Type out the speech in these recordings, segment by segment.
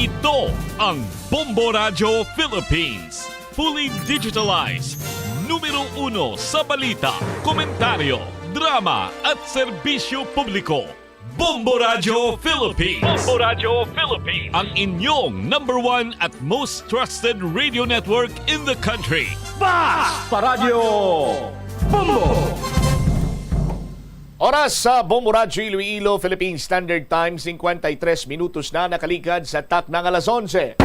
Ito ang Bombo Radio Philippines. Fully digitalized. Numero 1 sa balita, komentaryo, drama at serbisyo publiko. Bombo Radio Philippines. Bombo Radio Philippines. Ang inyong #1 at most trusted radio network in the country. Basta Radio Bombo! Oras sa Bombo Radio Iloilo, Philippine Standard Time, 53 minutos na nakaligad sa tak ng alas 11.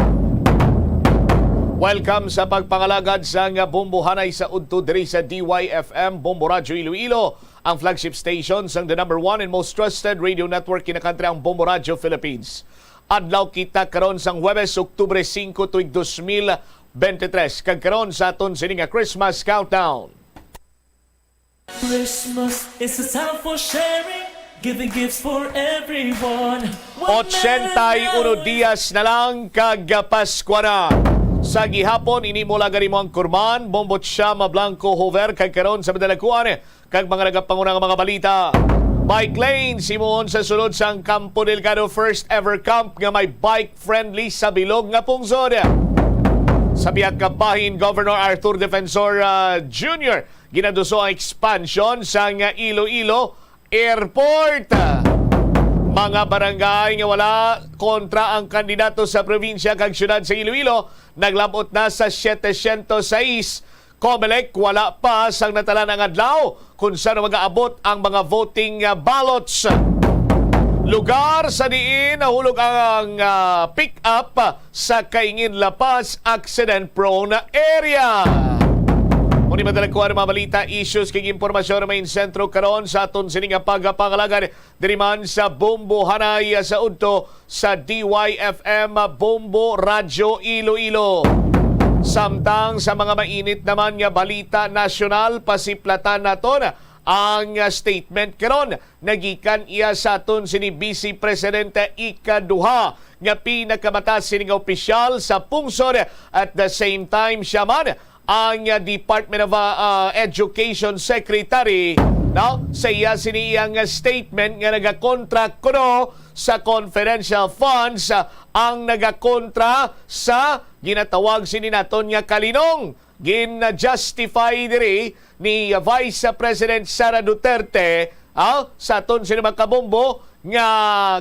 Welcome sa pagpangalagad sa Bombo Hanay sa Udto diri sa DYFM, Bombo Radio Iloilo, ang flagship station sang the #1 and most trusted radio network in the country, ang Bombo Radio Philippines. Adlaw kita karon sang Huwebes, Oktubre 5, tuig 2023. Kagkaron sa aton sining Christmas countdown. Christmas is a time for sharing, giving gifts for everyone. 81 dias na lang kagapaskwa na. Sa gihapon, inimula gani mo ang kurman, bombot siya, mablanco, hover, kag karon sa madalakuan, kag mga nagapangunang mga balita. Bike lane, simon sa sulod sang Campo Delgado, first ever camp nga may bike-friendly sa bilog nga pungsod. Sa biyag kabahin, Governor Arthur Defensor Jr. ginaduso ang expansion sa Iloilo Airport. Mga barangay nga wala kontra ang kandidato sa probinsya kag syudad sa Iloilo, naglabot na sa 706. COMELEC wala pa sang natala ng adlaw kung saan mag-aabot ang mga voting ballots. Lugar sa diin nahulog ang pick-up sa Kaingin La Paz accident-prone area. Muni madalakuan mga balita, issues kay impormasyon na may sentro karon sa aton sining pagpangalagan diriman sa Bombo Hanay sa Udto sa DYFM Bombo Radio Iloilo. Samtang sa mga mainit naman nga balita nasyonal, pasiplatan naton ang statement karon nagikan iya sa aton sini Vice Presidente ikaduha nga pinakamataas sining opisyal sa pungsod, at the same time siya man ang Department of Education Secretary. Now, sa iya siniyang statement nga nagakontra kuno sa confidential funds ang nagakontra sa ginatawag sininaton nga kalinong. Gin-justify diri ni Vice President Sara Duterte sa aton sinimagkabombo nga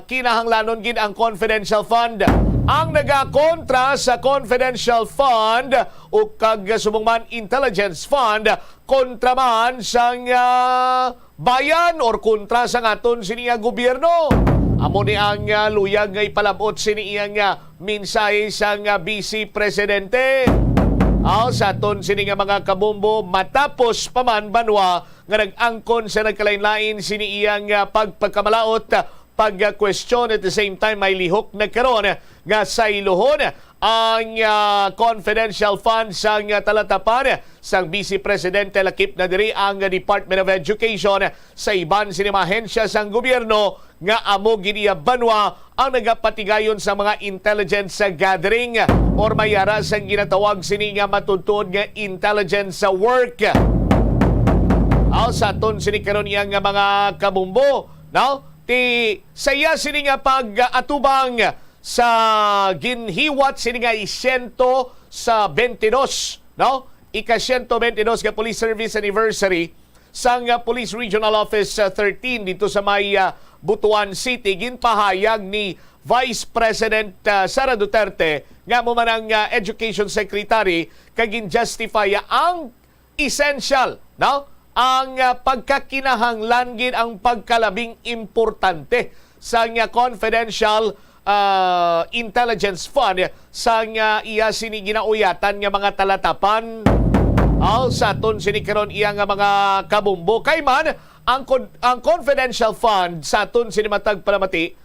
kinahanglanon gid ang confidential fund. Ang nagakontra sa confidential fund o kag subongman intelligence fund kontra man sang bayan or kontra sa aton siniya gobyerno. Amo ni ang luyag nga ipalabot siniyang mensahe sang Vice Presidente. Sa aton sini nga mga kabombo, matapos paman banwa nga nag-angkon sa nagkalain-lain siniyang pagpagkamalaot, pag-question, at the same time may lihok na karon nga sa iluhon ang confidential fund sang talatapan sang Vice Presidente, lakip na diri ang Department of Education sa iban sinimahensya sang gobyerno nga amo giniya banwa ang nagapatigayon sa mga intelligence gathering or mayara sang ginatawag sini nga matutuod nga intelligence work. Sa aton sini karon iya nga mga kabumbo, ti saya sini nga pag-atubang sa ginhiwat sini nga 122, ika-122 nga Police Service Anniversary sang Police Regional Office 13 dito sa may Butuan City. Ginpahayag ni Vice President Sara Duterte nga mo man ang Education Secretary kag gin-justify ang essential, ang pagkakinahanglan gid ang pagkalabing importante sa confidential intelligence fund sa iya sini ginauyatan nga mga talatapan. Sa aton sini karon iya nga mga kabumbo kay man ang confidential fund sa aton sini matag palamati,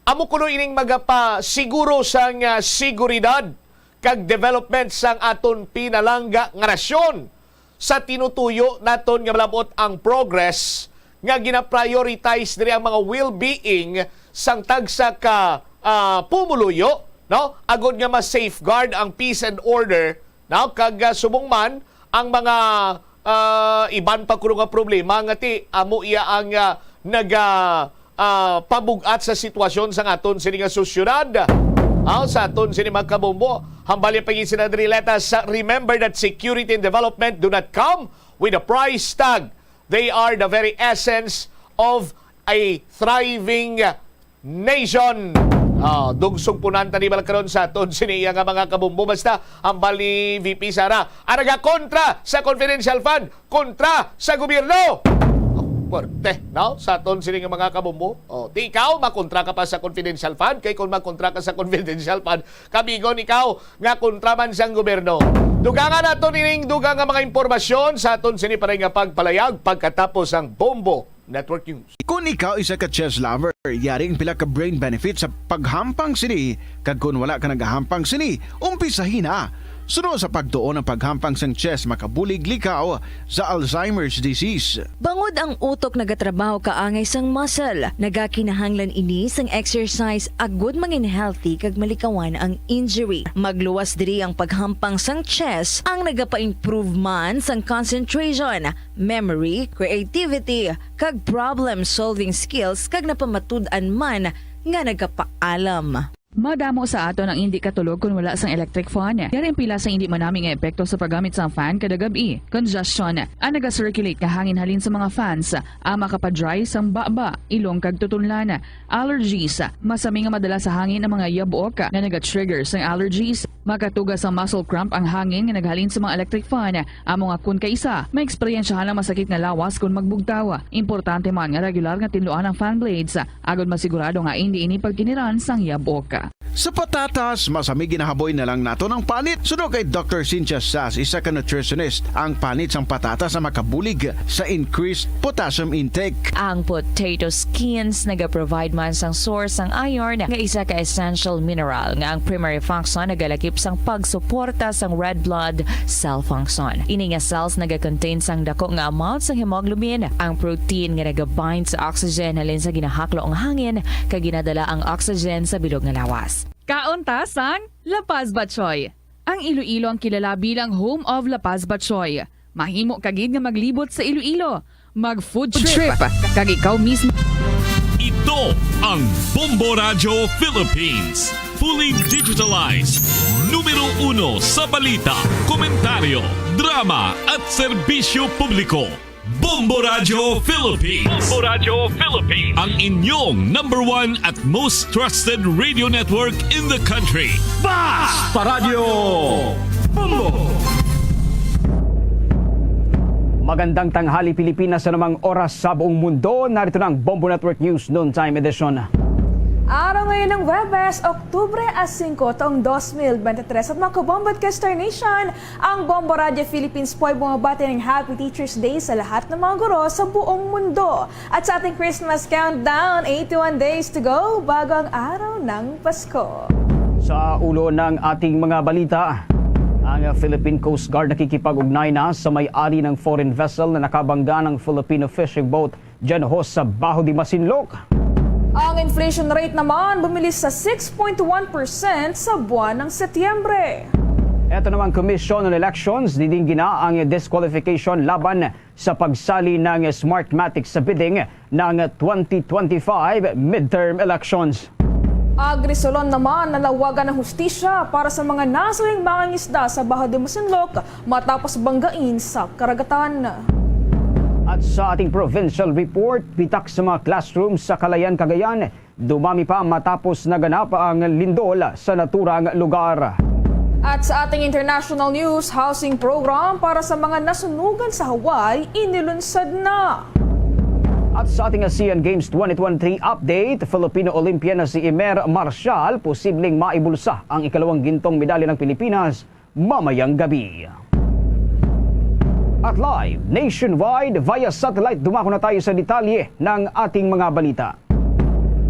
amo kuno ining magapa siguro sang seguridad kag development sang aton pinalangga nga nasyon. Sa tinutuyo naton nga malabot ang progress nga gina-prioritize diri ang mga well-being sang tagsa ka pumuluyo, agod nga ma-safeguard ang peace and order, kag subong man ang mga iban pa kuno nga problema nga ti amo iya ang pabugat sa sitwasyon sa aton sini nga susyudad. Sa aton sini mga kabombo, hambali pagi sinadrileta sa remember that security and development do not come with a price tag. They are the very essence of a thriving nation. Dugsong punanta ni Balkaron sa aton siniya nga mga kabumbo. Basta hambal ni VP Sara araga kontra sa confidential fund, kontra sa gobyerno. Porte, no? Sa aton sini nga mga kabumbo. Di ikaw makontra ka pa sa confidential fund, kay kung makontra ka sa confidential fund, kabigon ikaw nga kontra man siyang gobyerno. Dugangan nato nining dugang nga mga impormasyon sa aton sini para nga pagpalayag pagkatapos ang Bombo Network News. Kung ikaw isa ka chess lover, yaring pila ka brain benefit sa paghampang sini. Kag kung wala ka nagahampang sini, umpisahin na. Sunod sa pagtuon ng paghampang sang chess, makabulig likaw sa Alzheimer's disease. Bangod ang utok nagatrabaho kaangay sang muscle, nagakinahanglan ini sang exercise agud mangin healthy kag malikawan ang injury. Magluwas diri ang paghampang sang chess ang nagapa-improve man sang concentration, memory, creativity, kag problem-solving skills kag napamatud-an man nga nagapaalam. Madamo sa ato ang hindi katulog kung wala sang electric fan. Yaring pila sa hindi manaming epekto sa paggamit sang fan kada gabi. Congestion, ang naga-circulate kahangin halin sa mga fans, ang makapadry sang baba, ilong kag tutunlan. Allergies, masami nga madala sa hangin ang mga yabok na naga-trigger sang allergies. Makatugas ang muscle cramp ang hangin nga naghalin sa mga electric fan. Amo nga kun kaisa, may eksperyensyahan ang masakit nga lawas kung magbugtaw. Importante man nga regular nga tinluan ang fan blades, agad masigurado nga hindi ini pagkiniran sang yabok. Sa patatas, masami ginahaboy na lang nato ng panit. Sunod kay Dr. Cynthia Sass, isa ka nutritionist, ang panit sang patatas na makabulig sa increased potassium intake. Ang potato skins nagaprovide man sang source sang iron nga isa ka essential mineral nga ang primary function nagalakip sang pagsuporta sang red blood cell function. Ini nga cells nagakontain sang dako nga amount sang hemoglobin, ang protein nga nagabind sa oxygen halin sa ginahaklo ang hangin kag ginadala ang oxygen sa bilog nga lawas. Kaunta sang La Paz Batchoy. Ang Iloilo ang kilala bilang home of La Paz Batchoy. Mahimo kagid nga maglibot sa Iloilo. Mag-food trip. Kag ikaw mismo. Ito ang Bombo Radio Philippines. Fully digitalized. Numero 1 sa balita, komentaryo, drama at serbisyo publiko. Bombo Radio Philippines. Bombo Radio Philippines. Ang inyong number 1 at most trusted radio network in the country. Basta Radio Bombo! Magandang tanghali Pilipinas sa namang oras sa buong mundo. Narito na ang Bombo Network News Noontime Edition. Araw ngayon ng Webes, Oktubre 5, taong 2023 at mga kabombo at Star Nation, ang Bombo Radio Philippines po ay bumabati ng Happy Teacher's Day sa lahat ng mga guro sa buong mundo. At sa ating Christmas countdown, 81 days to go bago ang araw ng Pasko. Sa ulo ng ating mga balita, ang Philippine Coast Guard nakikipag-ugnay na sa may-ari ng foreign vessel na nakabangga ng Filipino fishing boat dyan ho sa Baho de Masinloc. Ang inflation rate naman bumilis sa 6.1% sa buwan ng Setyembre. Ito naman Commission on Elections, didinggina ang disqualification laban sa pagsali ng Smartmatic sa bidding ng 2025 midterm elections. Agrisolon naman nalawagan ng hustisya para sa mga nasawing mangingisda sa Baho de Masinloc matapos banggain sa karagatan. At sa ating provincial report, pitak sa mga classrooms sa Calayan, Cagayan, dumami pa matapos naganap ang lindol sa naturang lugar. At sa ating international news, housing program para sa mga nasunugan sa Hawaii inilunsad na. At sa ating ASEAN Games 2023 update, Filipino Olympian na si Emer Marcial posibleng maibulsa ang ikalawang gintong medalya ng Pilipinas mamayang gabi. At live, nationwide, via satellite, dumako na tayo sa detalye ng ating mga balita.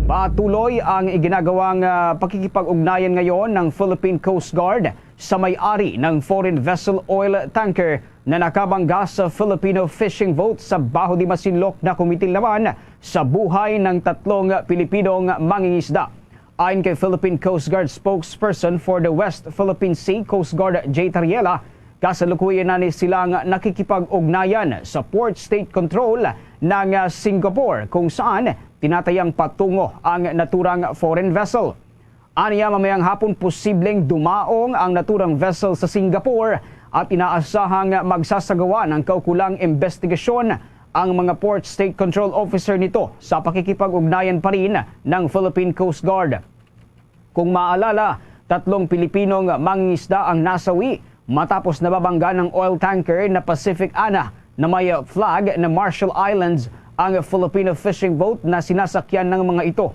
Patuloy ang iginagawang pakikipag-ugnayan ngayon ng Philippine Coast Guard sa may-ari ng foreign vessel oil tanker na nakabangga sa Filipino fishing boat sa Baho de Masinloc na kumitil naman sa buhay ng 3 Pilipinong mangingisda. Ayon kay Philippine Coast Guard spokesperson for the West Philippine Sea, Coast Guard J. Tariela, kasalukuyan na silang nakikipag-ugnayan sa Port State Control ng Singapore kung saan tinatayang patungo ang naturang foreign vessel. Aniya mamayang hapon posibleng dumaong ang naturang vessel sa Singapore at inaasahang magsasagawa ng kaukulang investigasyon ang mga Port State Control Officer nito sa pakikipag-ugnayan pa rin ng Philippine Coast Guard. Kung maalala, 3 Pilipinong mangingisda ang nasawi matapos nababangga ng oil tanker na Pacific Ana na may flag na Marshall Islands ang Filipino fishing boat na sinasakyan ng mga ito.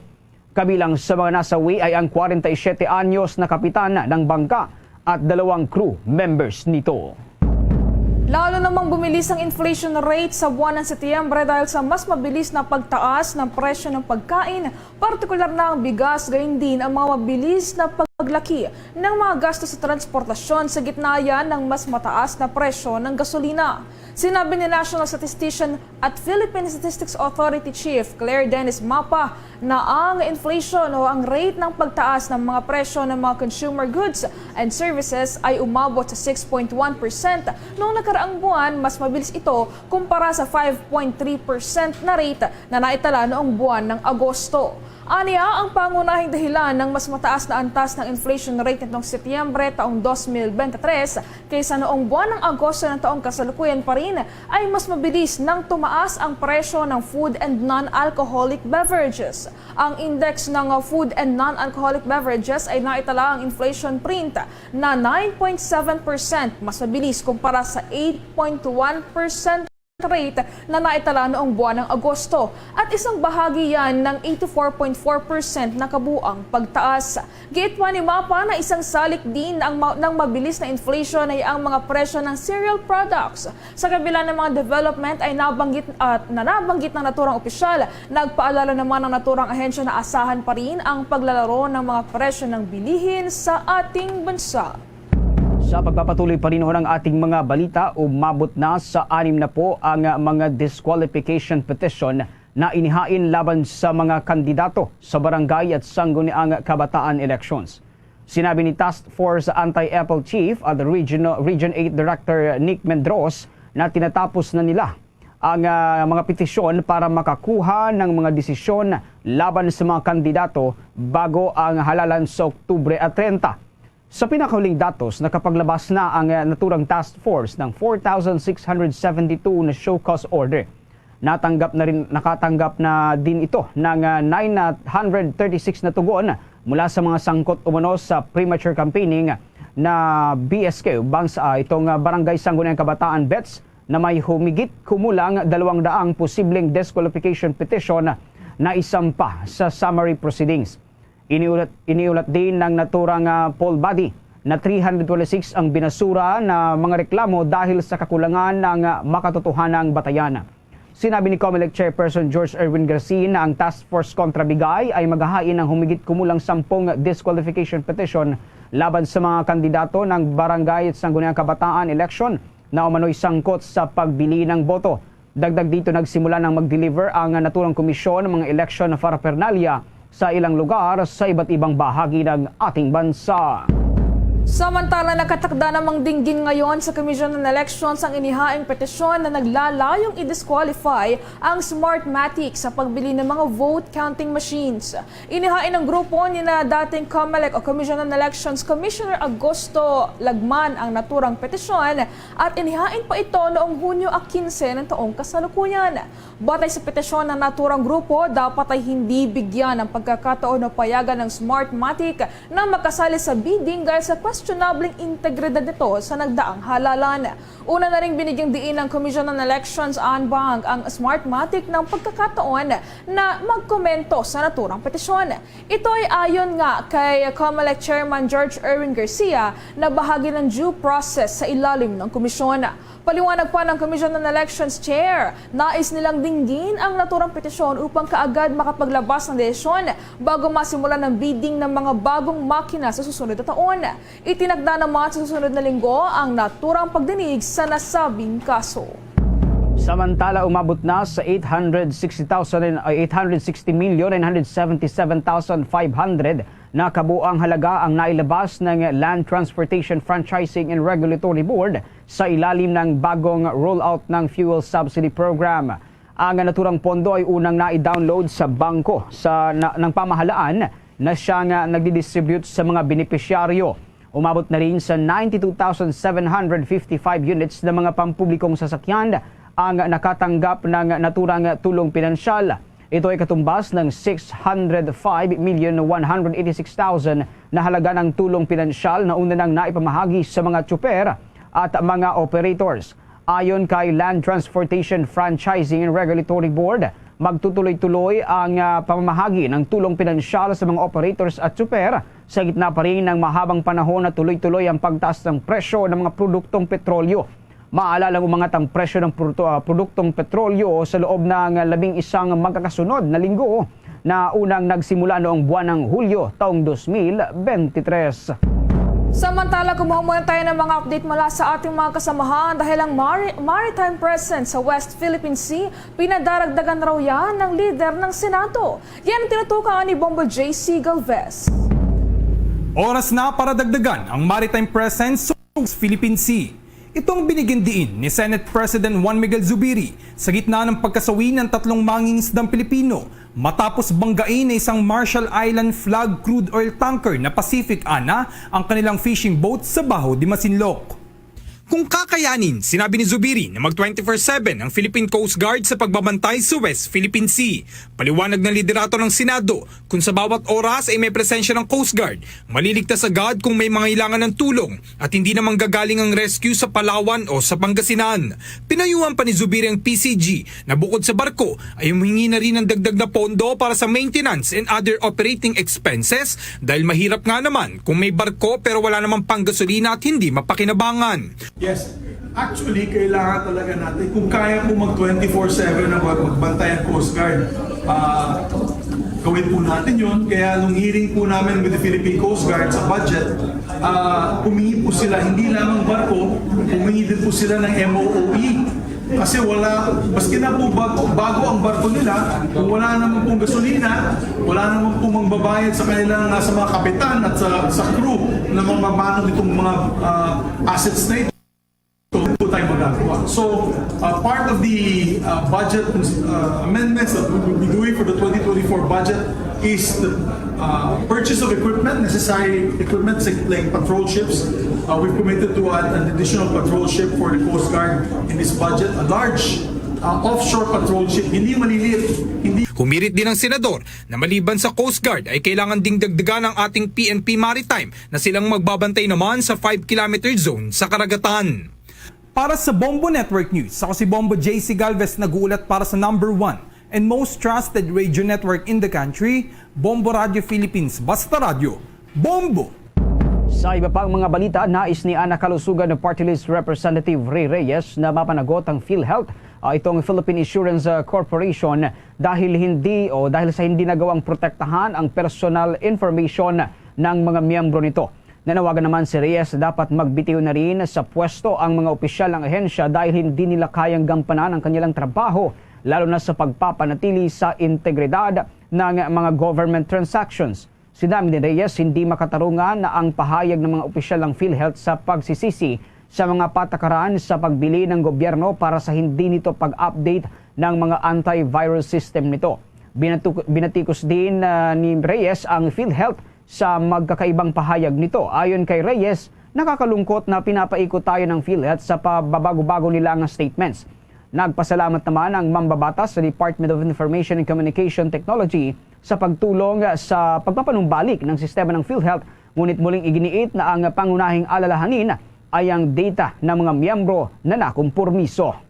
Kabilang sa mga nasawi ay ang 47 anyos na kapitan ng bangka at 2 crew members nito. Lalo namang bumilis ang inflation rate sa buwan ng Setyembre dahil sa mas mabilis na pagtaas ng presyo ng pagkain, partikular na ang bigas, gayon din ang mga mabilis na paglaki ng mga gastos sa transportasyon sa gitna yan ng mas mataas na presyo ng gasolina. Sinabi ni National Statistician at Philippine Statistics Authority Chief Claire Dennis Mapa na ang inflation o ang rate ng pagtaas ng mga presyo ng mga consumer goods and services ay umabot sa 6.1% noong nakaraang buwan. Mas mabilis ito kumpara sa 5.3% na rate na naitala noong buwan ng Agosto. Aniya, ang pangunahing dahilan ng mas mataas na antas ng inflation rate nitong Setyembre taong 2023 kaysa noong buwan ng Agosto ng taong kasalukuyan pa rin ay mas mabilis nang tumaas ang presyo ng food and non-alcoholic beverages. Ang index ng food and non-alcoholic beverages ay naitala ang inflation print na 9.7%, mas mabilis kumpara sa 8.1% rate na naitala noong buwan ng Agosto at isang bahagi yan ng 84.4% na kabuang pagtaas. Gitwa ni Mapa na isang salik din ng mabilis na inflation ay ang mga presyo ng cereal products. Sa kabila ng mga development ay nabanggit ng naturang opisyal, nagpaalala naman ng naturang ahensya na asahan pa rin ang paglalaro ng mga presyo ng bilihin sa ating bansa. Sa pagpapatuloy pa rin ng ating mga balita, umabot na sa 6 na po ang mga disqualification petition na inihain laban sa mga kandidato sa barangay at sangguniang kabataan elections. Sinabi ni Task Force Anti-Apple Chief at Region 8 Director Nick Mendros na tinatapos na nila ang mga petisyon para makakuha ng mga desisyon laban sa mga kandidato bago ang halalan sa Oktubre at 30. Sa pinakahuling datos, nakapaglabas na ang naturang task force ng 4,672 na show cause order. Nakatanggap na din ito ng 936 na tugon mula sa mga sangkot umano sa premature campaigning na BSK, itong Barangay Sangguniang Kabataan BETS na may humigit kumulang 200 posibleng disqualification petition na isampa sa summary proceedings. Iniulat din ng naturang poll body na 326 ang binasura na mga reklamo dahil sa kakulangan ng makatotohanang batayan. Sinabi ni COMELEC Chairperson George Erwin Garcia na ang Task Force Kontra Bigay ay maghahain ng humigit kumulang 10 disqualification petition laban sa mga kandidato ng Barangay at Sangguniang Kabataan election na umano'y sangkot sa pagbili ng boto. Dagdag dito, nagsimula ng mag-deliver ang naturang komisyon ng mga election na paraphernalia sa ilang lugar sa iba't ibang bahagi ng ating bansa. Samantala, nakatakda namang dinggin ngayon sa Commission on Elections ang inihaing petisyon na naglalayong i-disqualify ang Smartmatic sa pagbili ng mga vote counting machines. Inihain ng grupo ni na dating COMELEC o Commission on Elections Commissioner Augusto Lagman ang naturang petisyon at inihain pa ito noong Hunyo 15 ng taong kasalukuyan. Batay sa petisyon ng naturang grupo, dapat ay hindi bigyan ng pagkakataon o payagan ng Smartmatic na makasali sa bidding dahil sa questionabling integridad nito sa nagdaang halalan. Una na ring binigyang diin ng Commission on Elections en banc ang Smartmatic ng pagkakataon na magkomento sa naturang petisyon. Ito ay ayon nga kay COMELEC Chairman George Erwin Garcia na bahagi ng due process sa ilalim ng komisyon. Paliwanag pa ng Commission on Elections Chair, nais nilang dinggin ang naturang petisyon upang kaagad makapaglabas ng desisyon bago masimulan ng bidding ng mga bagong makina sa susunod na taon. Itinakda naman sa susunod na linggo ang naturang pagdinig sa nasabing kaso. Samantala, umabot na sa 860,977,500 na kabuang halaga ang nailabas ng Land Transportation Franchising and Regulatory Board sa ilalim ng bagong rollout ng fuel subsidy program. Ang naturang pondo ay unang na-download sa bangko ng pamahalaan na siyang nagdidistribute sa mga benepisyaryo. Umabot na rin sa 92,755 units ng mga pampublikong sasakyan ang nakatanggap ng naturang tulong pinansyal. Ito ay katumbas ng 605,186,000 na halaga ng tulong pinansyal na una nang naipamahagi sa mga tsuper at mga operators. Ayon kay Land Transportation Franchising and Regulatory Board, magtutuloy-tuloy ang pamamahagi ng tulong pinansyal sa mga operators at tsuper sa gitna pa rin ng mahabang panahon na tuloy-tuloy ang pagtaas ng presyo ng mga produktong petrolyo. Maalala ng umangat ang presyo ng produktong petrolyo sa loob ng 11 magkakasunod na linggo na unang nagsimula noong buwan ng Hulyo taong 2023. Samantala, kumuha muna tayo ng mga update mula sa ating mga kasamahan dahil ang maritime presence sa West Philippine Sea, pinadaragdagan raw yan ng leader ng Senado. Yan ang tinutukan ni Bombo J.C. Galvez. Oras na para dagdagan ang maritime presence sa West Philippine Sea. Itong binigyan diin ni Senate President Juan Miguel Zubiri sa gitna ng pagkasawi ng 3 mangingisdang Pilipino matapos banggain na isang Marshall Island flag crude oil tanker na Pacific Ana ang kanilang fishing boat sa Baho de Masinloc. Kung kakayanin, sinabi ni Zubiri na mag 24/7 ang Philippine Coast Guard sa pagbabantay sa West Philippine Sea. Paliwanag ng liderato ng Senado, kung sa bawat oras ay may presensya ng Coast Guard, maliligtas agad kung may mga ilangan ng tulong at hindi naman gagaling ang rescue sa Palawan o sa Pangasinan. Pinayuhan pa ni Zubiri ang PCG na bukod sa barko ay humingi na rin ng dagdag na pondo para sa maintenance and other operating expenses dahil mahirap nga naman kung may barko pero wala namang panggasolina at hindi mapakinabangan. Yes, actually kailangan talaga natin kung kaya po mag 24/7 na magbantay ang Coast Guard. Gawin po natin yun. Kaya nung hearing po namin with the Philippine Coast Guard sa budget, humingi po sila hindi lamang barko, humingi din po sila ng MOOE. Kasi maski na po bago ang barko nila, kung wala naman pong gasolina, wala naman pong magbabayad sa kanilang sa mga kapitan at sa crew na mamamano nitong mga assets na ito. Po tayo magagawa. So, part of the budget amendments that we will be doing for the 2024 budget is the purchase of equipment, necessary equipment like patrol ships. We've committed to an additional patrol ship for the Coast Guard in this budget, a large offshore patrol ship, hindi maliliit, hindi. Humirit din ang senador na maliban sa Coast Guard ay kailangan ding dagdagan ang ating PNP Maritime na silang magbabantay naman sa 5-kilometer zone sa karagatan. Para sa Bombo Network News, ako si Bombo J.C. Galvez nag-uulat para sa number 1 and most trusted radio network in the country, Bombo Radio Philippines. Basta Radio, Bombo! Sa iba pang mga balita, nais ni Ana Kalusugan ng Party List Representative Ray Reyes na mapanagot ang PhilHealth, itong Philippine Insurance Corporation dahil sa hindi nagawang protektahan ang personal information ng mga miyembro nito. Nanawagan naman si Reyes na dapat magbitiw na rin sa pwesto ang mga opisyal ng ahensya dahil hindi nila kayang gampanan ang kanilang trabaho, lalo na sa pagpapanatili sa integridad ng mga government transactions. Sinabi ni Reyes hindi makatarungan na ang pahayag ng mga opisyal ng PhilHealth sa pagsisisi sa mga patakaran sa pagbili ng gobyerno para sa hindi nito pag-update ng mga antivirus system nito. Binatikos din ni Reyes ang PhilHealth sa magkakaibang pahayag nito. Ayon kay Reyes, nakakalungkot na pinapaikot tayo ng PhilHealth sa pababago-bago nilang statements. Nagpasalamat naman ang mambabatas sa Department of Information and Communication Technology sa pagtulong sa pagpapanumbalik ng sistema ng PhilHealth, ngunit muling iginiit na ang pangunahing alalahanin ay ang data ng mga miyembro na nakumpormiso.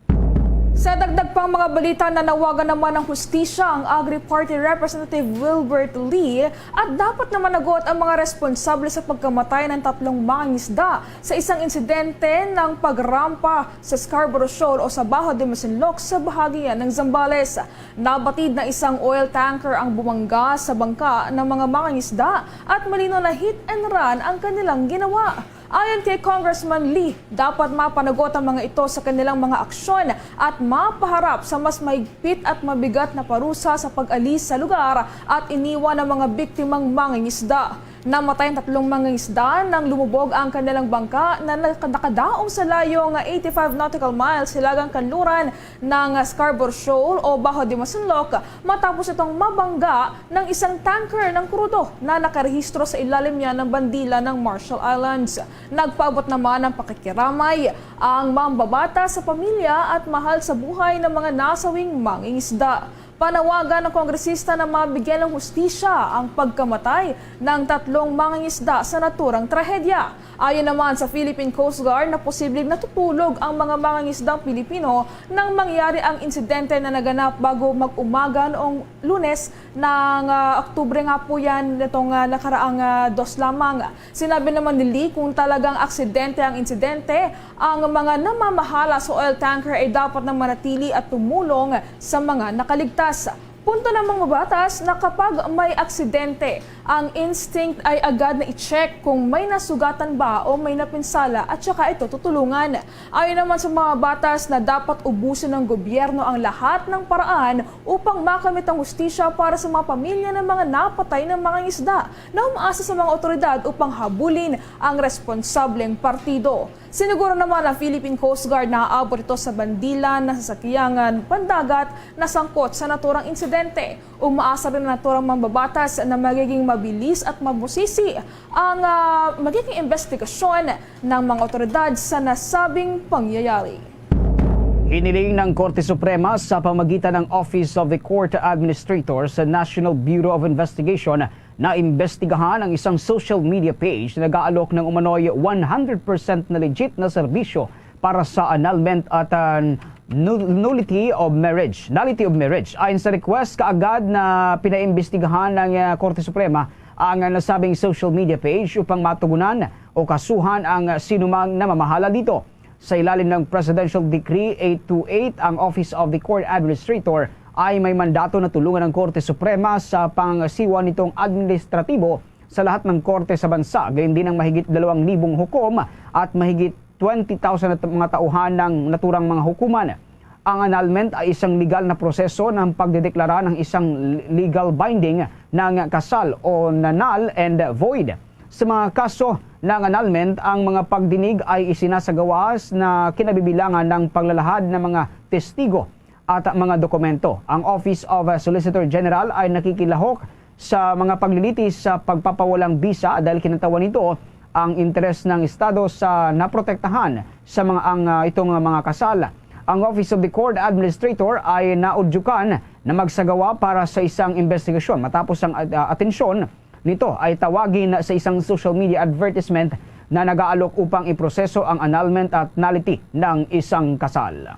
Sa dagdag pang mga balita, nanawagan naman ng hustisya ang Agri-Party Representative Wilbert Lee at dapat na managot ang mga responsable sa pagkamatay ng 3 mangingisda sa isang insidente ng pagrampa sa Scarborough Shoal o sa Baho de Masinloc sa bahagi ng Zambales. Nabatid na isang oil tanker ang bumangga sa bangka ng mga mangingisda at malino na hit and run ang kanilang ginawa. Ayon kay Congressman Lee, dapat mapanagot ang mga ito sa kanilang mga aksyon at mapaharap sa mas mahigpit at mabigat na parusa sa pag-alis sa lugar at iniwan ng mga biktimang mangingisda. Namatay ang 3 mangingisda nang lumubog ang kanilang bangka na nakadaong sa layong 85 nautical miles hilagang kanluran ng Scarborough Shoal o Bajo de Masinloc matapos itong mabangga ng isang tanker ng krudo na nakarehistro sa ilalim niya ng bandila ng Marshall Islands. Nagpaabot naman ng pakikiramay ang mambabata sa pamilya at mahal sa buhay ng mga nasawing mangingisda. Panawagan ng kongresista na mabigyan ng hustisya ang pagkamatay ng 3 mangingisda sa naturang trahedya. Ayon naman sa Philippine Coast Guard na posibleng natutulog ang mga mangingisdang Pilipino nang mangyari ang insidente na naganap bago mag-umaga noong Lunes ng Oktubre nga po yan itong nakaraang 2 lamang. Sinabi naman ni Lee kung talagang aksidente ang insidente, ang mga namamahala sa oil tanker ay dapat na manatili at tumulong sa mga nakaligtas. Punto namang mabatas na kapag may aksidente, ang instinct ay agad na i-check kung may nasugatan ba o may napinsala at saka ito tutulungan. Ayon naman sa mga batas na dapat ubusin ng gobyerno ang lahat ng paraan upang makamit ang hustisya para sa mga pamilya ng mga napatay ng mga isda na umaasa sa mga otoridad upang habulin ang responsableng partido. Siniguro naman ang Philippine Coast Guard na aabot ito sa bandila na sasakyang pandagat na sangkot sa naturang insidente. Umaasa rin na naturang mambabatas na magiging mabilis at mabusisi ang magiging investigasyon ng mga otoridad sa nasabing pangyayari. Hiniling ng Korte Suprema sa pamagitan ng Office of the Court Administrator sa National Bureau of Investigation na imbestigahan ang isang social media page na nag-aalok ng umano'y 100% na legit na serbisyo para sa annulment at nullity of marriage. Ayon sa request, kaagad na pinaimbestigahan ng Korte Suprema ang nasabing social media page upang matugunan o kasuhan ang sinumang namamahala dito. Sa ilalim ng Presidential Decree 828, ang Office of the Court Administrator ay may mandato na tulungan ng Korte Suprema sa pangasiwa nitong administratibo sa lahat ng korte sa bansa, gayon din ang mahigit 2,000 hukom at mahigit 20,000 mga tauhan ng naturang mga hukuman. Ang annulment ay isang legal na proseso ng pagdedeklara ng isang legal binding ng kasal o null and void. Sa mga kaso ng annulment, ang mga pagdinig ay isinasagawas na kinabibilangan ng paglalahad ng mga testigo at mga dokumento. Ang Office of Solicitor General ay nakikilahok sa mga paglilitis sa pagpapawalang bisa dahil kinatawan nito ang interes ng Estado sa naprotektahan sa itong mga kasal. Ang Office of the Court Administrator ay naudyukan na magsagawa para sa isang investigasyon. Matapos ang atensyon nito ay tawagin sa isang social media advertisement na nag-aalok upang iproseso ang annulment at nullity ng isang kasal.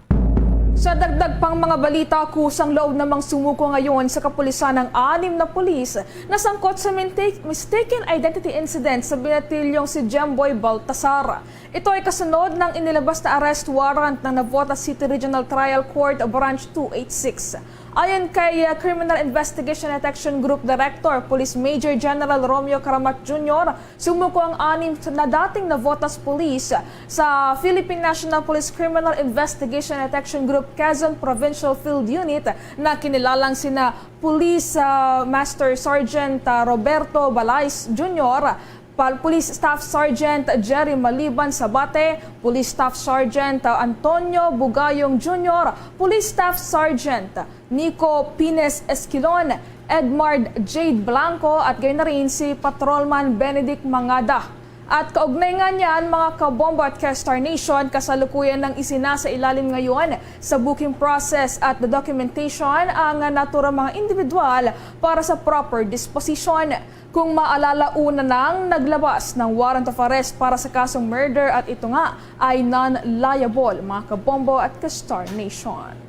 Sa dagdag pang mga balita, kusang loob namang sumuko ngayon sa kapulisan ng 6 na pulis na sangkot sa mistaken identity incident sa binatilyong si Jemboy Baltasar. Ito ay kasunod ng inilabas na arrest warrant ng Navotas City Regional Trial Court Branch 286. Ayon kay Criminal Investigation Detection Group Director, Police Major General Romeo Caramat Jr., sumuko ang 6 na dating Navotas Police sa Philippine National Police Criminal Investigation Detection Group Quezon Provincial Field Unit na kinilalang sina Police Master Sergeant Roberto Balais Jr., Police Staff Sergeant Jerry Maliban Sabate, Police Staff Sergeant Antonio Bugayong Jr., Police Staff Sergeant Nico Pines Esquilon, Edmard Jade Blanco at gayon na rin si Patrolman Benedict Mangada. At kaugnay nga niyan, mga kabombo at K-Star Nation, kasalukuyan ng isinasa ilalim ngayon sa booking process at the documentation ang naturang mga individual para sa proper disposition. Kung maalala, una nang naglabas ng warrant of arrest para sa kasong murder at ito nga ay non-liable, mga kabombo at K-Star Nation.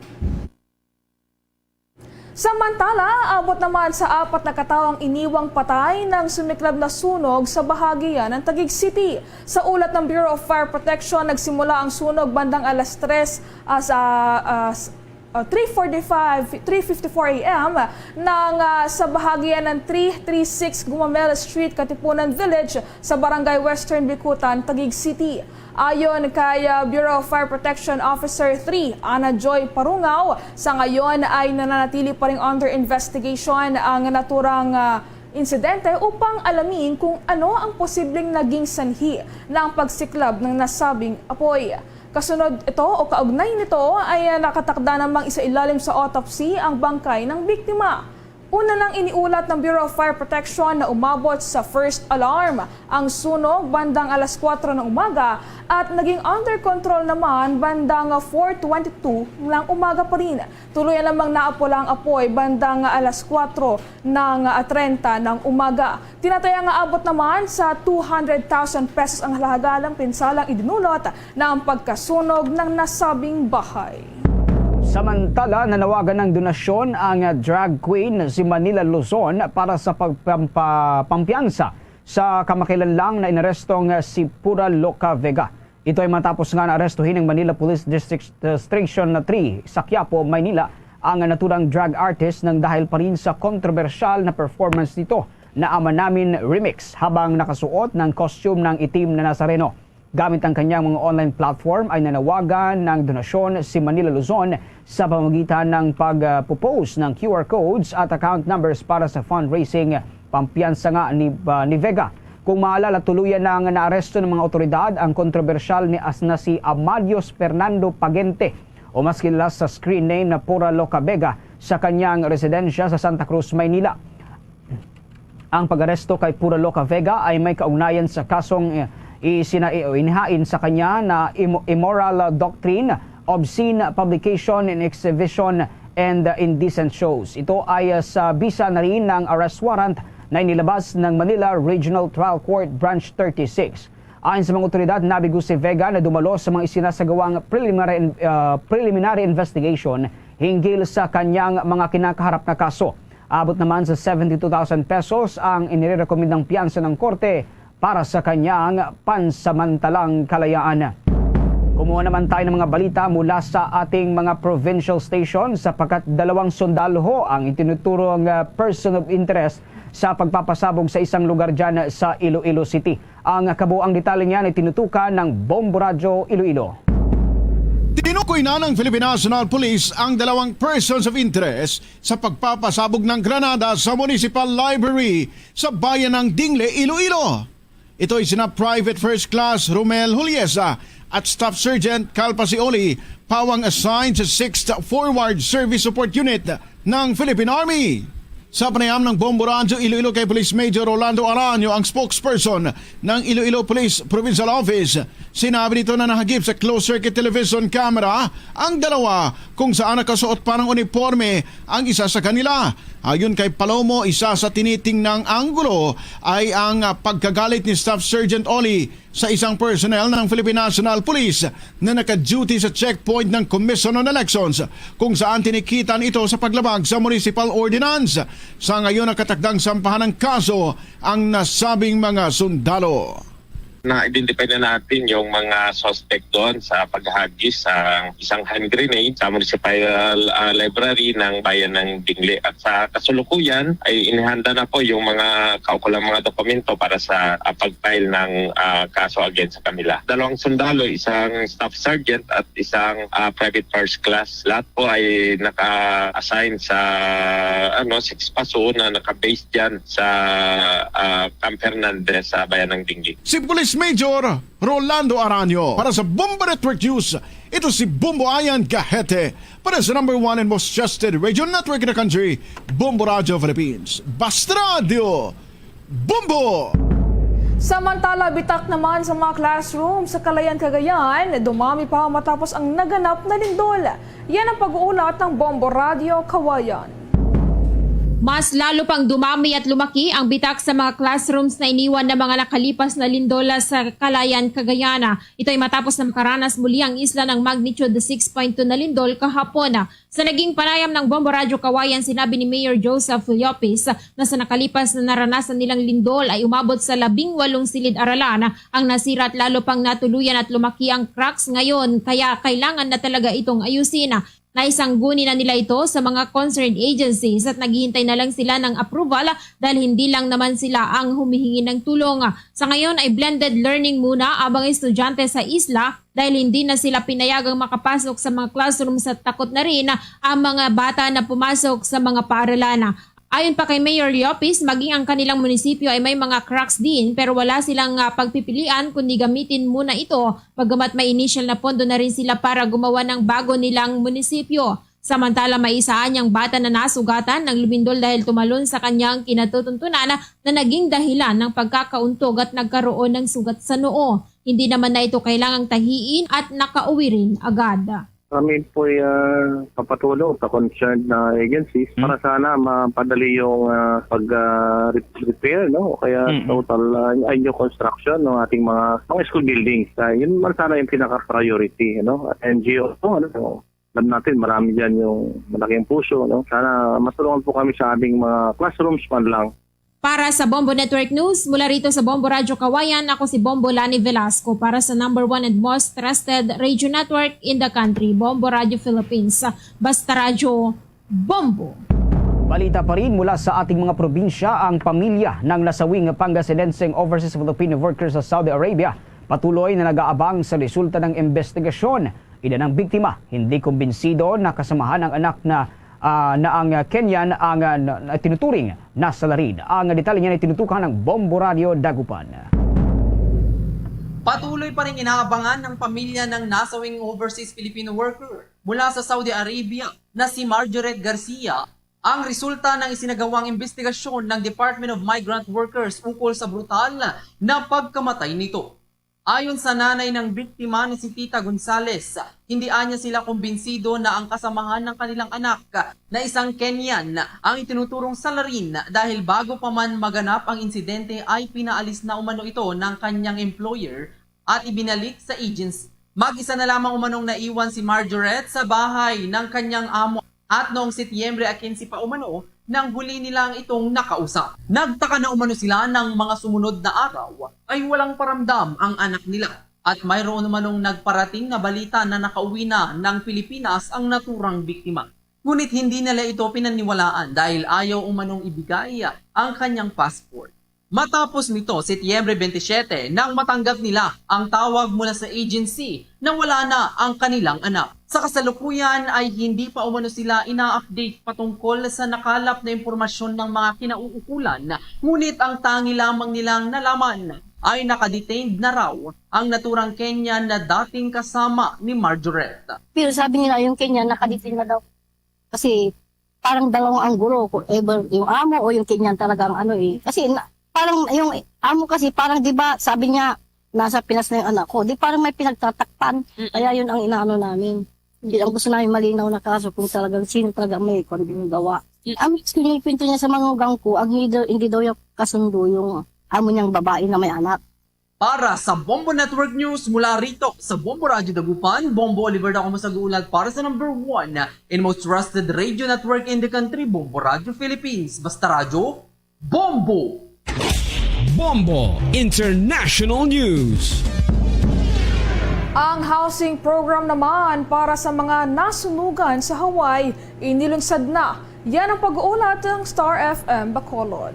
Samantala, abot naman sa 4 na katawang iniwang patay ng sumiklab na sunog sa bahagi ng Taguig City. Sa ulat ng Bureau of Fire Protection, nagsimula ang sunog bandang alas 3 3:54 a.m. sa bahagi ng 336 Gumamela Street, Katipunan Village sa Barangay Western Bikutan, Taguig City. Ayon kay Bureau of Fire Protection Officer 3, Ana Joy Parungaw, sa ngayon ay nananatili pa rin under investigation ang naturang insidente upang alamin kung ano ang posibleng naging sanhi ng pagsiklab ng nasabing apoy. Kasunod ito o kaugnay nito ay nakatakda namang isailalim sa autopsy ang bangkay ng biktima. Una nang iniulat ng Bureau of Fire Protection na umabot sa first alarm ang sunog bandang alas 4 ng umaga at naging under control naman bandang 4:22 ng umaga pa rin. Tuluyan namang naapula ang apoy bandang alas 4 ng 30 ng umaga. Tinataya nga abot naman sa 200,000 pesos ang halaga ng pinsalang idinulot ng pagkasunog ng nasabing bahay. Samantala, nanawagan ng donasyon ang drag queen si Manila Luzon para sa pagpampiyansa sa kamakailanlang na inarestong si Pura Loca Vega. Ito ay matapos nga na-arestuhin ng Manila Police District Station 3 sa Quiapo, Maynila ang naturang drag artist nang dahil pa rin sa kontrobersyal na performance nito na Ama Namin Remix habang nakasuot ng costume ng itim na Nazareno. Gamit ang kanyang mga online platform ay nanawagan ng donasyon si Manila Luzon sa pamamagitan ng pag-post ng QR codes at account numbers para sa fundraising pampiyansa nga ni Vega. Kung maalala, tuluyan ng naaresto ng mga otoridad ang kontrobersyal na si Amadios Fernando Pagente o mas kilala sa screen name na Pura Loca Vega sa kanyang residensya sa Santa Cruz, Maynila. Ang pag-aresto kay Pura Loca Vega ay may kaugnayan sa kasong inihain sa kanya na immoral doctrine, obscene publication and exhibition and indecent shows. Ito ay sa bisa na rin ng arrest warrant na inilabas ng Manila Regional Trial Court Branch 36. Ayon sa mga otoridad, nabigo si Vega na dumalo sa mga isinasagawang preliminary investigation hinggil sa kanyang mga kinakaharap na kaso. Abot naman sa 72,000 pesos ang inirekomendang piyansa ng korte para sa kanyang pansamantalang kalayaan. Kumuha naman tayo ng mga balita mula sa ating mga provincial station sapagkat 2 sundalo ang itinuturong person of interest sa pagpapasabog sa isang lugar dyan sa Iloilo City. Ang kabuang detalye niyan ay tinutukan ng Bombo Radio Iloilo. Tinukoy na ng Philippine National Police ang 2 persons of interest sa pagpapasabog ng granada sa Municipal Library sa bayan ng Dingle, Iloilo. Ito ay sina Private First Class Romel Juliesa at Staff Sergeant Calpasioli, pawang assigned sa 6th Forward Service Support Unit ng Philippine Army. Sa panayam ng Bombo Radio Iloilo kay Police Major Rolando Aranio, ang spokesperson ng Iloilo Police Provincial Office, sinabi nito na nahagip sa closed-circuit television camera ang 2 kung saan nakasuot pa ng uniforme ang isa sa kanila. Ayon kay Palomo, isa sa tinitingnang anggulo ay ang pagkagalit ni Staff Sergeant Oli sa isang personnel ng Philippine National Police na naka-duty sa checkpoint ng Commission on Elections kung saan tinikitan ito sa paglabag sa Municipal Ordinance. Sa ngayon, nakatakdang sampahan ng kaso ang nasabing mga sundalo. Na-identify na natin yung mga suspect doon sa paghagis sa isang hand grenade sa Municipal Library ng Bayan ng Dingle. At sa kasulukuyan ay inihanda na po yung mga kaukulang mga dokumento para sa pag-file ng kaso against sa kanila. 2 sundalo, isang staff sergeant at isang private first class. Lahat po ay naka-assign sa 6 paso na naka-base dyan sa Camp Fernandez sa Bayan ng Dingle. Si Police Major Rolando Aranio para sa Bombo Network News. Ito si Bombo Ayan Gahete para sa number 1 and most trusted radio network in the country, Bombo Radio Philippines. Basta Radio Bombo! Samantala, bitak naman sa mga classroom sa Calayan, Cagayan, dumami pa matapos ang naganap na lindol. Yan ang pag-uulat ng Bombo Radio Kawayan. Mas lalo pang dumami at lumaki ang bitak sa mga classrooms na iniwan ng mga nakalipas na lindola sa Calayan, Cagayan. Ito ay matapos na makaranas muli ang isla ng magnitude 6.2 na lindol kahapon. Sa naging panayam ng Bombo Radio Kawayan, sinabi ni Mayor Joseph Lopez na sa nakalipas na naranasan nilang lindol ay umabot sa 18 silid-aralan ang nasira at lalo pang natuluyan at lumaki ang cracks ngayon, kaya kailangan na talaga itong ayusin. Naisangguni na nila ito sa mga concerned agencies at naghihintay na lang sila ng approval dahil hindi lang naman sila ang humihingi ng tulong. Sa ngayon ay blended learning muna abang estudyante sa isla dahil hindi na sila pinayagang makapasok sa mga classrooms at takot na rin ang mga bata na pumasok sa mga paaralan. Ayon pa kay Mayor Llopis, maging ang kanilang munisipyo ay may mga cracks din pero wala silang pagpipilian kundi gamitin muna ito bagamat may initial na pondo na rin sila para gumawa ng bago nilang munisipyo. Samantala may isa niyang bata na nasugatan ng lumindol dahil tumalon sa kanyang kinatutuntunan na naging dahilan ng pagkakauntog at nagkaroon ng sugat sa noo. Hindi naman na ito kailangang tahiin at nakauwi rin agad. Kami po ay papatulong sa concerned na agencies para sana mapadali yung pag-repair, no? Kaya total new construction ng ating mga school buildings. Yun man sana yung pinaka-priority, no? NGO, alam natin, marami dyan yung malaking puso, no? Sana matulungan po kami sa ating mga classrooms man lang. Para sa Bombo Network News, mula rito sa Bombo Radio Kawayan, ako si Bombo Lani Velasco para sa #1 and most trusted radio network in the country, Bombo Radio Philippines. Basta Radio, Bombo! Balita pa rin mula sa ating mga probinsya, ang pamilya ng nasawing Pangasinenseng overseas Filipino workers sa Saudi Arabia patuloy na nag-aabang sa resulta ng investigasyon. Ilan ng biktima hindi kumbinsido na kasamahan ng anak na ang Kenyan ang tinuturing na salarin. Ang detalye niya ay tinutukan ng Bombo Radio Dagupan. Patuloy pa rin inaabangan ng pamilya ng nasawing overseas Filipino worker mula sa Saudi Arabia na si Marjoret Garcia ang resulta ng isinagawang investigasyon ng Department of Migrant Workers ukol sa brutal na pagkamatay nito. Ayon sa nanay ng biktima na si Tita Gonzales, hindi anya sila kumbinsido na ang kasamahan ng kanilang anak na isang Kenyan ang itinuturong salarin dahil bago pa man maganap ang insidente ay pinaalis na umano ito ng kanyang employer at ibinalik sa agency. Mag-isa na lamang umanong naiwan si Marjoret sa bahay ng kanyang amo at noong Setyembre 15 pa umano nang huli nilang itong nakausap. Nagtaka na umano sila ng mga sumunod na araw ay walang paramdam ang anak nila at mayroon umanong nagparating na balita na nakauwi na ng Pilipinas ang naturang biktima. Ngunit hindi nila ito pinaniwalaan dahil ayaw umanong ibigay ang kanyang passport. Matapos nito, Setyembre 27, nang matanggap nila ang tawag mula sa agency na wala na ang kanilang anak. Sa kasalukuyan ay hindi pa umano sila ina-update patungkol sa nakalap na impormasyon ng mga kinauukulan. Ngunit ang tangi lamang nilang nalaman ay nakadetained na raw ang naturang Kenyan na dating kasama ni Marjoret. Pero sabi nila yung Kenyan nakadetain na daw. Kasi parang dalawang angulo, ever yung amo o yung Kenyan talaga ang Kasi parang yung amo kasi parang 'di ba sabi niya nasa Pinas na yung anak ko. Di parang may pinagtatakpan. Kaya yun ang inaano namin. Hindi ang gusto namin malinaw na kaso kung talagang sino talaga may kung gawa. Ang pinipinto niya sa manugang ko, ang hindi daw yung kasundo yung amo niyang babae na may anak. Para sa Bombo Network News mula rito sa Bombo Radio Dagupan, Bombo Oliver na kumasagulat para sa #1 and most trusted radio network in the country, Bombo Radio Philippines. Basta Radio, Bombo! Bombo International News. Ang housing program naman para sa mga nasunugan sa Hawaii, inilunsad na. Yan ang pag-uulat ng Star FM Bacolod.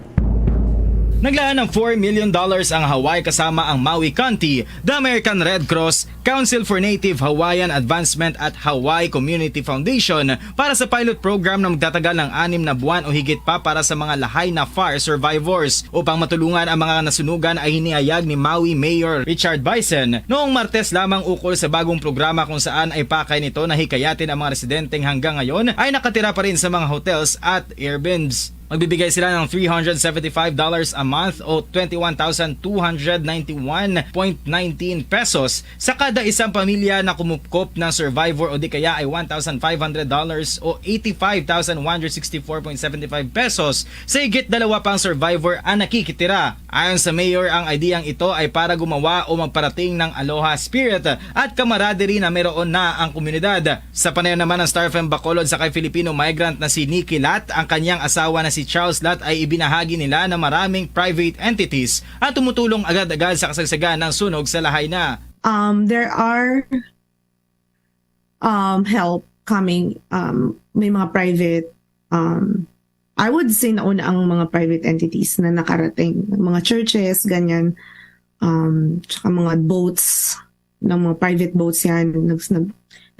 Naglaan ng $4 million ang Hawaii kasama ang Maui County, the American Red Cross, Council for Native Hawaiian Advancement at Hawaii Community Foundation para sa pilot program na magtatagal ng 6 na buwan o higit pa para sa mga Lahaina na fire survivors. Upang matulungan ang mga nasunugan ay hinihayag ni Maui Mayor Richard Bison noong Martes lamang ukol sa bagong programa kung saan ay pakay nito na hikayatin ang mga residenteng hanggang ngayon ay nakatira pa rin sa mga hotels at Airbnbs. Magbibigay sila ng $375 a month o 21,291.19 pesos sa kada isang pamilya na kumupkop ng survivor o di kaya ay $1,500 o 85,164.75 pesos sa higit dalawa pang survivor ang nakikitira. Ayon sa mayor, ang ideyang ito ay para gumawa o magparating ng aloha spirit at camaraderie na meron na ang komunidad. Sa panayam naman ng Star FM Bacolod sa kay Filipino migrant na si Nikki Lat, ang kanyang asawa na si Charles Lat ay ibinahagi nila na maraming private entities at tumutulong agad-agad sa kasagsagan ng sunog sa Lahaina. There are help coming, may mga private, I would say nauna ang mga private entities na nakarating, mga churches, ganyan, tsaka mga boats, ng mga private boats yan,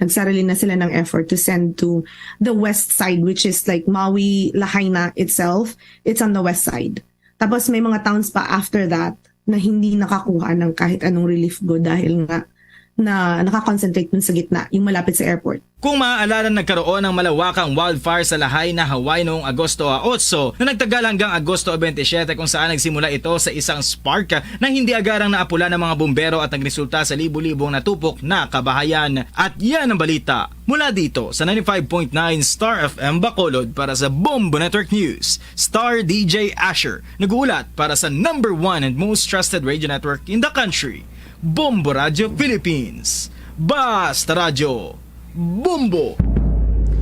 nagsarili na sila ng effort to send to the west side, which is like Maui, Lahaina itself. It's on the west side. Tapos may mga towns pa after that na hindi nakakuha ng kahit anong relief good dahil nga na nakakoncentrate dun sa gitna, yung malapit sa airport. Kung maaalala, nagkaroon ng malawakang wildfire sa Lahaina, Hawaii noong Agosto 8 na nagtagal hanggang Agosto 27 kung saan nagsimula ito sa isang spark na hindi agarang naapula ng mga bumbero at nagresulta sa libu-libong natupok na kabahayan. At yan ang balita mula dito sa 95.9 Star FM Bacolod. Para sa Bombo Network News, Star DJ Asher nag-uulat para sa #1 and most trusted radio network in the country, Bombo Radio Philippines. Basta Radio Bombo!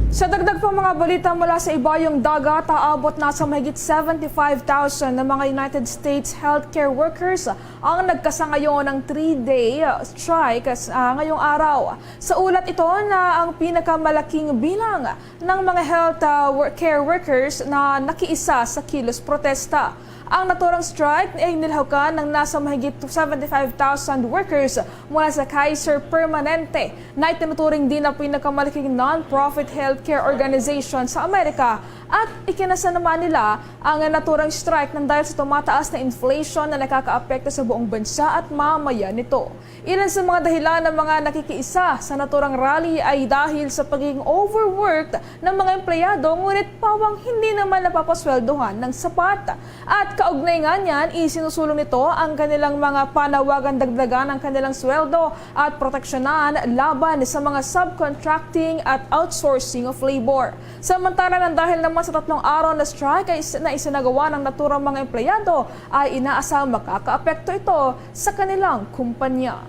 Sa dagdag pa mga balita mula sa ibayong dagat, aabot na sa mahigit 75,000 na mga United States healthcare workers ang nagkasa ngayon ng 3-day strike ngayong araw. Sa ulat ito na ang pinakamalaking bilang ng mga healthcare workers na nakiisa sa kilos protesta. Ang naturang strike ay nilahawkan ng nasa mahigit 75,000 workers mula sa Kaiser Permanente na itinuturing din na pinakamalaking non-profit healthcare organization sa Amerika, at ikinasa naman nila ang naturang strike ng dahil sa tumataas na inflation na nakakaapekto sa buong bansa at mamayan nito. Ilan sa mga dahilan ng mga nakikiisa sa naturang rally ay dahil sa pagiging overworked ng mga empleyado, ngunit pawang hindi naman napapasweldohan ng sapat. At kaugnay nga niyan, isinusulong nito ang kanilang mga panawagan dagdagan ng kanilang sweldo at proteksyonan laban sa mga subcontracting at outsourcing of labor. Samantala, ng dahil naman sa 3 araw na strike na isinagawa ng naturang mga empleyado, ay inaasang makakaapekto ito sa kanilang kumpanya.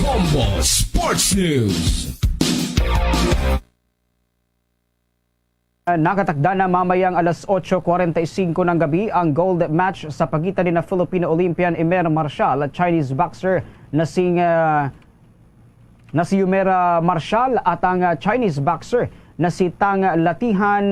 Bombo Sports News. Nakatakda na mamayang alas 8:45 ng gabi ang gold match sa pagitan ni na Filipino Olympian Emer Marcial at Chinese boxer na si Yumera Marcial at ang Chinese boxer na si Tang Latihan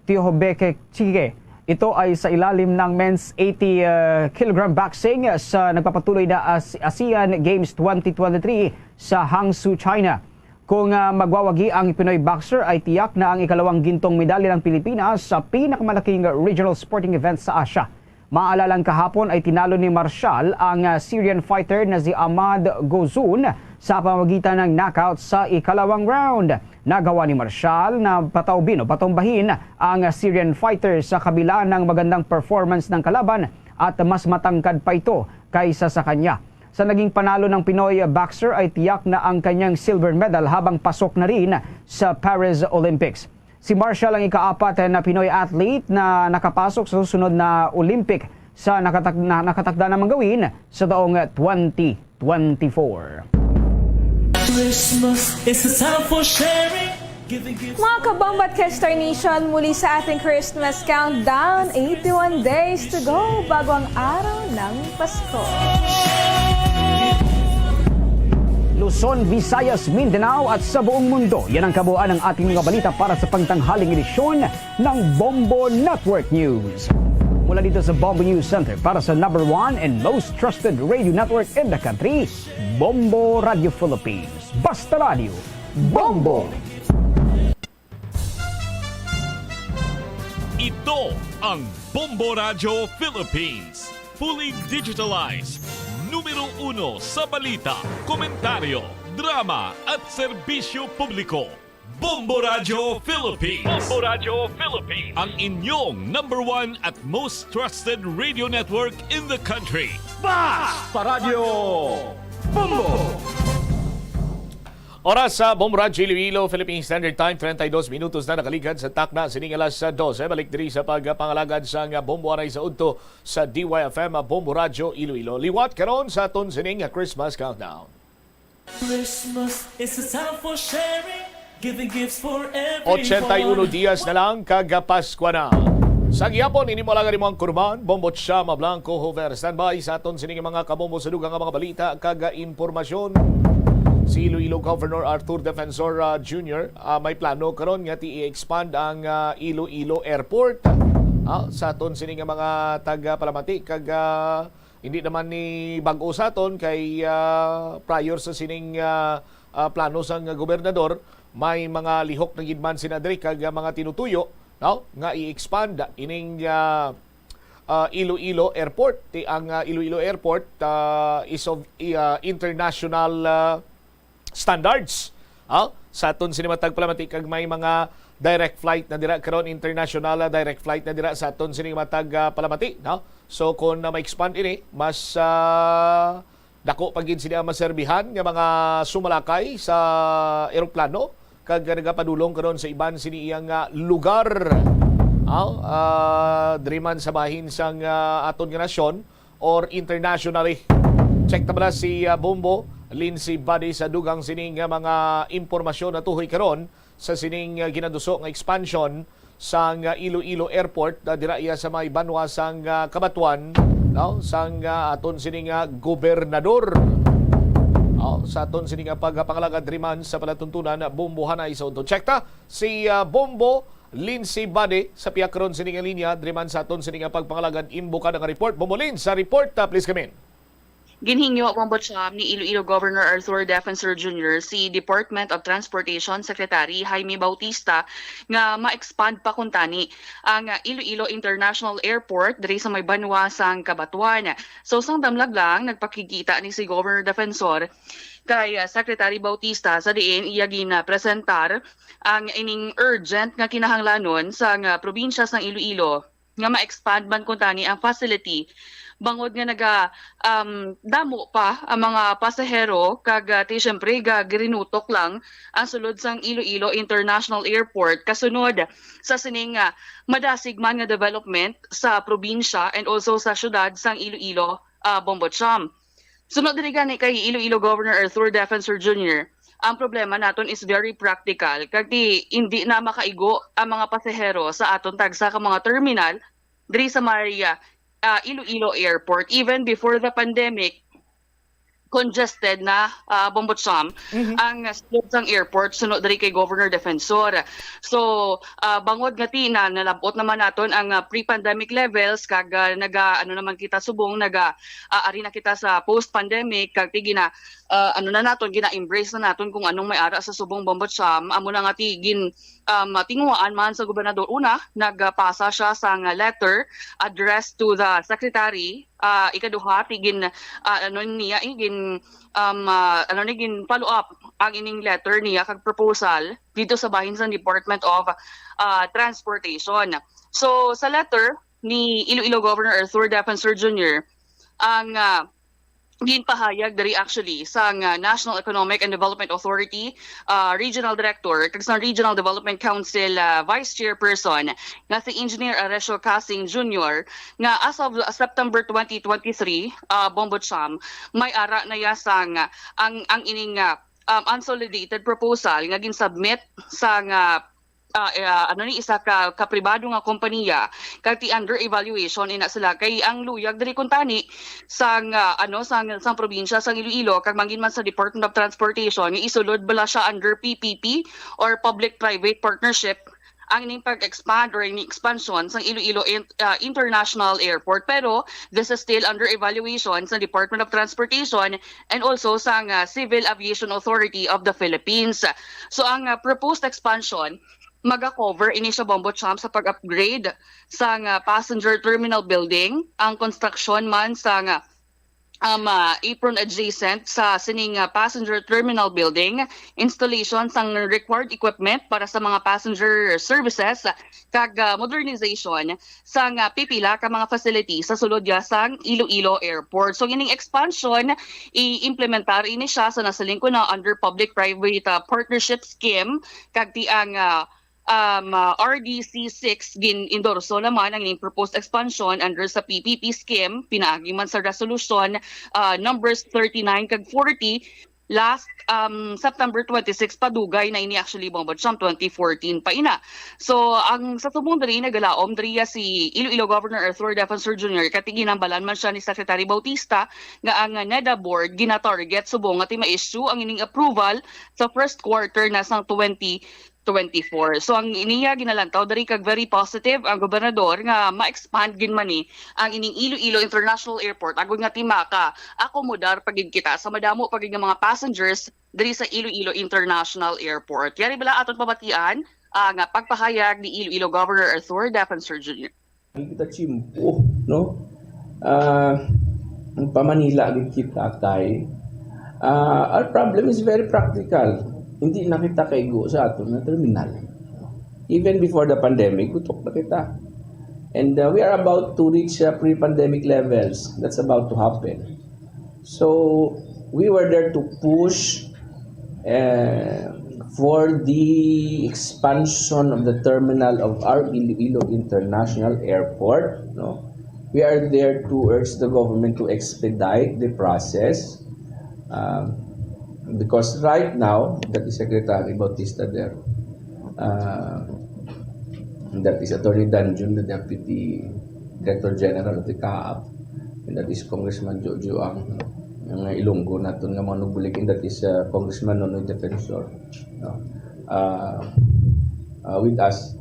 Tiobeke Chige. Ito ay sa ilalim ng men's 80 kg boxing sa nagpapatuloy na ASEAN Games 2023 sa Hangzhou, China. Kung magwawagi ang Pinoy boxer, ay tiyak na ang ikalawang gintong medalya ng Pilipinas sa pinakamalaking regional sporting event sa Asia. Maalalang kahapon ay tinalo ni Marcial ang Syrian fighter na si Ahmad Gozun sa pamamagitan ng knockout sa ikalawang round. Nagawa ni Marcial na patumbahin ang Syrian fighter sa kabila ng magandang performance ng kalaban at mas matangkad pa ito kaysa sa kanya. Sa naging panalo ng Pinoy boxer ay tiyak na ang kanyang silver medal habang pasok na rin sa Paris Olympics. Si Marcial ang ika-4 na Pinoy athlete na nakapasok sa susunod na Olympic sa nakatakda namang gawin sa taong 2024. Christmas is a time for sharing. Mga kabombat Star Nation, muli sa ating Christmas countdown, 81 days to go bago ang araw ng Pasko. Luzon, Visayas, Mindanao at sa buong mundo. Yan ang kabuuan ng ating mga balita para sa pangtanghaling edisyon ng Bombo Network News. Mula dito sa Bombo News Center para sa #1 and most trusted radio network in the country, Bombo Radio Philippines. Basta Radio, Bombo! Ito ang Bombo Radio Philippines. Fully digitalized. Numero 1 sa balita, komentaryo, drama at serbisyo publiko. Bombo Radio Philippines. Bombo Radio Philippines. Ang inyong #1 at most trusted radio network in the country. Basta Radio Bombo! Oras sa Bombo Radio Iloilo, Philippine Standard Time, 32 minutos na nakaligad sa takna sining alas 12. Balik diri sa pagpangalagad sa Bombo Aray sa Udto sa DYFM Bombo Radio Iloilo. Liwat karon sa aton sining Christmas Countdown. Christmas is a time for sharing, giving gifts for everyone. 81 dias na lang kagapaskwa na. Sa gihapon, ini mo lang ang kurban, Bombo Chama Blanco Hover. Standby sa aton sining mga kabombo sa dugang mga balita, kaga informasyon. Si Iloilo Governor Arthur Defensor Jr. May plano karon nga i-expand ang Iloilo Airport. Sa aton sining mga taga-Palamati kag hindi naman ni bag-o sa aton kay prior sa sining plano sang gobernador, may mga lihok na gidman sinadri kag mga tinutuyo, no, nga i-expand ining Iloilo Airport. Ang Iloilo Airport is of international standards. Sa aton sinimatag palamati kag may mga direct flight na dira karon, international direct flight na dira sa aton sinimatag palamati, no? So kung ma-expand ini, mas dako pagin sila maserbihan nga mga sumalakay sa eroplano kag nagapadulong karon sa iban sini iyang lugar. Diri man sa bahin sang aton nga nasyon or internationally. Check na ba si Bombo Lindsay Buddy sa dugang sining mga impormasyon na tuhoy karon sa sining ginaduso nga expansion sang Iloilo Airport dira iya sa may banwa sang Kabatuan, no, sang aton sining gobernador. Sa aton sining pagpangalagad riman sa palatuntunan Bombo Hanay sa unton. Check ta si Bombo Lindsay Buddy sa piyak karon sining linya driman sa aton sining pagpangalagad imbuka nga report. Bombo Lin sa report, please come in. Ginhingyo ang botsam ni Iloilo Governor Arthur Defensor Jr. si Department of Transportation Secretary Jaime Bautista nga ma-expand pa kuntani ang Iloilo International Airport diri sa may banwa sang Kabatuan. So sang damlag lang nagpakikita ni si Governor Defensor kay Secretary Bautista sa diin iya gina-presentar ang ining urgent nga kinahanglanon sang probinsya sang Iloilo nga ma-expand man kuntani ang facility bangod nga damo pa ang mga pasahero kag syempre girinutok lang ang sulod sang Iloilo International Airport kasunod sa sining madasig man nga development sa probinsya and also sa syudad sang Iloilo, Bombotcham. Sunod diri gani kay Iloilo Governor Arthur Defensor Jr. Ang problema naton is very practical kag hindi na makaigo ang mga pasahero sa aton tagsa ka mga terminal diri sa Maria Iloilo Airport. Even before the pandemic, congested na Bombotcham ang sulod sang airport sunod diri kay Governor Defensor. So bangod nga tina nalabot naman naton ang pre-pandemic levels kag naman kita subong ari na kita sa post-pandemic kag gina naton gina-embrace na naton kung anong may ara sa subong Bombotcham. Amo na nga tinguaan man sa gobernador. Una, nagpasa siya sang letter addressed to the secretary. Ikaduha, tigin follow up ang ining letter niya kag proposal dito sa bahin sa Department of Transportation. So sa letter ni Iloilo Governor Arthur Defensor Jr. ang ginpahayag dari actually sa National Economic and Development Authority Regional Director kag sa Regional Development Council Vice Chairperson nga si Engineer Aresio Casing Jr. nga as of September 2023 Bombotcham may ara na yasang ang ining unsolidated proposal nga ginsubmit sa isa ka pribado nga kompanya kag ti under evaluation ina sila kay ang luyag diri kuntani sang sang probinsya sang Iloilo kag mangin man sa Department of Transportation isulod bala siya under PPP or public private partnership ang ining pag-expand or ining expansion sang Iloilo International Airport. Pero this is still under evaluation sa Department of Transportation and also sang Civil Aviation Authority of the Philippines. So ang proposed expansion maga-cover ini siya Bombotcham sa pag-upgrade sa passenger terminal building, ang construction man sa apron adjacent sa sining passenger terminal building, installation sang required equipment para sa mga passenger services, kag modernization sang pipila ka mga facilities sa sulod sang Iloilo Airport. So ining expansion i-implementar ini siya sa nasaling ko na under public-private partnership scheme kag ti ang RDC 6 gin-endorso naman ang proposed expansion under sa PPP scheme, pinaagi man sa resolution numbers 39 kag 40 last September 26 padugay na ini actually Bombotcham 2014 pa ina. So ang sa subong diri nagalaom diri si Iloilo Governor Arthur Defensor Jr. katiginambalan man siya ni Secretary Bautista nga ang NEDA board gina-target subong nga ma-issue ang ining approval sa first quarter na sang 2024. So ang iniya ginalantaw dari kag very positive ang gobernador nga ma-expand gin man ni ang ining Iloilo International Airport agud nga timaka akomodar pagid kita sa madamo pagid nga mga passengers diri sa Iloilo International Airport. Yari bala aton pabatian nga pagpahayag ni Iloilo Governor Arthur Defensor Jr. Kita chimpo, no? Ang pamanila kita tay. Our problem is very practical. Hindi na kita kaigo sa aton na terminal. Even before the pandemic, gutok na kita. And we are about to reach pre-pandemic levels. That's about to happen. So we were there to push for the expansion of the terminal of our Iloilo International Airport. No? We are there to urge the government to expedite the process because right now, that is Secretary Bautista there, that is Attorney Danjun, the Deputy Director General of the CAAP, and that is Congressman Jojo Ang Ilonggo naton nga mga nubulikin, that is Congressman Nonoy Defensor, no? With us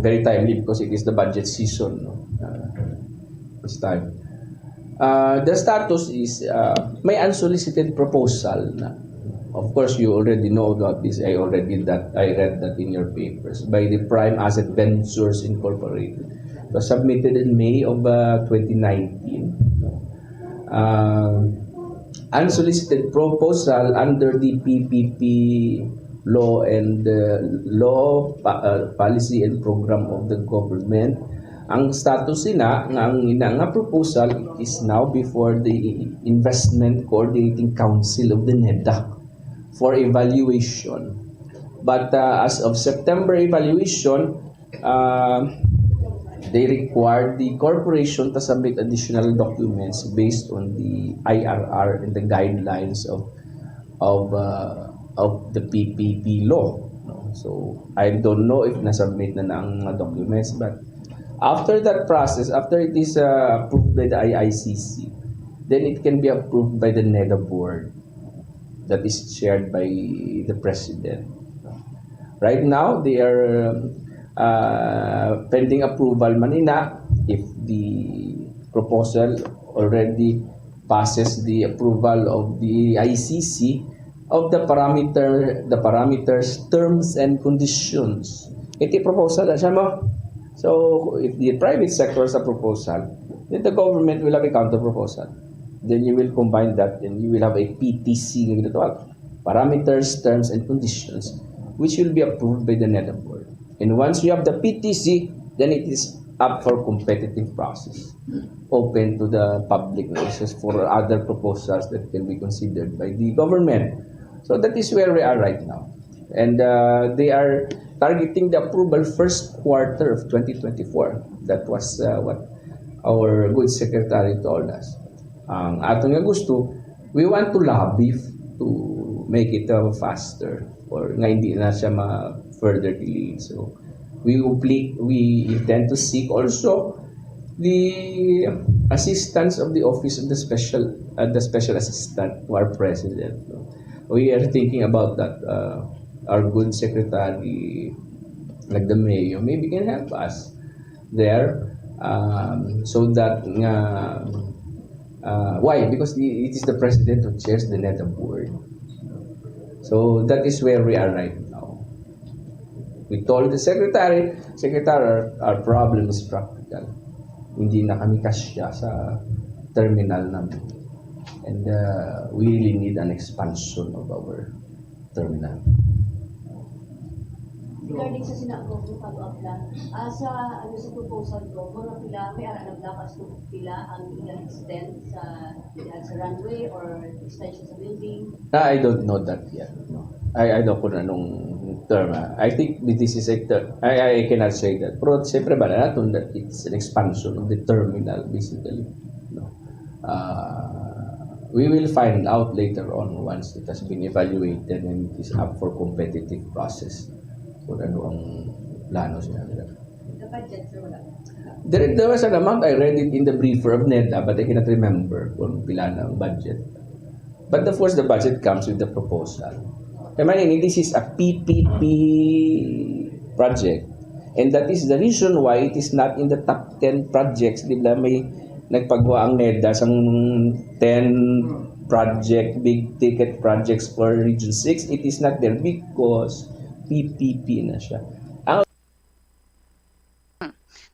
very timely because it is the budget season, no? This time the status is may unsolicited proposal na, of course you already know about this, I read that in your papers, by the Prime Asset Ventures Incorporated. It was submitted in May of 2019. Unsolicited proposal under the PPP law and policy and program of the government. Ang status nga nga proposal is now before the Investment Coordinating Council of the NEDA for evaluation. But as of September evaluation, they required the corporation to submit additional documents based on the IRR and the guidelines of the PPP law. So I don't know if nasubmit na ang documents, but after that process, after it is approved by the IICC, then it can be approved by the NEDA board that is chaired by the president. Right now, they are pending approval manina if the proposal already passes the approval of the ICC of the parameters, terms and conditions. Iti proposal na siya mo. So if the private sector has a proposal, then the government will have a counter proposal. Then you will combine that and you will have a PTC, parameters, terms and conditions, which will be approved by the NEDA board. And once you have the PTC, then it is up for competitive process, open to the public notices for other proposals that can be considered by the government. So that is where we are right now. And they are targeting the approval first quarter of 2024. That was what our good secretary told us. Ang atong nga gusto, we want to lobby to make it faster or nga hindi na siya further delay. So we intend to seek also the assistance of the office of the special assistant to our president. We are thinking about that. Our good secretary, like the mayor, maybe can help us there, so that why? Because it is the president who chairs the NEDA board. So that is where we are right now. We told the secretary, our problem is practical. Hindi na kami kasya sa terminal namin. And we really need an expansion of our terminal. Regarding sa sinabog ng follow-up lang, sa proposal ko, mga pila, may arang naglakas kung pila ang i-extend sa runway or extension sa building? I don't know that yet. No. I don't know anong term. I think this is a term. I cannot say that. Pero siyempre ba natin that it's an expansion of the terminal basically. No. We will find out later on once it has been evaluated and it is up for competitive process. Kung ano ang plano siya nila. The budget, sir, wala? There was an amount, I read it in the briefer of NEDA, but I cannot remember kung pila ng budget. But of course, the budget comes with the proposal. I mean, this is a PPP project. And that is the reason why it is not in the top 10 projects. Di ba may nagpagawa ang NEDA sa 10 big ticket projects for Region 6, it is not there because PPP na siya.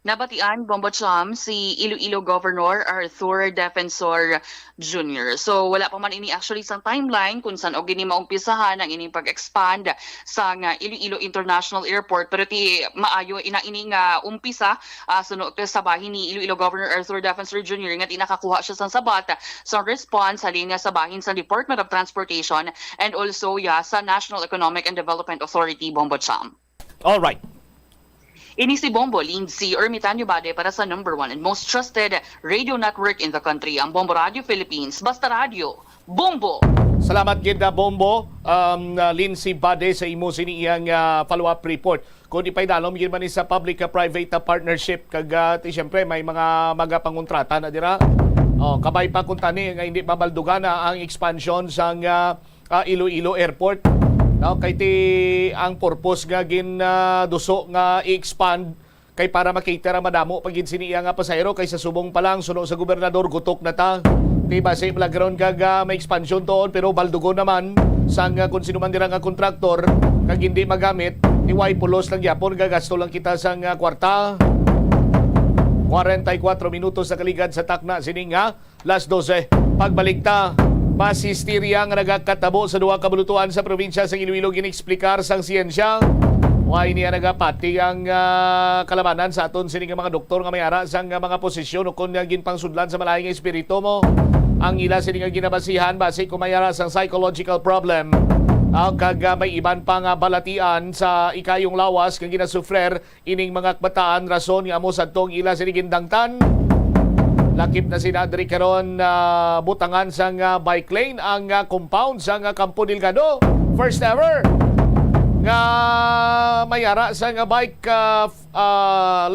Nabatian, Bombo Cham, si Iloilo Governor Arthur Defensor Jr. So wala pa man ini actually sa timeline kung saan o gini maumpisahan ang ining pag-expand sa Iloilo International Airport, pero ti maayo ina ini nga umpisa sunod sa bahin ni Iloilo Governor Arthur Defensor Jr. nga tinakakuha siya sa sabat sa response sa linya sa bahin sa Department of Transportation and also sa National Economic and Development Authority, Bombo Cham. All right. Ini si Bombo Lindsay Ermitanio Bade para sa number 1 and most trusted radio network in the country, ang Bombo Radio Philippines. Basta Radio, Bombo! Salamat gid Bombo, Lindsay Bade sa imo siniyang follow-up report. Kung di pa idalom gid man sa public-private partnership kag siyempre may mga magapangontrata na dira. Kabay pa kun tani nga hindi mabaldugan ang expansion sa Iloilo Airport. Kay ti ang purpose nga duso nga i-expand kay para makita madamo pagin siniya nga pasahero kaysa subong pa lang suno sa gobernador gutok na ta. Di ba say malagron kag may expansion toon pero baldugo naman sang kung sino man dira nga kontraktor kag hindi magamit iway pulos lang yapon gagasto lang kita sang kwarta. 44 minutos sa kaligad sa takna sining last 12 pagbalik ta. Mas histeria nga nagakatabo sa duha ka bulutuan sa probinsya sa Iloilo ginexplikar sang siyensya. Why niya nagapati ang kalabanan sa aton sining mga doktor nga may ara sang mga posisyon o kung ginpangsudlan sa malayong espiritu mo. Ang ila sining ginabasihan base kung may ara sang psychological problem. Kag may iban pa nga balatian sa ikayong lawas kang ginasufrer ining mga kabataan rason nga amo sadtong ila sining gindangtan. Lakip na sinadri karon butangan sang bike lane ang compound sang Campo Delgado. First ever nga mayara sang bike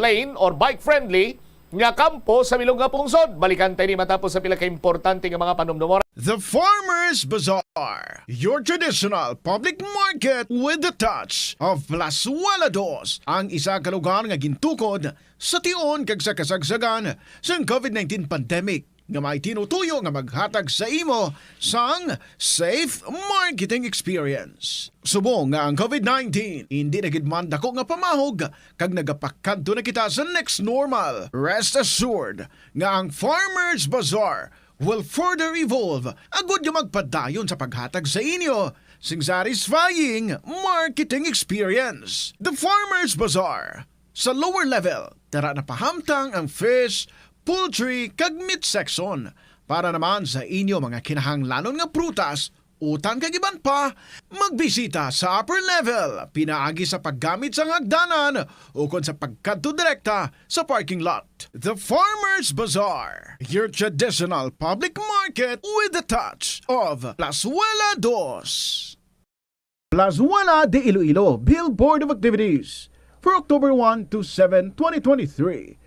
lane or bike friendly nga kampo sa Milong nga Pungsod. Balikan tayo ni matapos sa pila ka importante nga mga panumdumora. The Farmers Bazaar, your traditional public market with the touch of Plazuela Dos, ang isa ka lugar nga gintukod sa tion kag sa kasagsagan sa COVID-19 pandemic nga may tinutuyo nga maghatag sa imo sang safe marketing experience. Subong nga ang COVID-19 hindi na gid man dako nga pamahog kag nagapakadto na kita sa next normal. Rest assured nga ang Farmers Bazaar will further evolve agud nga magpadayon sa paghatag sa inyo sing satisfying marketing experience. The Farmers Bazaar sa lower level tara na pahamtang ang fish, poultry kag meat section para naman sa inyo mga kinahanglanon nga prutas, utang kag iban pa, magbisita sa upper level pinaagi sa paggamit sa hagdanan o kon sa pagkadto direkta sa parking lot. The Farmers Bazaar, your traditional public market with the touch of Plazuela Dos. Plazuela de Iloilo Billboard of Activities for October 1 to 7, 2023.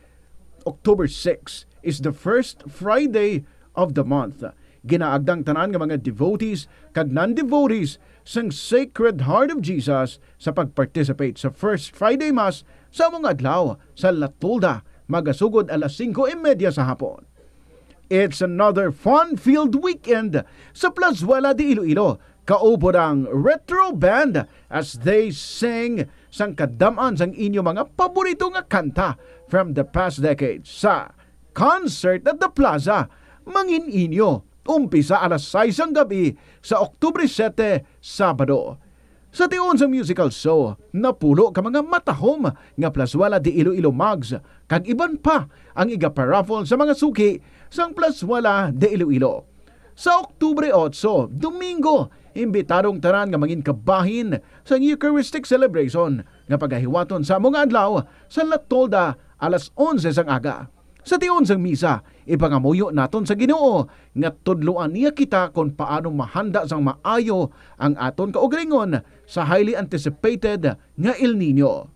October 6 is the first Friday of the month. Ginaagdang tanan nga mga devotees kag non-devotees sang Sacred Heart of Jesus sa pag-participate sa First Friday Mass sa mga adlaw sa Latolda, magasugod alas 5:30 sa hapon. It's another fun-filled weekend sa Plazuela de Iloilo. Kaupod ang retro band as they sing sang kadaman sang inyo mga paborito nga kanta from the past decades sa Concert at the Plaza. Mangin inyo, umpisa alas 6 ang gabi sa Oktubre 7, Sabado. Sa tiyon sa musical show, napulo ka mga matahom nga Plazuela de Iloilo Mugs kag iban pa ang igaparaffle sa mga suki sang Plazuela de Iloilo. Sa Oktubre 8, Domingo, imbitadong tanan nga mangin kabahin sa Eucharistic celebration nga pagahiwaton sa mga adlaw sa Latolda alas 11 sang aga. Sa tiyon sang misa, ipangamuyo naton sa Ginoo nga tudloan niya kita kung paano mahanda sang maayo ang aton kaugalingon sa highly anticipated nga El Nino.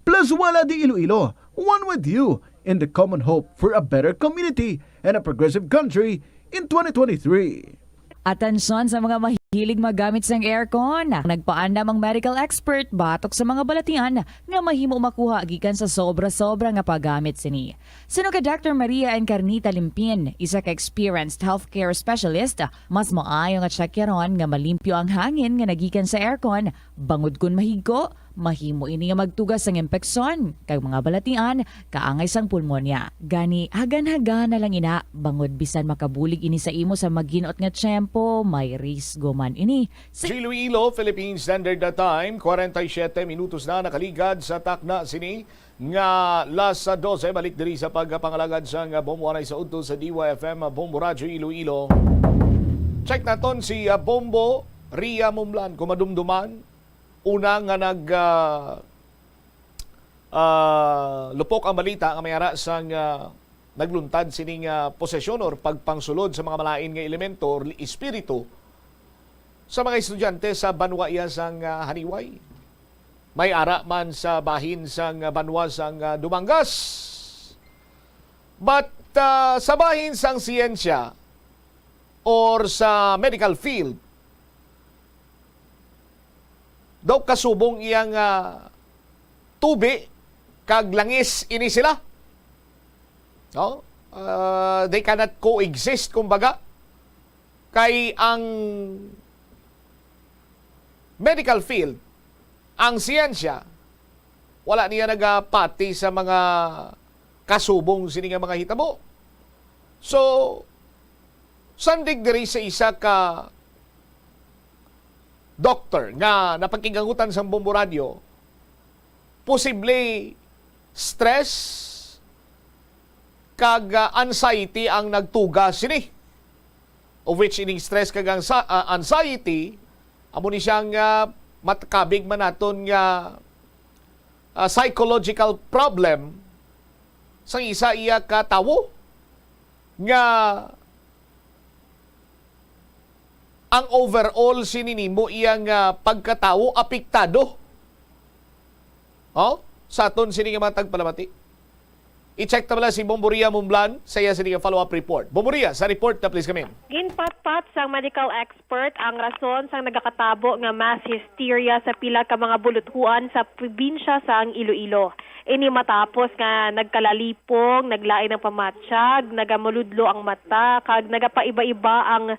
Plazuela de Iloilo, one with you in the common hope for a better community and a progressive country in 2023. Atensyon sa mga hilig magamit sang aircon. Nagpaandam ang medical expert batok sa mga balatian nga mahimo makuha gikan sa sobra-sobra nga paggamit sini. Sino ka Dr. Maria Encarnita Limpin, isa ka experienced healthcare specialist, mas maayo nga tsakyaron nga malimpyo ang hangin nga nagikan sa aircon, bangod kun mahigko, mahimo ini nga magtugas sang impeksyon kag mga balatian kaangay sang pulmonya. Gani hagan-hagan na lang ina bangod bisan makabulig ini sa imo sa maginot nga tiyempo, may risgo man ini. Iloilo, Philippine Standard Time, 47 minutos na nakaligad sa takna sini nga las 12 balik diri sa pagpangalagad sang bomboanay sa udto sa DYFM Bombo Radyo Iloilo. Check naton si Bombo Ria Mumlan kumadumduman. Una nga lupok ang balita nga mayara sang nagluntad sining posesyon or pagpangsulod sa mga malain nga elemento or espiritu sa mga estudyante sa banwa iya sang Haniway. May ara man sa bahin sang banwa sang Dumangas. But sa bahin sang siyensya or sa medical field, daw kasubong iyang tubi kag langis ini sila. No? They cannot coexist kumbaga. Kay ang medical field, ang siyensya, wala niya nagapati sa mga kasubong sini nga mga hitabo. So, sandig diri sa isa ka doktor nga napagkingangutan sa Bombo Radio, posible stress kag anxiety ang nagtuga sini. Of which ining stress kag anxiety amo ni siyang matkabig man naton nga psychological problem sa isa iya ka tawo nga ang overall sininimo iyang pagkatao apektado. Sa aton sini nga matag palamati. I-check ta bala si Bomboria Mumblan sa iya sini nga follow-up report. Bomboria, sa report na please kami. Ginpatpat sang medical expert ang rason sang nagakatabo nga mass hysteria sa pila ka mga buluthuan sa probinsya sang Iloilo. Ini matapos nga nagkalalipong, naglain ng pamatsyag, nagamuludlo ang mata, kag nagapaiba-iba ang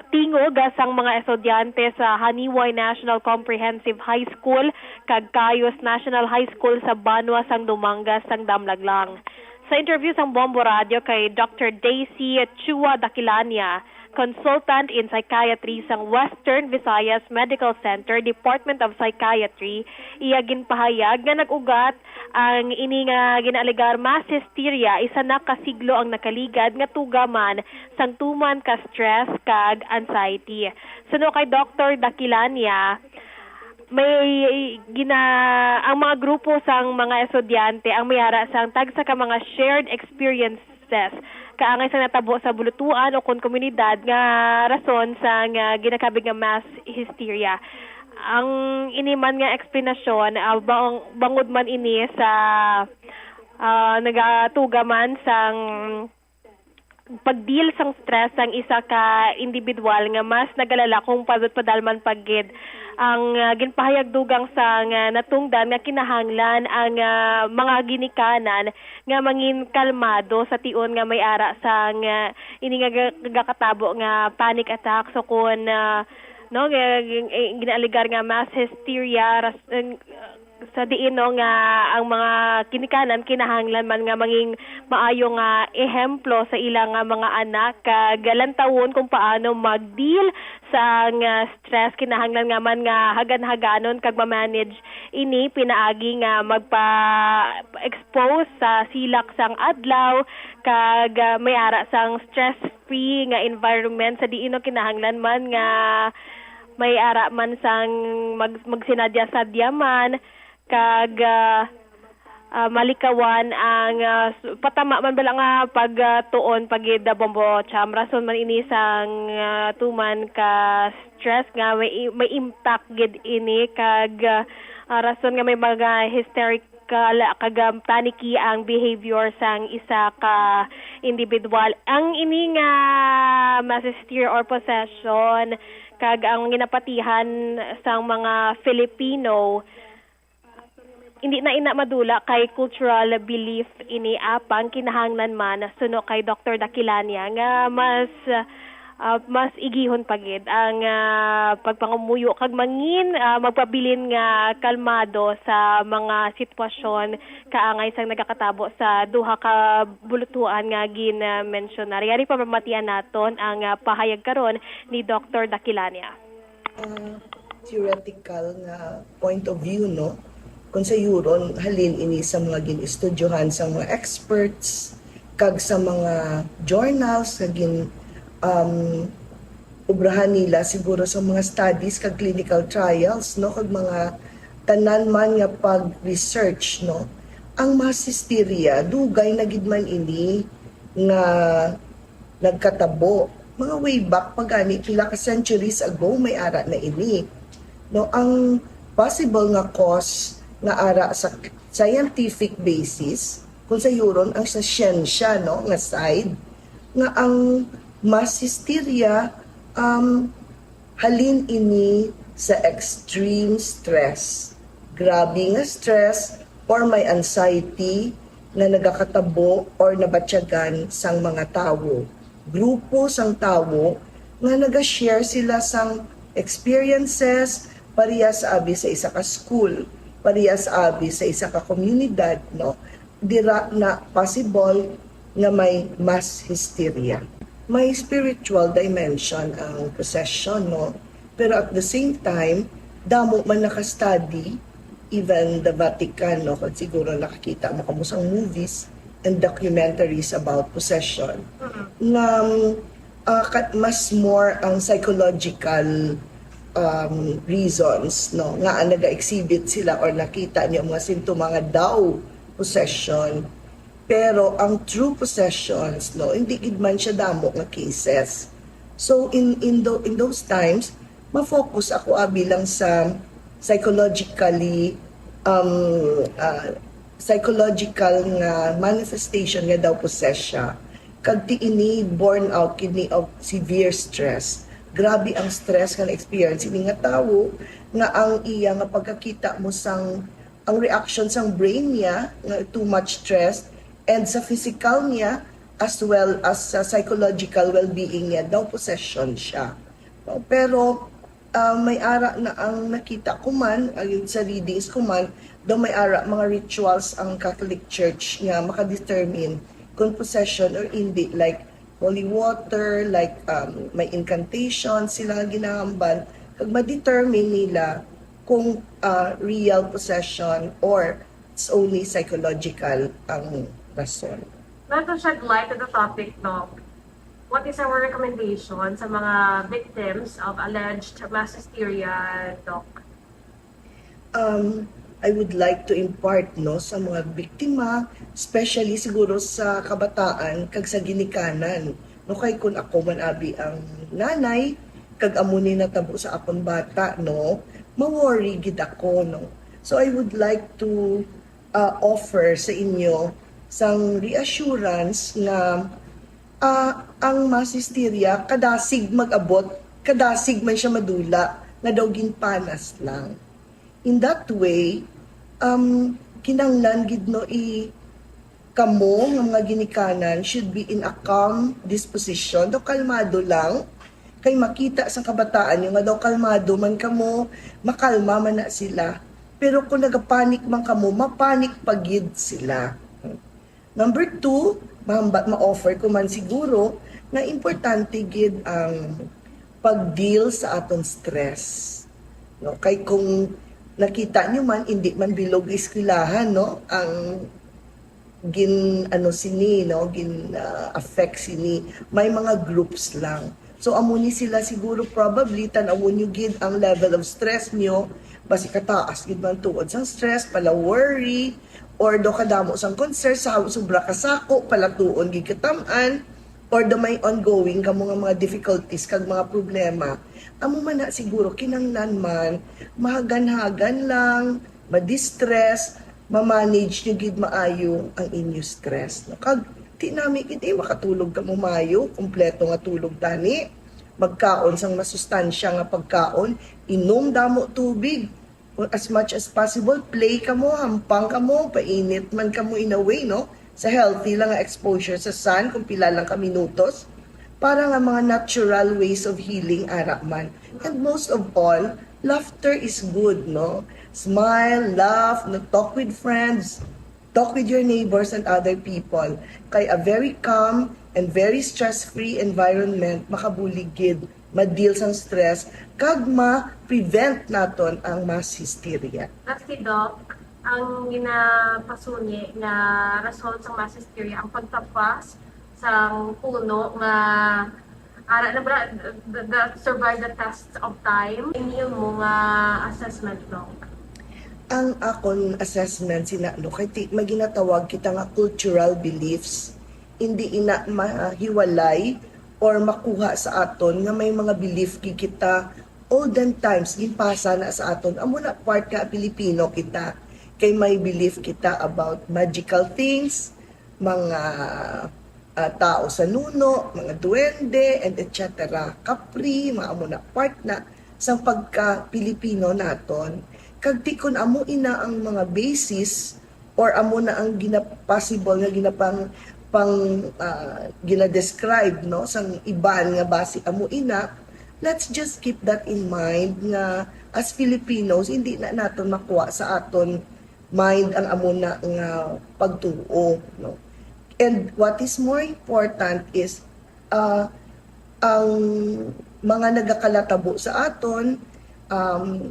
tingog sang mga estudyante sa Haniway National Comprehensive High School kag Cayos National High School sa Banwa sang Dumangas sang Damlaglang. Sa interview sang Bombo Radio kay Dr. Daisy Chua Dakilania, consultant in psychiatry sang Western Visayas Medical Center, Department of Psychiatry, iya ginpahayag nga nag-ugat ang ini nga ginaligar mass hysteria isa na kasiglo ang nakaligad nga tugaman sang tuman ka stress kag anxiety. Suno kay Dr. Dakilania, may ang mga grupo sang mga estudyante ang mayara sang tagsa ka mga shared experiences kaangay sa natabo sa bulutuan o kon komunidad nga rason sa nga ginakabig nga mass hysteria. Ang iniman nga eksplanasyon bangod man ini sa nagatugaman sang pagdeal sang stress sang isa ka individual nga mas nagalala kung padalman paggid ang ginpahayag dugang sa natungdan nga kinahanglan ang mga ginikanan nga mangin kalmado sa tion nga may ara sang ini nga gakatabo nga panic attack so kun ginaligar nga mass hysteria sa diin nga ang mga kinikanan kinahanglan man nga manging maayo nga ehemplo sa ilang mga anak kag lantawon kung paano mag-deal sa stress kinahanglan nga man nga hagan-haganon kag ma-manage ini pinaagi nga magpa-expose sa silak sang adlaw kag may ara sang stress-free nga environment sa diin kinahanglan man nga may ara man sang magsinadya-sadya man kag malikawan ang patama man bala nga pagtuon pagid Bombo Cham rason man ini sang tuman ka stress nga may impact gid ini kag rason nga may mga paniki ang behavior sang isa ka individual. Ang ini nga mass hysteria or possession kag ang ginapatihan sang mga Filipino hindi na ina madula kay cultural belief ini apang kinahanglan man suno kay Dr. Dakilania nga mas igihon pagid ang pagpangumuyo kag mangin magpabilin nga kalmado sa mga sitwasyon kaangay sang nagakatabo sa duha ka bulutuan nga gin-mention na. Yari pamamatian naton ang pahayag karon ni Dr. Dakilania. Theoretical nga point of view, no? Kung sa yuron, halin ini sa mga gin-estudyohan sa mga experts, kag sa mga journals, kag ubrahan nila siguro sa mga studies, kag clinical trials, no? Kag mga tanan man nga pag-research, no? Ang mass hysteria, dugay na gid man ini nga nagkatabo. Mga way back, pagani, pila ka centuries ago, may ara na ini. No? Ang possible nga cause nga ara sa scientific basis kung sa yuron ang sa siyensya, no, nga side nga ang mass hysteria halin ini sa extreme stress, grabe nga stress or may anxiety nga nagakatabo or nabatyagan sang mga tawo, grupo sang tawo nga naga-share sila sang experiences parehas abi sa isa ka school, parehas abi sa isa ka komunidad, no? Dira na possible na may mass hysteria. May spiritual dimension ang possession, no? Pero at the same time, damo man naka-study, even the Vatican, no? Kung siguro nakakita mo kamusang movies and documentaries about possession, na mas more ang psychological reasons, no, nga naga-exhibit sila or nakita niyo mga simptoma nga daw possession, pero ang true possessions, no, hindi gid man siya damo nga cases. So in those times, ma-focus ako bilang sa psychological nga manifestation nga daw possession, kag ti ini born out kini of severe stress. Grabe ang stress nga na-experience ini nga tawo nga ang iya nga pagkakita mo sang ang reaction sang brain niya nga too much stress and sa physical niya as well as sa psychological well-being niya daw possession siya. Pero may ara na ang nakita ko man ayun sa readings ko man daw may ara mga rituals ang Catholic Church nga makadetermine kung possession or hindi, like holy water, like may incantation sila nga ginahamban, kag ma-determine nila kung real possession or it's only psychological ang rason. Not to shed light to the topic, no, what is our recommendation sa mga victims of alleged mass hysteria, Doc? I would like to impart, no, sa mga biktima, especially siguro sa kabataan kag sa ginikanan, no, kay kun ako man abi ang nanay kag amo ni natabo sa akong bata, no, ma-worry gid ako, no. So I would like to offer sa inyo sang reassurance na ang mass hysteria kadasig mag-abot, kadasig man siya madula nga daw ginpanas lang. In that way, kinanglan gid no kamo nga mga ginikanan should be in a calm disposition, daw kalmado lang, kay makita sa kabataan yung nga daw kalmado man kamo, makalma man na sila. Pero kung nagapanik man kamo, mapanik pagid sila. Number 2, ma-offer ko man siguro na importante gid ang pag-deal sa aton stress. No, kay kung nakita nyo man, hindi man bilog iskwilahan, no? Ang affect sini. May mga groups lang. So, amo ni sila siguro probably, tanawon nyo gid ang level of stress nyo, basi kataas gid man tuod sang stress, pala worry, or do kadamo sang concern, sa sobra kasako, pala tuon gid kataman, or do may ongoing ka mga difficulties, kag mga problema. Amo man na siguro kinanglan man, mahagan-hagan lang, ma-distress, ma-manage nyo gid maayo ang inyo stress. No? Kag di nami kiti makatulog ka mo maayo, kumpleto nga tulog tani, magkaon sang masustansya nga pagkaon, inom damo tubig, as much as possible, play ka mo, hampang ka mo, painit man ka mo in a way, no? Sa healthy lang nga exposure sa sun, kung pila lang ka minutos, para nga mga natural ways of healing ara man. And most of all, laughter is good, no? Smile, laugh, no? Talk with friends, talk with your neighbors and other people. Kay a very calm and very stress-free environment makabuligid, ma-deal sang stress, kag ma-prevent naton ang mass hysteria. Si Doc, ang ginapasuni nga rason sa mass hysteria, ang pagtapas sa puno nga ara na ba that survive the test of time. Inyo mo nga assessment, Doc? Ang akon assessment sinalo kay maginatawag kita nga cultural beliefs, hindi ina mahiwalay or makuha sa aton nga may mga belief kita olden times ginpasa na sa aton. Amo na part ka Pilipino kita kay may belief kita about magical things, mga tao sa nuno, mga duwende, and etc. Kapri, mga amo na part na sa pagka Pilipino naton. Kag tikon amo ina ang mga basis or amo na ang gina-possible nga gina-describe, no, sang iban nga base amo ina. Let's just keep that in mind nga as Filipinos hindi na naton makuha sa aton mind ang amo na nga pagtuo, no. And what is more important is ang mga nagakalatabo sa aton,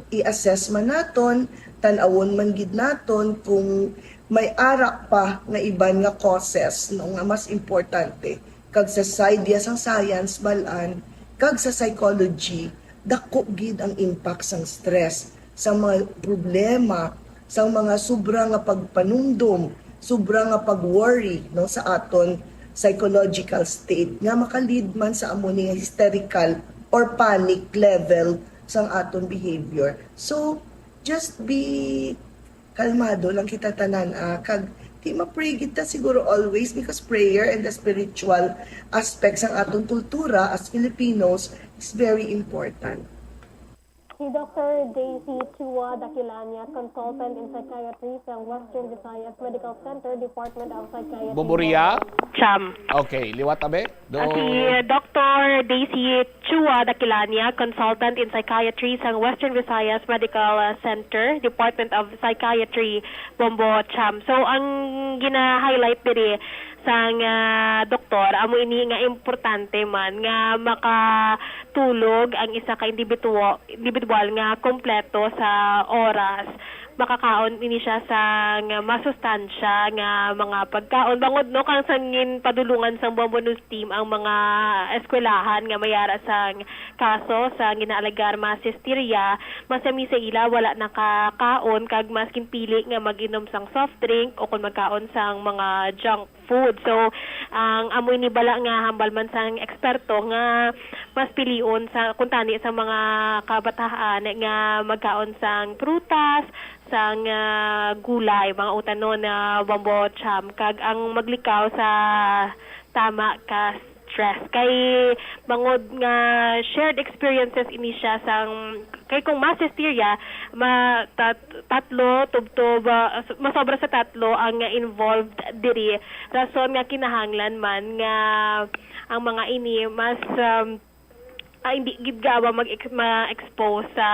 i-assess man naton, tan-awon man gid naton kung may arak pa nga iban nga causes, no, nga mas importante kag sa side sang science balan kag sa psychology, dako gid ang impact sang stress sa mga problema, sa mga sobra nga pagpanumdum, sobra nga pag-worry, no, sa aton psychological state nga makalid man sa amo ni hysterical or panic level sang aton behavior. So just be kalmado lang kita tanan, kag di ma-pray kita siguro always, because prayer and the spiritual aspects ng aton kultura as Filipinos is very important. Si Dr. Daisy Chua Daquilania, consultant in psychiatry sa Western Visayas Medical Center, Department of Psychiatry. Buburia? Cham. Okay, liwat tabi? Si Dr. Daisy Chua Daquilania, consultant in psychiatry sa Western Visayas Medical Center, Department of Psychiatry, Bombo, Cham. So, ang gina-highlight diri sang doktor, amo ini nga importante man nga makatulog ang isa ka individual nga kompleto sa oras. Makakaon ini siya sa masustansya nga mga pagkaon bangod, no, kang sangin padulungan sang Bombo News team ang mga eskwelahan nga mayara sang kaso sa ginaalagar mass hysteria, masami sa ila wala nakakaon kag maskin pili nga maginom sang soft drink o kung magkaon sang mga junk food. So ang amoy ni bala nga hambal man sang eksperto nga mas pilion sa kuntani sa mga kabataan nga magkaon sang prutas, sang gulay, mga utanon na Bombo, Cham, kag ang maglikaw sa tama ka stress. Kay bangod nga shared experiences ini siya sang kay kung mass hysteria, tatlo tubtob masobra sa tatlo ang involved diri. Rason nga kinahanglan man nga ang mga ini mas hindi gid gawa ma-expose sa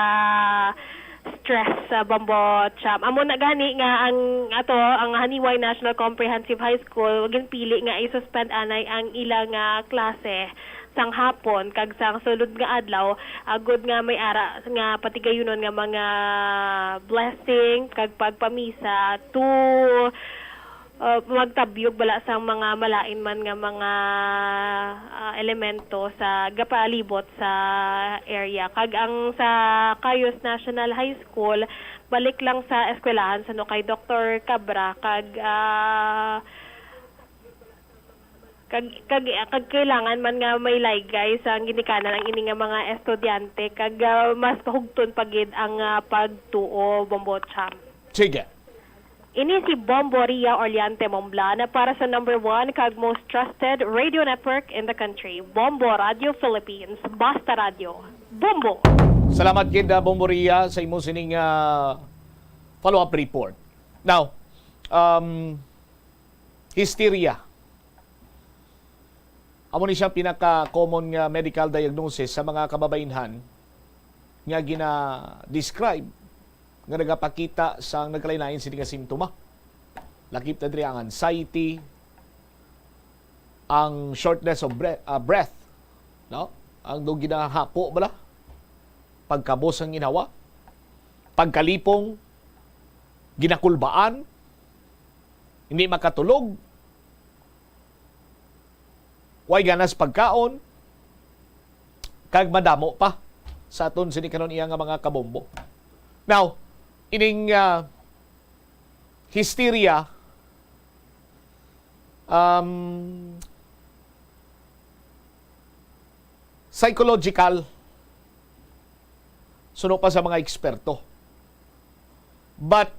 stress sa Bombo, Cham. Amo na gani nga ang Haniway National Comprehensive High School wagin pili nga i-suspend anay ang ilang klase sang hapon kag sang sulod nga adlaw, good nga may ara nga patigayunon nga mga blessing kag pagpamisa to magtabyog bala sang mga malain man nga mga elemento sa gapalibot sa area. Kag ang sa Cayos National High School, balik lang sa eskwelahan sa kay Dr. Cabra kag kailangan man nga may laygay sa ginikanan ang ini nga mga estudyante kag mas kahugton pagid ang pagtuo, Bombo, Cham. Sige. Ini si Bombo Ria Orliante Momblan para sa number 1 kag most trusted radio network in the country, Bombo Radio Philippines, Basta Radio. Bombo! Salamat gid Bombo Ria sa imong sining follow-up report. Now, hysteria. Amo ni siya pinaka-common nga medical diagnosis sa mga kababainhan nga gina-describe nga nagapakita sa nagkalain-lain sini nga simptoma. Lakip na diri ang anxiety, ang shortness of breath, no? Ang do ginahapo bala, pagkabos ang ginawa, pagkalipong, ginakulbaan, hindi makatulog, way ganas pagkaon, kag madamo pa sa aton sini kanon iya nga mga kabombo. Now, ining hysteria psychological suno pa sa mga eksperto. But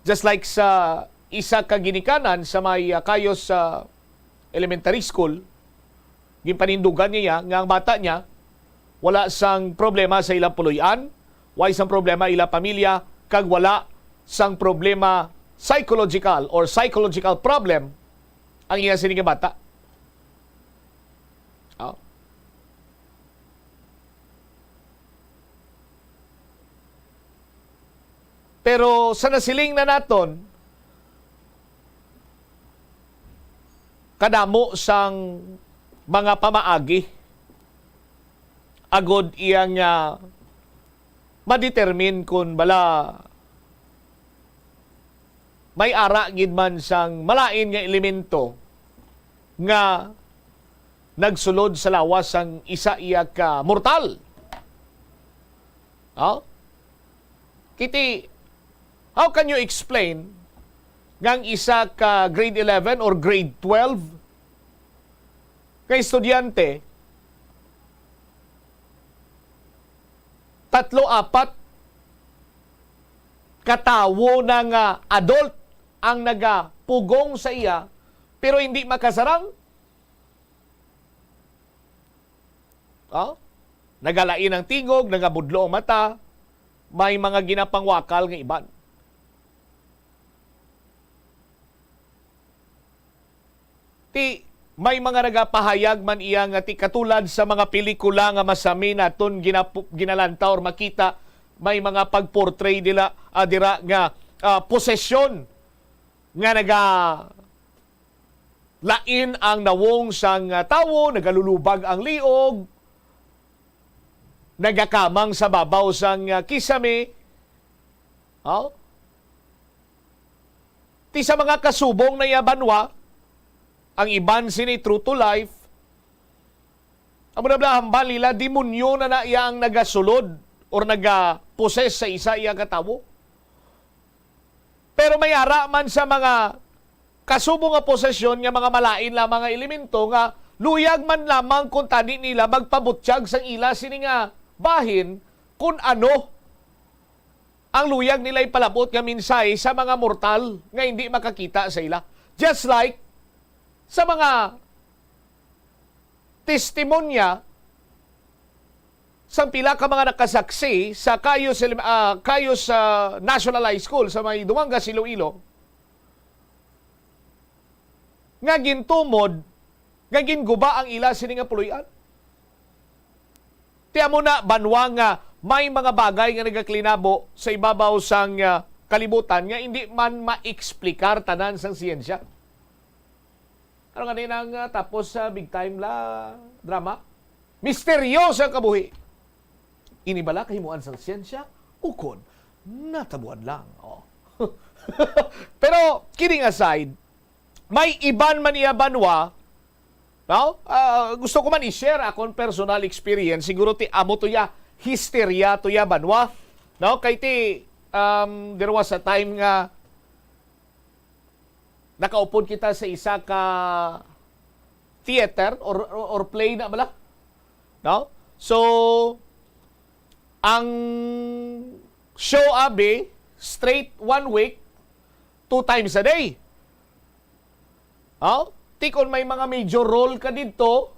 just like sa isa ka ginikanan sa may kayos sa elementary school, ginpanindugan niya nga ang bata niya wala sang problema sa ilang puloy-an, wala sang problema ilang pamilya, kag wala sang problema psychological or psychological problem ang iya sining bata. Oh. Pero sa nasiling na naton, kadamo sang mga pamaagi agod iyang ma-determine kung bala may ara gid man sang malain nga elemento nga nagsulod sa lawas sang isa iya ka mortal. Oh? Kiti, how can you explain ngang isa ka grade 11 or grade 12 ka estudyante 3-4 katawo ng adult ang nagapugong sa iya pero hindi makasarang? Oh? Nagalain ang tingog, nagabudlo ang mata, may mga ginapangwakal nga iban. May mga nagapahayag man iya nga ti katulad sa mga pelikula nga masami naton ginalanta or makita, may mga pagportray dira nga posesyon nga lain ang nawong sang tawo, nagalulubag ang liog, nagakamang sa babaw sang kisame. Oh? Ti sa mga kasubong na yabanwa, ang iban sini true to life, ang manablahan ba nila, demonyo na iya ang nagasulod or nagaposes sa isa iya katawo. Pero may ara man sa mga kasubong nga posesyon nga mga malain lamang nga elemento nga luyag man lamang kung tani nila magpabutsyag sang ila sini nga bahin kung ano ang luyag nila ipalabot nga minsay sa mga mortal nga hindi makakita sa ila. Just like sa mga testimonya sa pila ka mga nakasaksi sa Kayos National High School sa may Dumangas, Iloilo, nga gintumod, nga ginguba ang ila sini nga puloy-an. Tiya mo na, banwa nga, may mga bagay nga nagaklinabo sa ibabaw sang kalibutan nga hindi man ma-eksplikar tanan sang siyensya. Ano nga nang tapos sa big time la drama? Misteryoso ang kabuhi. Inibala kahimuan sang siyensya, ukon, natabuan lang. Oh. Pero, kidding aside, may iban man iya banwa, no? Gusto ko man i-share akong personal experience. Siguro ti amo to ya hysteria to ya banwa. No? Kay ti, there was a time nga nakaupod kita sa isa ka theater or play na bala. No? So, ang show abi, straight 1 week, 2 times a day. Oh? Tikon may mga major role ka dito,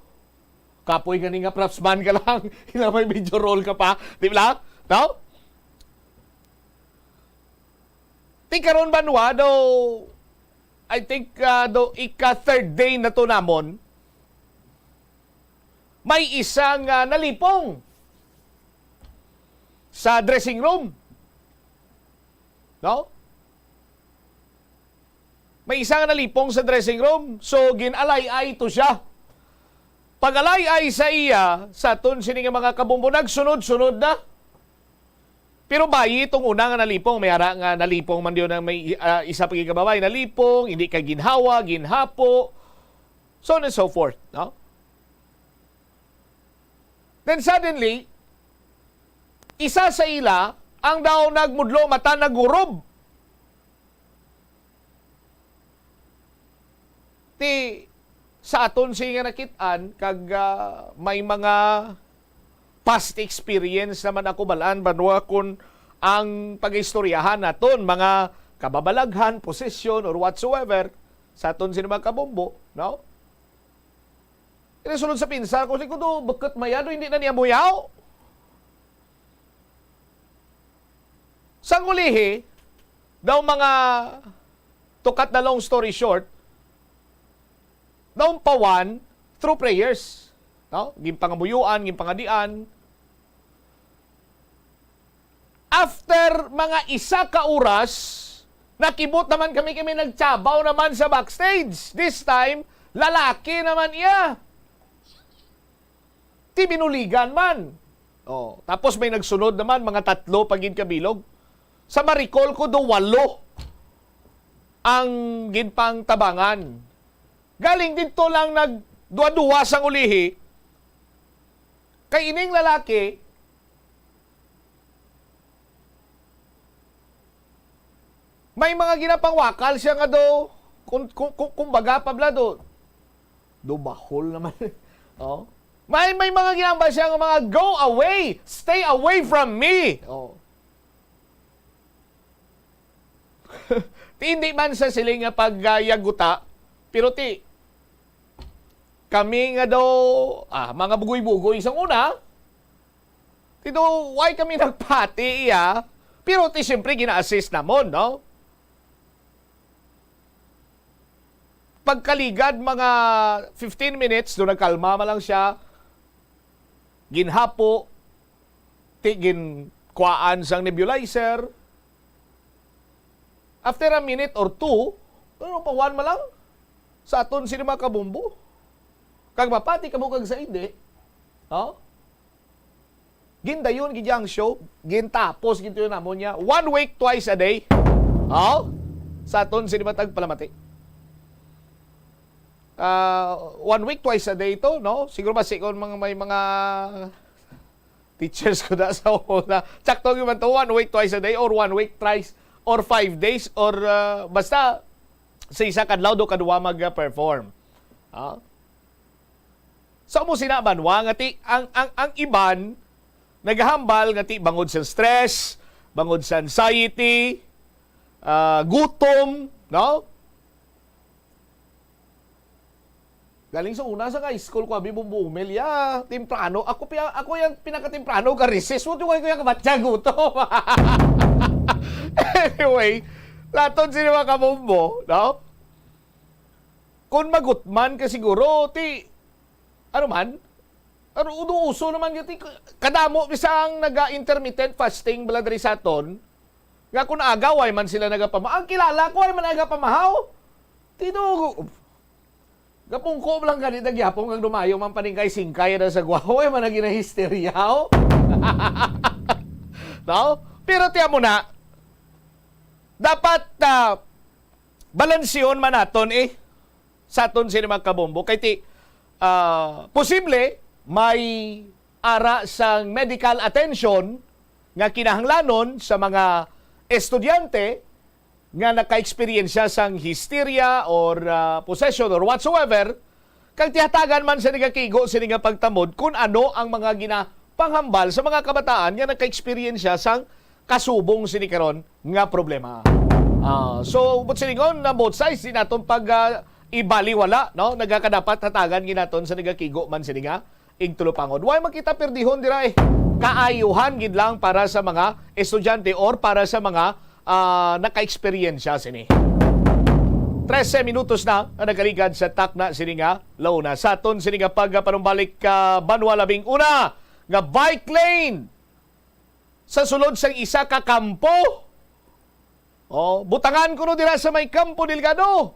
kapoy gani nga propsman ka lang, hindi may major role ka pa, di ba? No? Tikaron banwa daw, I think daw ika-third day na to namon, may isang nalipong sa dressing room. No? May isang nalipong sa dressing room. So, ginalay-ay to siya. Pag-alay-ay sa iya, sa ton sini nga mga kabumbo, nagsunod-sunod na. Pero bayi itong una nga nalipong, may ara nga nalipong man diyon na may isa pagi kababay nalipong, hindi ka ginhawa, ginhapo, so on and so forth. No? Then suddenly, isa sa ila, ang daw nagmudlo mata nagurob. Ti sa aton siya nakitaan kag may mga past experience naman ako balaan banwa kun ang pag-istoryahan naton mga kababalaghan, possession or whatsoever sa aton sino mga kabombo, no? Irasunod sa pinsan ko, ko do bakit mayado hindi na niya muyaw. Sang ulihi, daw mga to cut the long story short, daw pawan through prayers. No? Gimpangabuyuan, gimpangadian. After mga isa ka oras, nakibot naman kami nagtsabaw naman sa backstage. This time, lalaki naman iya. Ti binuligan man. Oh, tapos may nagsunod naman, mga 3 pagin kabilog. Sa maricol ko do 8 ang ginpang tabangan. Galing dito lang nagduwa-duwa sang ulihi. Kay ining lalaki, may mga ginapangwakal siya nga do, kumbaga pabla do bahol naman. Oh. May mga ginamba siya nga mga go away, stay away from me. Oh. Ti hindi man sa siling nga pagyaguta, pero ti kami nga daw, mga bugoy-bugoy isang una, ti do, why kami nagpati iya, pero ti siyempre gina-assist namon, no? Pagkaligad mga 15 minutes, do nagkalma man lang siya, ginhapo, ti ginkuaan sang nebulizer. After a minute or 2, ano pa 1 man lang, sa aton sino mga kabumbo. Kag mapati kabukag sa ide, no? Gindayon gijang show, gintapos ginto yun namon niya, 1 week, twice a day. No? Sa aton sino matag palamati. 1 week, twice a day to, no? Siguro ba sikon may mga teachers ko na sa una. Sakto yung man to, 1 week, twice a day, or 1 week, thrice, or 5 days, or basta sa isa kadlaw do kadwa mag-perform. Sa mo sinabanwa nga ti ang iban naghahambal nga ti bangod sa stress, bangod sa anxiety, gutom, no? Galing sa una sa high school ko abi bumumel ya, temprano. Ako yung pinaka-temprano ka recess. Mo tukoy ko yung kabatya gutom. Anyway, laton sino mga kabumbo, no? Kung magutman ka siguro, ano man, uso naman yun, kadamo isang naga-intermittent fasting baladri sa aton, nga kung agaway man sila nagapamahaw, ang kilala ko ay man nagapamahaw, gapungko lang ganit nagyapong ang dumayo man paningkay singkay na sa gwahoy man naging na hysteria. No? Pero tiyan mo na, dapat balansyon man naton sa aton sino mga kabombo. Kaya posible may ara sang medical attention nga kinahanglanon sa mga estudyante nga naka-experience sang hysteria or possession or whatsoever, kag tihatagan man sa nagakigo sa nga pagtamod kung ano ang mga ginapanghambal sa mga kabataan nga naka-experience sang kasubong sinikaron nga problema. So but siningon na both sides din naton pag ibaliwala, no, nagakadapat hatagan ginaton sa nagakigo man sini nga igtulupangod. Why makita perdihon dira kaayuhan gid lang para sa mga estudyante or para sa mga naka-eksperyensya sini. 13 minutos na ang nakaligad sa takna sini nga launa. Sa aton sini nga pagpanumbalik ka Banwa Labing Una nga bike lane sa sulod sang isa ka kampo. Butangan kuno dira sa may Campo Delgado.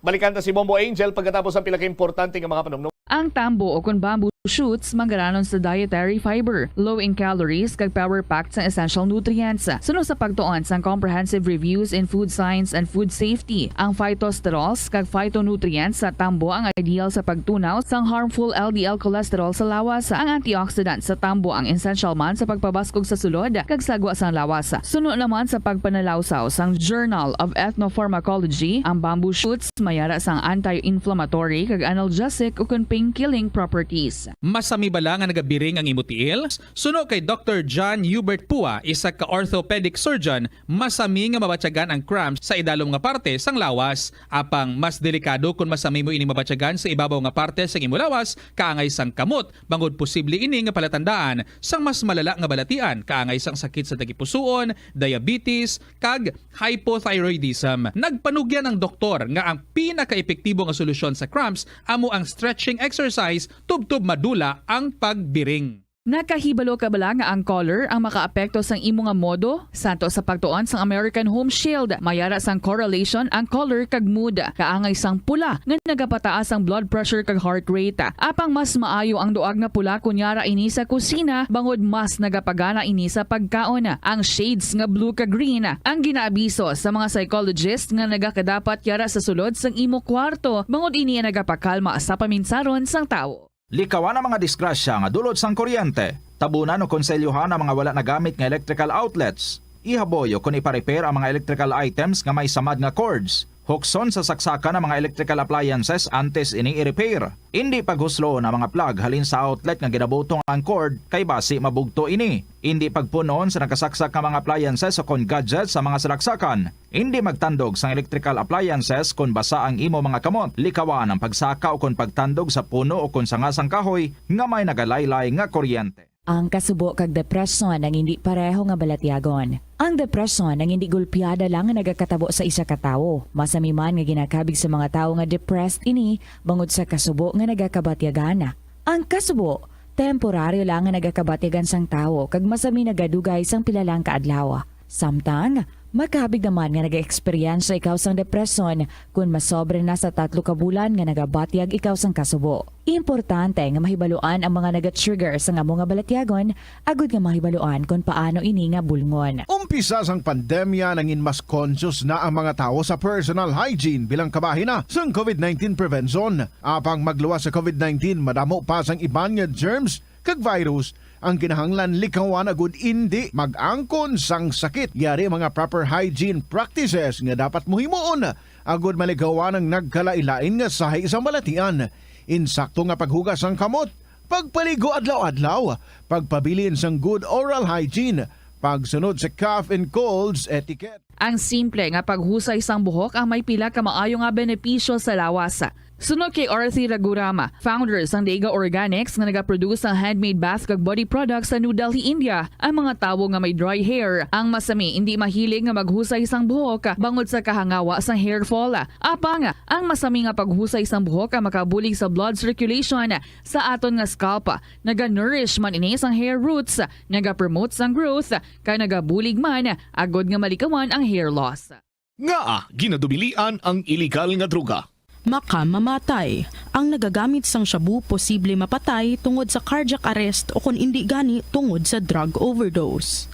Balikan ta si Bombo Angel pagkatapos ang pila ka importante nga mga panumno. Ang tambo o kung bamboo shoots manggaranon sa dietary fiber, low in calories kag power-packed sa essential nutrients. Sunod sa pagtuon sa comprehensive reviews in food science and food safety, ang phytosterols kag phytonutrients sa tambo ang ideal sa pagtunaw sang harmful LDL cholesterol sa lawas. Ang antioxidant sa tambo ang essential man sa pagpabaskog sa sulod kag sagwa sa lawas. Sunod naman sa pagpanalawsaw sang Journal of Ethnopharmacology, ang bamboo shoots mayara sang anti-inflammatory kag analgesic o kung pain-killing properties. Masami bala nga nagabiring ang imutiil? Suno kay Dr. John Hubert Pua, isa ka orthopedic surgeon, masami nga mabatyagan ang cramps sa idalom nga parte sang lawas. Apang mas delikado kung masami mo ini mabatyagan sa ibabaw nga parte sang imo lawas, kaangay sang kamot, bangod posible ini nga palatandaan sang mas malala nga balatian, kaangay sang sakit sa tagipusoon, diabetes, kag hypothyroidism. Nagpanugyan ang doktor nga ang pinaka-epektibo nga solusyon sa cramps amo ang stretching exercise tubtub madula ang pagbiring. Nakahibalo ka bala nga ang color ang makaapekto sang imo nga modo? Santo sa pagtuon sang American Home Shield, mayara sang correlation ang color kag mood. Kaangay sang pula nga nagapataas ang blood pressure kag heart rate. Apang mas maayo ang duag nga pula kunyara ini sa kusina, bangod mas nagapagana ini sa pagkaon. Ang shades nga blue kag green ang ginaabiso sa mga psychologist nga nagakadapat yara sa sulod sang imo kwarto, bangod ini nagapakalma sa paminsaron sang tawo. Likawan ang mga disgrasya nga dulot sang kuryente. Tabunan o konselyuhan ang mga wala nagamit nga electrical outlets. Ihaboyo kung ipa-repair ang mga electrical items nga may samad nga cords. Hukson sa saksakan ng mga electrical appliances antes ini i-repair. Hindi paghuslo na mga plug halin sa outlet nga ginabutong ang cord kay basi mabugto ini. Hindi pagpunon sa nakasaksak nga mga appliances o kon gadgets sa mga salaksakan. Hindi magtandog sa electrical appliances kung basa ang imo mga kamot. Likawan ang pagsaka o kon pagtandog sa puno o kon sangasang kahoy nga may nagalaylay nga kuryente. Ang kasubo kag depresyon ang hindi pareho nga balatyagon. Ang depresyon ang hindi gulpiyada lang nga nagakatabo sa isa ka tawo. Masami man nga ginakabig sa mga tawo nga depressed ini bangod sa kasubo nga nagakabatyagan. Ang kasubo temporaryo lang nga nagakabatyagan sang tawo kag masami nagadugay sang pilalang kaadlaw. Samtang makabig naman nga nag-experience ikaw sang depresyon kung masobre na sa 3 ka bulan nga nagabatyag ikaw sang kasubo. Importante nga mahibaluan ang mga naga-trigger sa nga mga balatyagon, agud nga mahibaluan kung paano ini nga bulngon. Umpisa sang pandemya nangin mas conscious na ang mga tao sa personal hygiene bilang kabahina sang COVID-19 prevention. Apang magluwas sa COVID-19, madamo pa sang iban nga germs kag virus ang kinahanglan likawan agud hindi mag-angkon sang sakit. Yari mga proper hygiene practices nga dapat muhimuon agud maligawan ang nagkalailain nga sahay isang balatian. Insakto nga paghugas sang kamot, pagpaligo adlaw-adlaw, pagpabilin sang good oral hygiene, pagsunod sa cough and colds etiquette. Ang simple nga paghusay sang buhok ang may pila ka maayo nga benepisyo sa lawas. Sunod kay Arthi Ragurama, founder sang Dega Organics nga nagaproduce ng handmade bath kag body products sa New Delhi, India. Ang mga tawo nga may dry hair, ang masami hindi mahilig nga maghusay sang buhok bangod sa kahangawa sang hair fall. Apang ang masami nga paghusay sang buhok ang makabulig sa blood circulation sa aton nga scalp. Naga-nourish man ini sang hair roots, naga-promote sang growth, kay nagabulig man agod nga malikawan ang hair loss. Nga ginadubilian ang illegal nga droga. Makamamatay. Ang nagagamit sang shabu posible mapatay tungod sa cardiac arrest o kung hindi gani tungod sa drug overdose.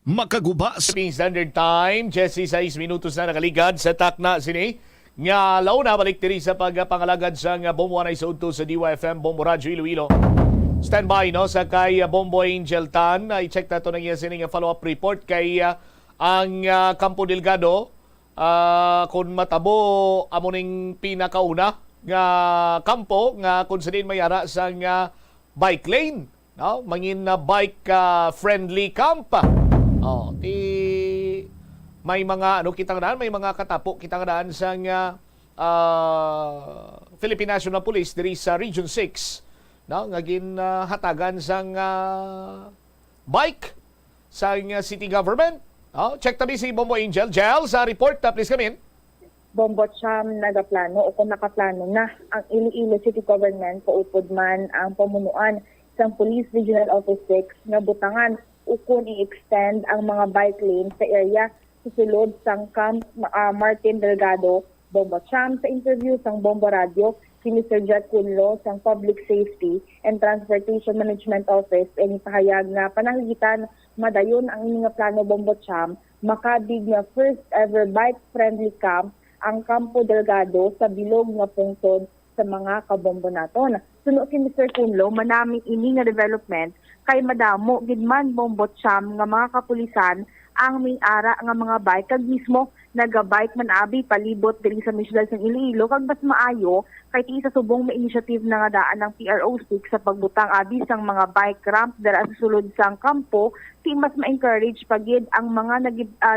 Makaguba sa Standard Time, Jesse 6 minutos na nakaligad sa takna sini. Nga launa balik diri sa pagpangalagad sa Bombo Anay sa udto sa DYFM Bombo Radyo Iloilo. Stand by no sa kay Bombo Angel Tan. I-check na ito ng iya sini nga follow-up report kay ang Campo Delgado. Kung matabo amuning pinakauna nga kampo nga kung saan mayara sa bike lane, no? Mangin na bike friendly camp. may mga kitang daan, may mga katapo kitang daan sa Philippine National Police diri sa Region 6 nga hatagan sang bike sa city government. Check tabi si Bombo Angel. Jel, sa report, please come in. Bombo Cham nagaplano o kung nakaplano na ang Iloilo City Government paupod man ang pamunuan sa Police Regional Office 6 nga butangan ukon i-extend ang mga bike lanes sa area susulod sang Camp Martin Delgado. Bombo Cham sa interview sang Bombo Radio si Mr. Jack Kunlo sang Public Safety and Transportation Management Office ay pahayag nga pananglitan madayon ang ining nga plano Bombo Cham makadig nga first ever bike friendly camp ang Campo Delgado sa bilog nga pungsod sa mga kabombo naton. Suno si Mr. Kunlo, manami ini nga development kay madamo gidman Bombo Cham nga mga kapulisan ang may ara nga mga bike kag mismo nagabike man abi palibot diri sa Misidal sang Iloilo kag mas maayo kay ti sa subong may initiative na nga daan ng PRO6 sa pagbutang abi sang mga bike ramp dira sa sulod sang kampo ti mas ma-encourage pagid ang mga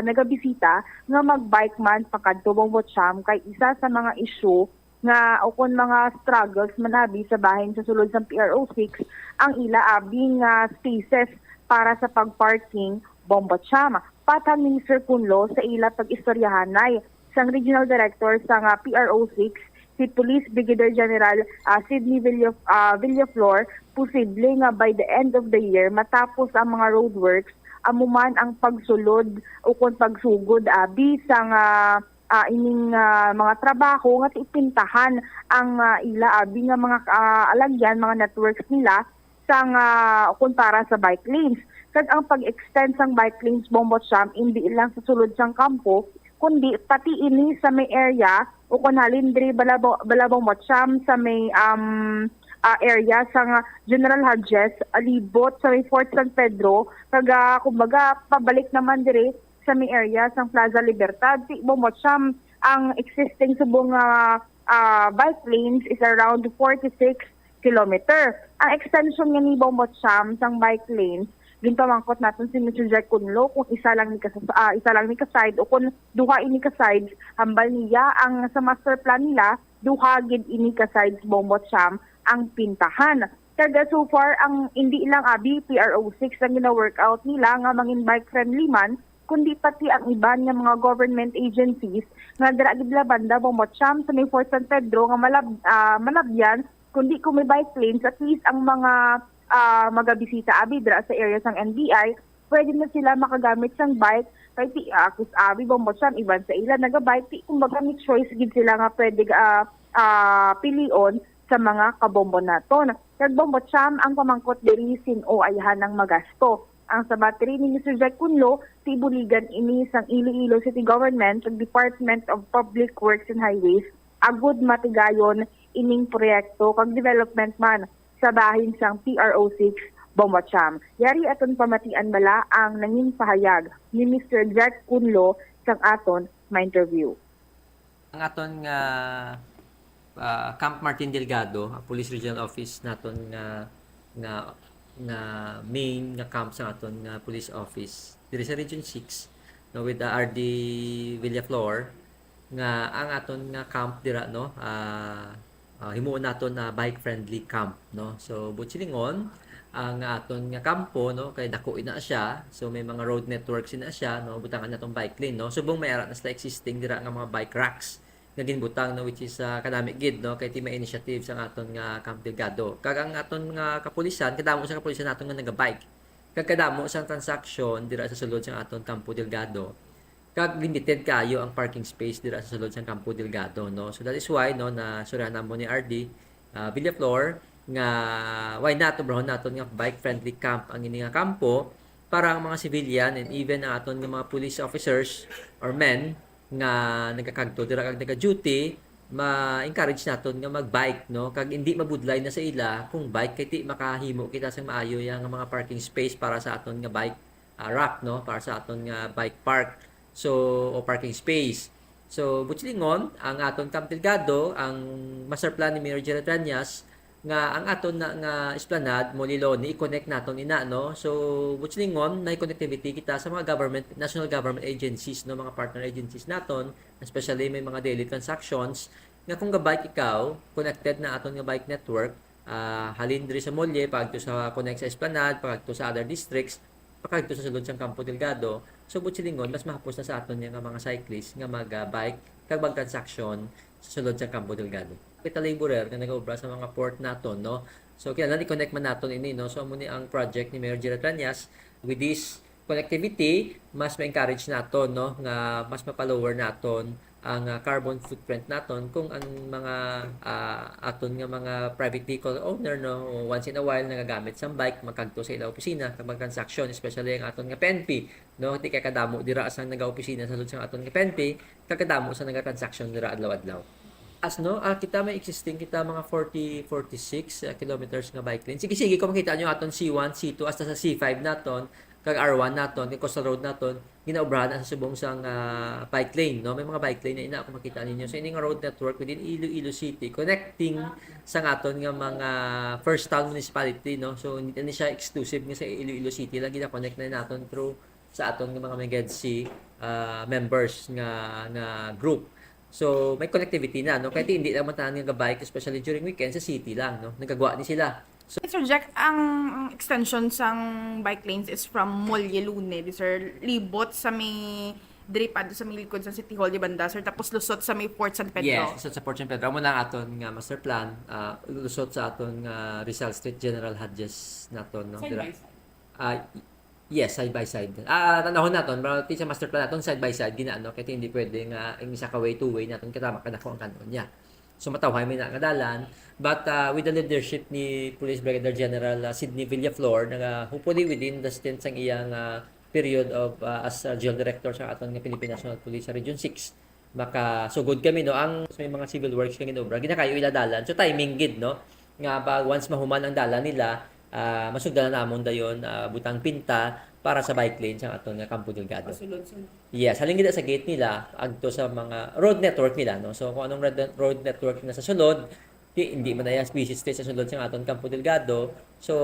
nagabisita nga mag-bike man pakadto Bombo Cham kay isa sa mga issue nga ukon mga struggles manabi sa bahin sa sulod sang PRO6 ang ila abi nga spaces para sa pagparking Bombo Cham. Patang ni Mr. Kunlo sa ila pag-istoryahanay sang Regional Director sang PRO6 si Police Brigadier General Sidney Villaflor, posible nga by the end of the year matapos ang mga roadworks amuman ang pagsulod o kung pagsugod abi sang ining mga trabaho nga ipintahan ang ila abi nga mga alagyan mga networks nila sang kung para sa bike lanes. Kag ang pag-extend sang bike lanes Bombo Cham hindi lang sa sulod sang kampo kundi pati ini sa may area o kung halindri Balabong Cham sa may area sang General Hodges alibot sa may Fort San Pedro kag kumbaga pabalik naman dire sa may area sang Plaza Libertad si Bombo Cham ang existing subong bike lanes is around 46 kilometer. Ang extension nga ni Bombo Cham sang bike lanes ginpamangkot natin si Mr. Jack Kunlo kung isa lang ni ka-side o kung duha ini ka-sides hambal niya ang sa master plan nila duha gid ini ka-sides Bombo Cham ang pintahan. Kaya so far ang hindi lang abi PRO6 ang gina-workout nila nga mangin bike friendly man kundi pati ang iban nga mga government agencies nga dira gid banda Bombo Cham sa may Fort San Pedro nga malabyan kundi kung may bike lanes at least ang mga magabisita abi dira sa area sang NBI pwede na sila makagamit sang bike kay ti kus abi Bombo Cham iban sa ila nagabike ti kumbaga may choice gid sila nga pwede pilion sa mga kabombo naton. Kag Bombo Cham ang pamangkot diri sin-o ayahan ng magasto. Ang sa battery ni Mr. Jack Kunlo ti buligan ini sang Iloilo City Government ug Department of Public Works and Highways agud matigayon ining proyekto kag development man sa bahin sang PRO6 Bombo Cham. Yari aton pamatian bala ang nangin pahayag ni Mr. Jack Kunlo sang aton ma-interview. Ang aton nga Camp Martin Delgado, Police Regional Office naton nga main nga camp sa aton nga police office diri sa Region 6 with the RD Villaflor nga ang aton nga camp dira himuon naton na bike friendly camp so butsilingon ang aton nga kampo kay dako ina siya so may mga road networks ina siya butangan natong bike lane subong may ara na sila existing dira nga mga bike racks nga ginbutang which is kadami gid kay ti may initiative sa aton nga Camp Delgado kag ang aton nga kapulisan kadamo sa kapulisan naton nga naga-bike kag kadamo sa transaction dira sa sulod sa aton Campo Delgado kag limited kayo ang parking space dira sa sulod sa Campo Delgado so that is why na surahan mo ni RD Villaflor nga why not brown naton nga bike friendly camp ang ini nga kampo para ang mga civilian and even ang aton nga mga police officers or men nga nagakagto dira kag naga-duty ma-encourage naton nga mag-bike kag hindi mabudlay na sa ila kung bike kay ti makahimo kita sang maayo yang mga parking space para sa aton nga bike rack para sa aton nga bike park o parking space so butsilingon ang aton Camp Delgado ang master plan ni Mayor Gerald Ranias nga ang aton na nga esplanade mo Liloni i-connect naton ina no. So butlingon na connectivity kita sa mga national government agencies no, mga partner agencies naton, especially may mga daily transactions nga kung ga-bike ikaw connected na aton nga bike network, halin diri sa Molye pagto sa connect sa esplanade, pagto sa other districts, pagto sa sulod sang Campo Delgado. So butlingon mas mahapos na sa aton nga mga cyclists nga mag-bike kag mag-transaction sa sulod sang Campo Delgado. Kita laborer nga nag-obra sa mga port naton no. So kailangan i-connect man naton ini no. So amo ni ang project ni Mayor Gerald Tranyas. With this connectivity, mas ma-encourage naton no nga mas mapa-lower naton ang carbon footprint naton kung ang mga aton nga mga private vehicle owner no once in a while nagagamit sa bike makadto sa ila opisina kag mag-transaction, especially ang aton nga PNP no, di kay kadamo dira sa naga-opisina sa sulod sang aton nga PNP kag kadamo sa naga-transaction dira adlaw-adlaw. As no, kita may existing kita mga 46 kilometers nga bike lane. Sige kung makita nyo aton C1, C2 hasta sa C5 naton kag R1 naton, kag coastal road naton, ginaobrahan na sa subong sang bike lane no. May mga bike lane na ina kung makita ninyo. So ining road network within Iloilo City connecting sa aton nga mga first town municipality no. So hindi na siya exclusive nga sa Iloilo City lang, gina-connect na naton through sa aton nga mga Megedsi members nga group. So may connectivity na no, kahit hindi naman tanan nga bike especially during weekend sa city lang no. Nagagawa ni sila. So, Sir Jack, ang extension sang bike lanes is from Molye Lune, sir, libot sa may dripado sa may likod sa City Hall di banda, sir, tapos lusot sa may Port San Pedro. Yes, lusot sa Port San Pedro. Amo na aton nga master plan, lusot sa aton nga Rizal Street General Hodges naton no. Side by side. Yes, side by side. Tanahon naton, pero sa master plan naton side by side ginaano kay hindi pwede nga isa ka way two way naton katama kadako ang kanon niya. So matawhay may nakadalan, but with the leadership ni Police Brigadier General Sidney Villaflor nga hopefully within the stint sang iyang period of as Jail Director sa aton nga Philippine National Police sa Region 6 makasugod kami no ang may mga civil works nga ginobra ginakayo ila dalan. So timing gid no nga pag once mahuman ang dalan nila masugdan namon dayon butang pinta para sa bike lane sa aton nga Campo Delgado. Yes, halin gid sa gate nila agto sa mga road network nila no. So kung anong road network na sa sulod, hindi man na busy street sa sulod sa aton Campo Delgado. So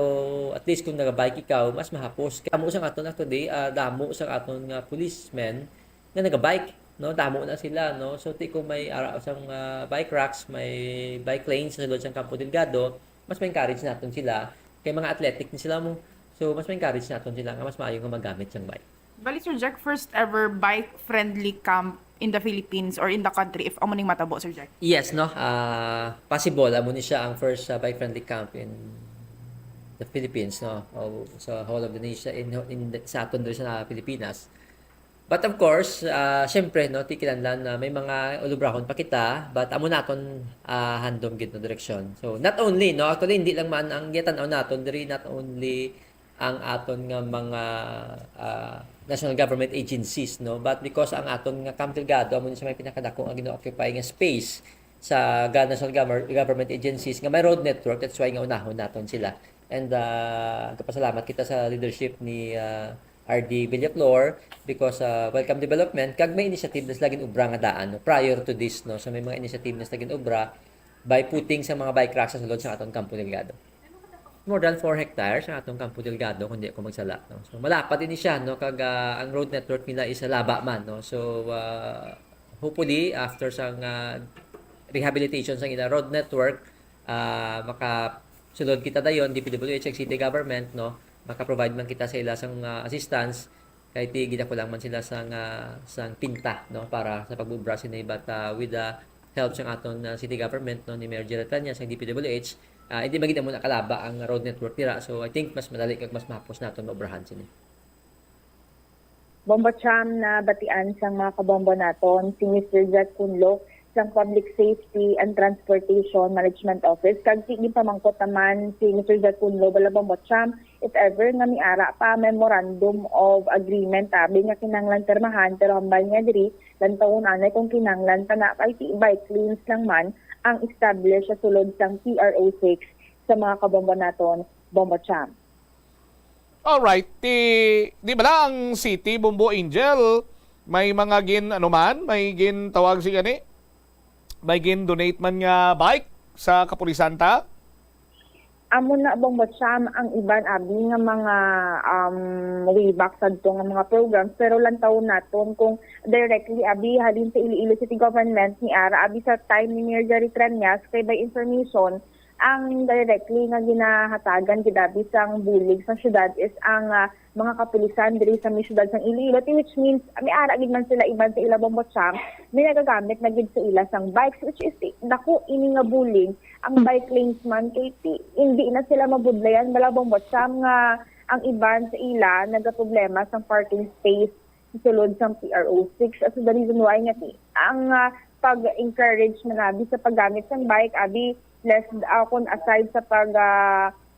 at least kung naga-bike ikaw, mas mahapos. Kamo sa aton today, damo sa aton nga policemen na naga-bike no, damo na sila no. So kung may ara sang bike racks, may bike lanes sa sulod sa Campo Delgado, mas ma-encourage naton sila kay mga athletic ni sila mo. So, mas ma-encourage natin sila nga mas maayo nga magamit siyang bike. Bali, Sir Jack, first ever bike-friendly camp in the Philippines or in the country, if amo ning matabo, Sir Jack? Yes, no? Possible. Amo ni siya ang first bike-friendly camp in the Philippines, no? O sa whole of the nation, sa aton rin sa Pilipinas. But of course, syempre, no, tikilanlan na may mga ulubrahon pa kita, but amo naton handom gid no direksyon. So, not only, no, actually hindi lang man ang gitanaw naton diri, not only ang aton nga mga national government agencies no, but because ang aton nga Campo Delgado amo ni sa may pinakadako ang gino-occupy nga space sa national government agencies nga may road network, that's why nga unahon naton sila. And kapasalamat kita sa leadership ni RD Villaflor because welcome development kag may initiative na laging ubra nga daan no, prior to this no. So may mga initiative na laging ubra by putting sa mga bike racks sa sulod sa aton Campo Delgado. More than 4 hectares ang atong Campo Delgado kundi ako magsala no. So malapad din siya no kag ang road network nila is laba man no. So hopefully after sang rehabilitation sang ila road network makasulod kita dayon DPWH city government no, maka-provide man kita sa ila sang assistance kay ti gidako lang man sila sang pinta no para sa pagbubra sinay but with the help sang aton city government no ni Mayor Gerald Tranyas sang DPWH. Hindi magita mo nakalaba ang road network nila. So, I think mas madali kag mas mahapos natin maobrahan sila. Bomba Cham na batian sang mga kabombo naton si Mr. Jack Kunlo sang Public Safety and Transportation Management Office. Kag sige pamangkot naman si Mr. Jack Kunlo bala Bomba Cham if ever nga miara pa memorandum of agreement tabi nga kinanglan termahan pero hambal nga diri lantawon anay kung kinanglan pa na kay bike lanes lang man ang establish sa sulod sang PRO6 sa mga kabomba naton, Bomba Cham. Alright, di ba lang ang City Bombo Angel may mga may gin tawag si gani? May gin donate man nga bike sa kapulisan ta? amo na bang batsam ang iban abi nga mga way back sadto nga mga programs, pero lantaw naton kung directly abi halin sa Iloilo City Government ni ara abi sa time ni Mayor Jerry Trias kay by information ang directly nga ginahatagan gidabi sang bulig sa syudad is ang mga kapulisan diri sa may syudad sang Iloilo, which means may ara gid man sila iban sa ila bombotsyam, may nagagamit na gid sa ila sang bikes, which is dako ini nga bulig ang bike lanes man kay hindi na sila mabudlayan bala bombotsyam nga ang iban sa ila nagaproblema sang parking space sulod sang PRO6. So the reason why nga ang pag-encourage na nabi sa paggamit sang bike abi less kun aside sa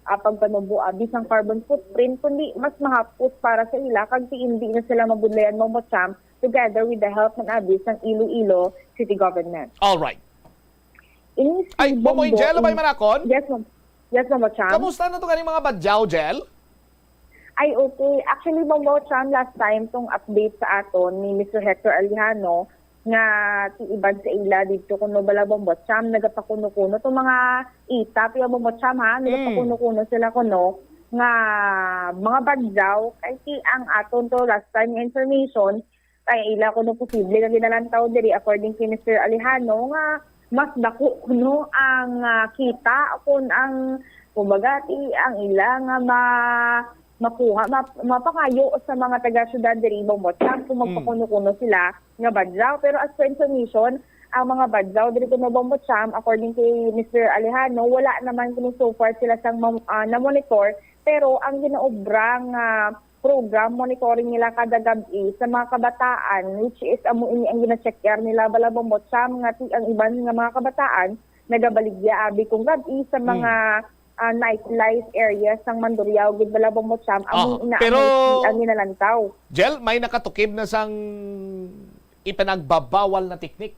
pagpanubo abi sang carbon footprint, kundi mas mahapos para sa ila kag hindi na sila mabudlayan mo motsam together with the help ng abi sang Iloilo City Government. All right. Ay, Momo Angel, may manakon? Yes, ma'am. Yes, ma'am, Cham. Kamusta na ito kaning mga badyaw, Jel? Ay, okay. Actually, ma'am, Cham, last time tong update sa aton ni Mr. Hector Alijano nga tiibad sa ila dito kuno bala bombot Cham nagapakuno-kuno tong mga itap yung bombot Cham ha nagapakuno-kuno sila kuno nga mga badyaw kay ang aton to last time information kay ila kuno posible nga ginalantaw diri according kay Mr. Alijano nga mas dako kuno ang kita kun ang kumbaga ang ila nga makuha mapakayo sa mga taga-syudad diri bombotsyam kung magpakuno-kuno sila nga badyaw. Pero as per information, ang mga badyaw diri kuno bombotsyam according kay Mr. Alejano, wala naman kuno so far sila sang na monitor, pero ang ginaobrang program monitoring nila kada gabi sa mga kabataan, which is amo ini ang gina-checker nila bala bombotsyam nga ang iban nga mga kabataan nagabaligya abi kung gabi sa mga nightlife areas sang Mandurriao gid bala bombotsyam pero ang ginalantaw. Jel, may nakatukib na sang ipanagbabawal na teknik.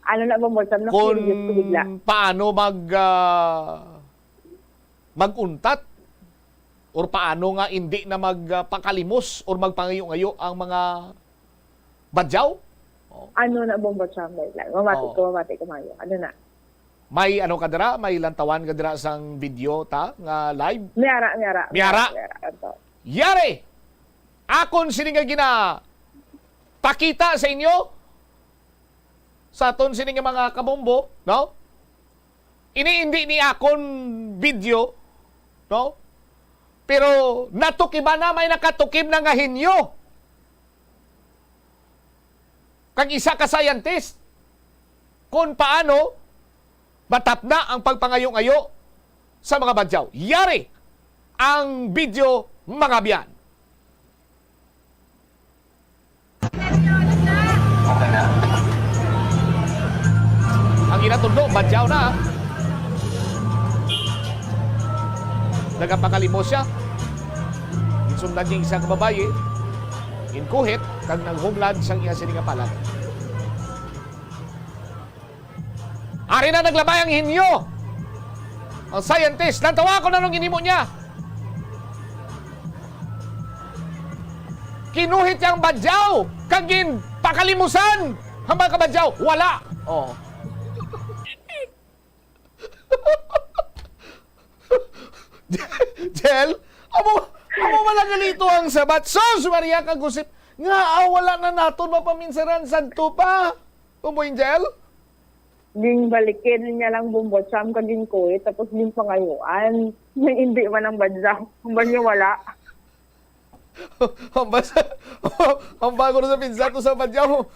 Ano na bombotsyam na kung paano maguntat or paano nga hindi na magpakalimos or magpangayo-ngayo ang mga badyaw? Ano na bombotsyam lang. Mamati ko mayo. Ano na? May ano kadira, may lantawan kadira sang video ta nga live. Miyara. Yari. Akon sini nga gina pakita sa inyo sa aton sini nga mga kabombo, no? Ini ni akon video, no? Pero natukiba na may nakatukib na nga hinyo. Kag isa ka scientist kung paano batap na ang pagpangayo-ngayo sa mga badyaw. Yari ang video mga biyan. Ang inatundo, badyaw na. Nagapakalimos siya. Insundan niya isang babae. Inkuhit, kag naghumlad siyang iya sininga palat. Ari na naglabay ang hinyo. Ang scientist, nantawa ko na nung inimo niya. Kinuhit yang badyaw. Kagin pakalimusan. Hambang kabadyaw, wala. Oh. Jel, amo malagalito ang sabat. So, Maria kang gusip. Nga, wala na naton mapaminsaran santo pa. Umuin, Jel? Ding balikin niya lang bombotsyam kagin ko tapos din pangayuan. Hindi man ang badyaw. Hambang niya wala. Ang bago na sa pinsa to sa badyaw.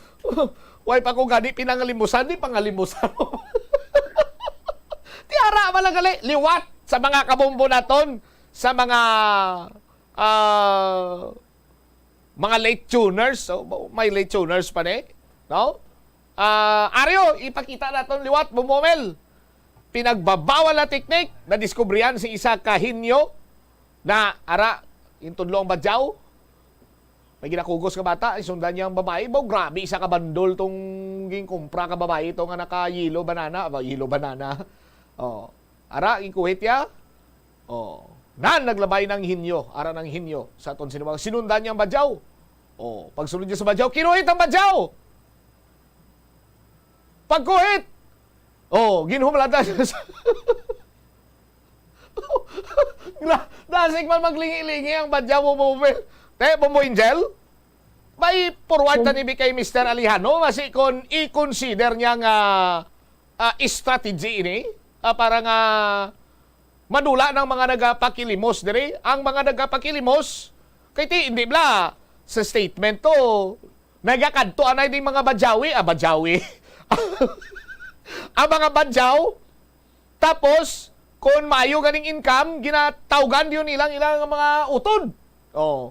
Way pa kung gani pinangalimusan, di pangalimusan. Tiara malagali. Liwat sa mga kabombo naton. Sa mga late tuners. So, may late tuners pa na no? Aryo, ipakita natin liwat, bumomel. Pinagbabawal na teknik na diskubriyan si isa kahinyo na ara, intudlo ang badyaw. May ginakugos ka bata, isundan niya ang babae. Grabe, isa ka bandol tong gingkumpra ka babae ito nga naka-yellow banana. Yellow banana. Oh. Ara, ikuhit ya. Oh. Naglabay ng hinyo. Ara ng hinyo. Sa aton sinumang sinundan niya ang badyaw. Oh. Pagsunod niya sa badyaw, kinuhit ang badyaw. Pagkuhit! Oh, ginhumlada siya sa... Dasig man maglingi-lingi ang badyaw mo mobile. Te, Bombo Angel? May forward na ni kay Mr. Alejano kasi kung i-consider niya nga strategy ini para nga madula ng mga nagapakilimos dire. Ang mga nagapakilimos kay ti hindi bla sa statement to nagakadto anay ding mga badyawi, badyawi. Ang mga badyaw tapos kung maayo ganing income ginatawgan yun ilang mga utod. Oh.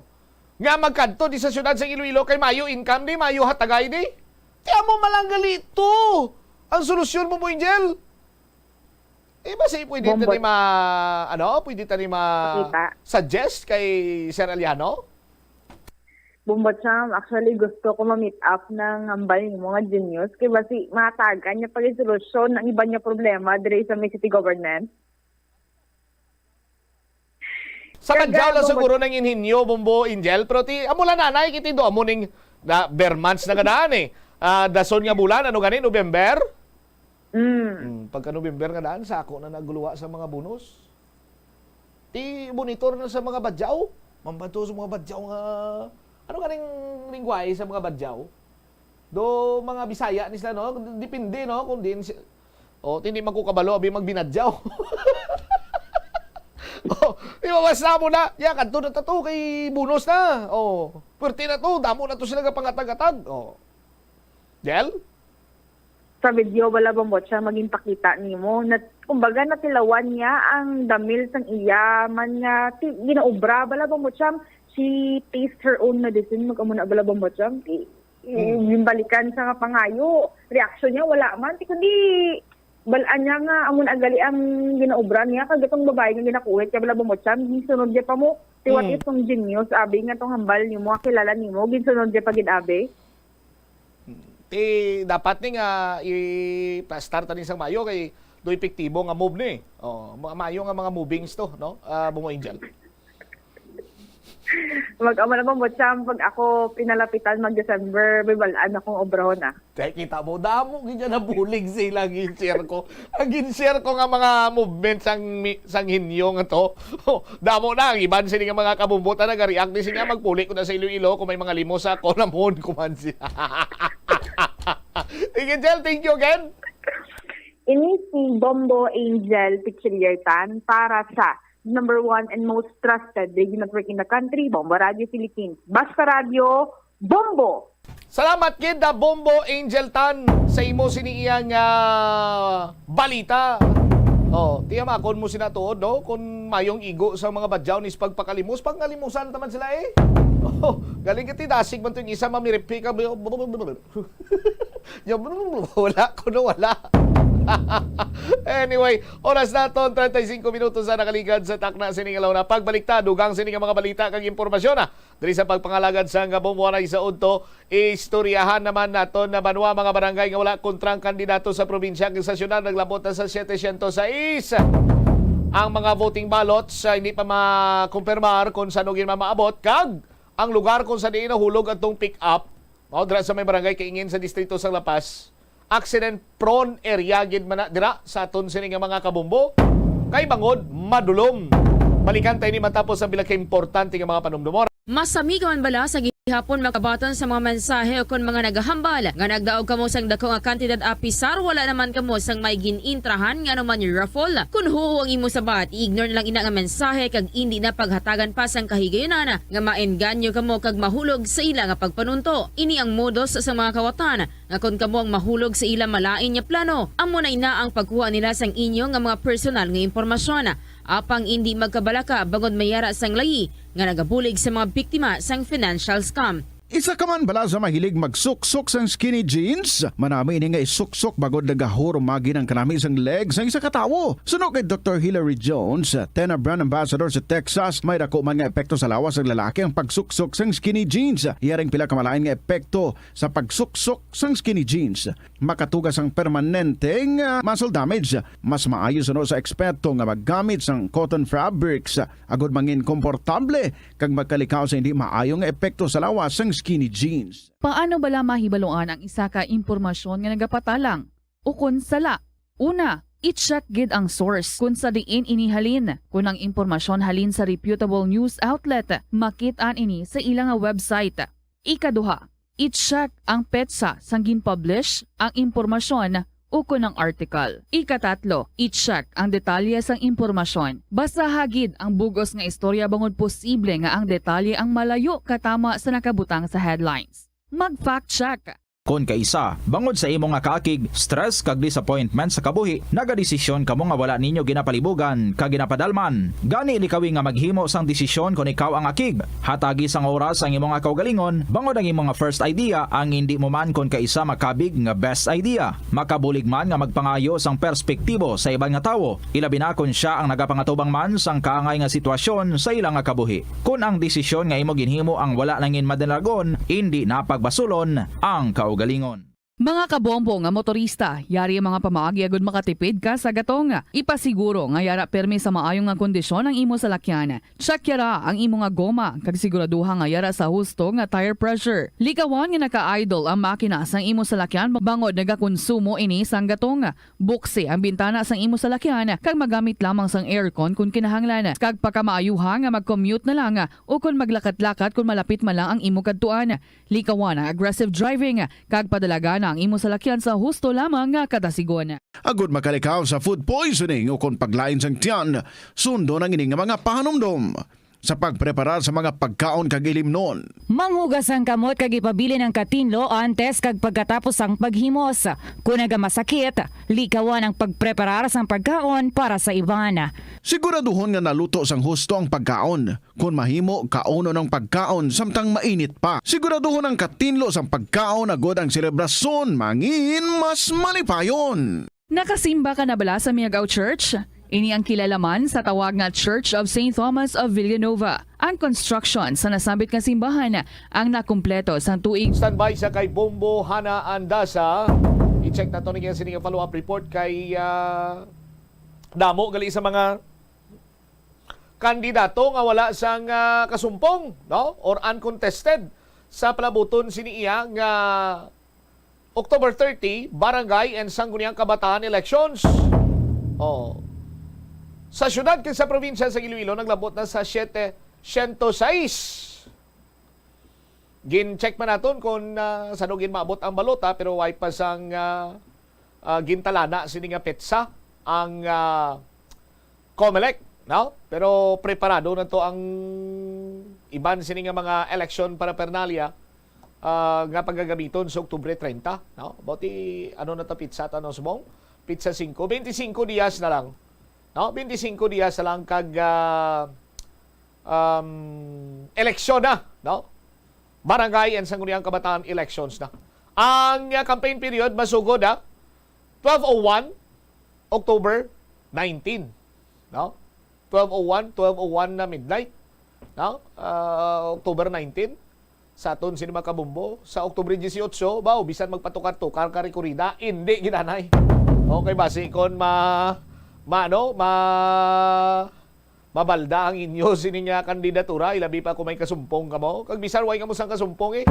Nga magkadto di sa syudad sa Iloilo kay mayo income di, mayo hatagay di. Tiya mo malanggali ito. Ang solusyon mo, Angel. Basi pwede tani pwede tani suggest kay Sir Aliano? Bumbot siya, actually gusto ko ma-meet up ng ambal ng mga genius kay basi matagan niya pag solusyon ng iba niya problema dire sa may city government. Sa badyaw lang siguro ng inhinyo, Bombo Angel, pero amula nanay, kiti do, amuning na bermans na gadaan dason nga bulan, ano ganin, November? Pagka November nga daan, sako na naguluwa sa mga bonus. Monitor na sa mga badyaw. Mambanto sa mga badyaw nga, ano ganing lingway sa mga badyaw? Do, mga Bisaya ni sila, no? Depende, no? Kung din, hindi magkukabalo, abi magbinadyaw. Iwawas na mo na. Kanto na to kay bonus na. Pwerte na to. Damo na to sila pangatag-atag. Jel? Sa video wala bang siya maging pakita nimo na kumbaga natilawan niya ang damil sang iyaman nga ginaobra bala bang siya she taste her own medicine magamuna bala bang siya yung balikan sa pangayo reaction niya wala man kundi balaan niya nga amon agali ang ginaobra niya kag itong babae nga ginakuhit kay bala bang siya gisunod niya pa mo what is tong genius abi nga tong hambal nimo kilala nimo gisunod niya pa gid abi. Dapat ni nga i-start na sa Mayo kay do epektibo nga move ni. Mayo nga mga movings to, no? Bombo Angel. Mag-ama naman mo pag ako pinalapitan mag-December, bibalaan akong obrahon Kita mo, damo ganyan na bulig sila gin-share ko. Ang gin-share ko nga mga movements sang hinyo nga to. Damo na, ang iban sila nga mga kabumbutan na react din siya magpuli ko na sa Iloilo kung may mga limos ako na mohon kuman siya. Angel, thank you again. Ini si Bombo Angel Pichiliertan para sa number 1 and most trusted radio network in the country, Bombo Radio Philippines. Basta Radio, Bombo! Salamat kid Bombo Angel Tan sa imo siniiyang balita. Tiya makon mo sinatuod, no? Kung mayong igo sa mga badyaw nis pagpakalimos, pagkalimusan naman sila galing kiti dasig man to yung isa mamiripi ka. Wala ko na wala. Anyway, oras na to 35 minutos na nakaligad sa takna siningalaw na pagbaliktad dugang sining mga balita kag impormasyon diri sa pagpangalagad sa Bomboanay sa udto. Istoryahan naman naton na banwa mga barangay nga wala kontrang kandidato sa probinsya kag sa syudad naglabot na sa 706 ang mga voting ballots. Hindi pa makumpirmar kung saan ugin maabot kag ang lugar kung saan inahulog atong pick up dira sa may barangay kaingin sa distrito sa Lapas. Accident prone area gid man dira sa aton sini nga mga kabumbo kay bangod madulom. Balikan tayo ni matapos ang bilaka importante nga mga panumdumor. Masami ka man bala sa gihapon makabaton sa mga mensahe o kon mga nagahambal nga nagdaog kamo sang dako nga kantidad apisar wala naman kamo sang may ginintrahan nga naman yung raffle. Kun huo ang imo sabat, ignore na lang ina nga mensahe kag hindi na paghatagan pa sang kahigayonan nga maengganyo kamo kag mahulog sa ila nga pagpanunto. Ini ang modos sa mga kawatan nga kon kamo ang mahulog sa ila malain nga plano. Amo na ina ang pagkuha nila sang inyo nga mga personal nga impormasyon. Apang hindi magkabalaka bangod mayara sang layi nga nagabulig sa mga biktima sang financial scam. Isa ka man bala sa mahilig magsuksok sang skinny jeans? Manami ini nga isuksok bagod nagahurumagi ng kanami sang legs sang isa katawo. Sunog kay Dr. Hillary Jones, Tena brand ambassador sa Texas, may dako man nga epekto sa lawas ng lalaki ang pagsuksok sang skinny jeans. Iyaring pila kamalain nga epekto sa pagsuksok sang skinny jeans. Makatugas ang permanenteng muscle damage. Mas maayo suno sa eksperto nga maggamit sang cotton fabrics agod mangin komportable kag magkalikaw sa hindi maayong epekto sa lawas sang skinny jeans. Paano bala mahibaloan ang isa ka impormasyon nga nagapatalang? Ukon sala. Una, I-check gid ang source kung sa diin inihalin. Kung ang impormasyon halin sa reputable news outlet, makit-an ini sa ilang website. Ikaduha, i-check ang petsa sang gin-publish ang impormasyon o kung ang article. Ikatatlo, i-check ang detalye sang impormasyon. Basta hagid ang bugos nga istorya bangod posible nga ang detalye ang malayo katama sa nakabutang sa headlines. Mag-fact check. Kung kaisa, bangod sa imong nga kaakig, stress kag disappointment sa kabuhi, nagadesisyon kamo nga wala ninyo ginapalibugan kag ginapadalman. Gani likawi nga maghimo sang desisyon kung ikaw ang akig. Hatagi sang oras ang imong nga kaugalingon, bangod ang imong nga first idea ang hindi mo man kung kaisa makabig nga best idea. Makabulig man nga magpangayo sang perspektibo sa ibang nga tawo, ilabi na kung siya ang nagapangatubang man sang kaangay nga sitwasyon sa ilang nga kabuhi. Kung ang desisyon nga imo ginhimo ang wala nangin madalagon, hindi napagbasulon ang kaugalingon. Mga kabombo nga motorista, yari ang mga pamaagi agud makatipid ka sa gatong. Ipasiguro nga yara permi sa maayong nga kondisyon ang imo salakyan. Check yara ang imo nga goma kag siguraduha nga yara sa husto nga tire pressure. Likawan nga naka-idle ang makina sang imo salakyan bangod nagakonsumo ini sang gatong. Buksi ang bintana sang imo salakyan kag magamit lamang sang aircon kung kinahanglan. Kag pakamaayuha nga mag-commute na lang o kung maglakat-lakat kung malapit man lang ang imo kadtuan. Likawan ang aggressive driving kag padalaga ang imo salakyan sa husto lamang nga kadasigon. Agud makalikaw sa food poisoning o kung paglain sang tiyan, sundo ng ining mga pahanumdom sa pagpreparar sa mga pagkaon kag ilimnon. Manghugas ang kamot kag ipabili ng katinlo antes kag pagkatapos ang paghimos. Kung nagamasakit, likawan ang pagpreparar sang pagkaon para sa iban. Siguraduhon nga naluto sang husto ang pagkaon. Kung mahimo, kauno ng pagkaon samtang mainit pa. Siguraduhon ang katinlo sang pagkaon agud ang selebrasyon mangin mas malipayon. Nakasimba ka na bala sa Miagao Church? Ini ang kilalaman sa tawag nga Church of St. Thomas of Villanueva. Ang construction sa nasambit nga simbahan ang nakumpleto sa tuig. Standby sa kay Bombo Hana Andasa. I-check na to niya sining follow-up report kay damo gali sa mga kandidato nga wala sang kasumpong, no? Or uncontested sa palabuton sini iya nga October 30 Barangay and Sangguniang Kabataan elections. Sa syudad kag sa probinsya sa Iloilo naglabot na sa 706. Gin-check man naton kung saan gin maabot ang balota pero way pa sang gintalana sini nga petsa ang COMELEC, no? Pero preparado na to ang iban sini nga mga election paraphernalia nga paggagamiton sa Oktubre 30, no? Bauti ano na to pizza ta no subong? Pizza 5, 25 dias na lang. No, 25 dias lang kag eleksyon na, no? Barangay and Sangguniang Kabataan elections na. Ang campaign period masugod 12:01 October 19, no? 12:01 na midnight, no? October 19 sa aton sinima kabumbo sa Oktubre 18 baw bisan magpatukar-tukar kari kurida hindi ginanay. Okay basi kon mabalda ang inyo sininya kandidatura ilabi pa kung may kasumpong ka mo kag bisan way ka mo sang kasumpong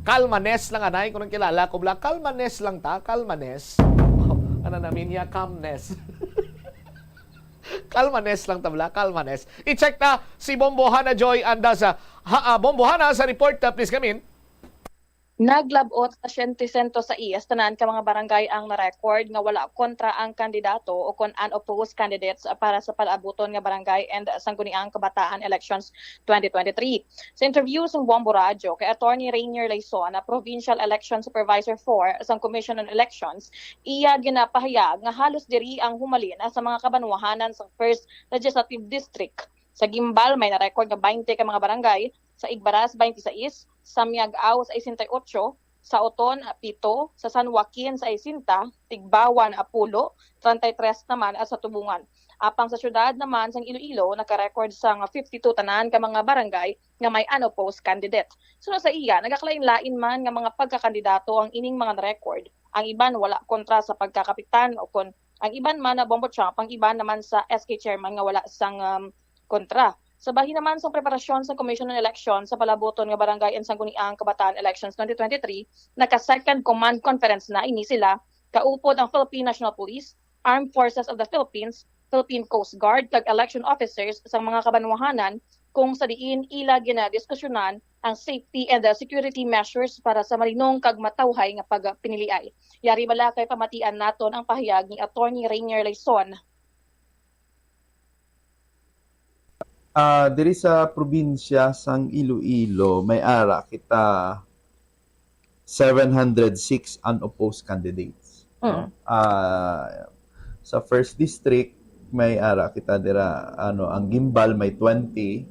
kalmanes lang anay kung ang kilala ko bla kalmanes lang ta kalmanes ano namin niya calmness kalmanes lang tabla kalmanes i-check na si Bombohana Joy Andasa Bombohana sa report please come in. Naglabot sa 100% sa IS tanan ka mga barangay ang na-record nga wala kontra ang kandidato o kon unopposed candidates para sa palabuton nga barangay and Sangguniang Kabataan elections 2023. Sa interview sa Bombo Radio kay Attorney Rainier Layson, na Provincial Election Supervisor 4 sa Commission on Elections, iya ginapahayag nga halos diri ang humalin sa mga kabanwahanan sa 1st Legislative District. Sa Gimbal may na-record nga 20 ka mga barangay, sa Igbaras 26, sa Miagao sa 68, sa Oton 7, sa San Joaquin sa 60, Tigbawan Apulo 33 naman at sa Tubungan. Apang sa syudad naman sa Iloilo naka-record sa 52 tanan ka mga barangay nga may unopposed candidate. Sunod sa iya nagakalain-lain man nga mga pagkakandidato ang ining mga record. Ang iban wala kontra sa pagkakapitan o kon ang iban man na bombo champ, ang iban naman sa SK chairman nga wala sang kontra. Sa bahin naman sa preparasyon sa Commission on Election sa palabuton nga barangay and Sangguniang Kabataan Elections 2023, naka-second command conference na ini sila Kaupod ang Philippine National Police, Armed Forces of the Philippines, Philippine Coast Guard, kag election officers sa mga kabanwahanan kung sa diin ila ginadiskusyonan ang safety and the security measures para sa malinong kag matawhay nga pagpiniliay. Yari bala kay pamatian naton ang pahayag ni Attorney Rainier Laison. Diri sa probinsya sang Iloilo, may ara kita 706 unopposed candidates. Sa first district may ara kita dira ang Gimbal may 20,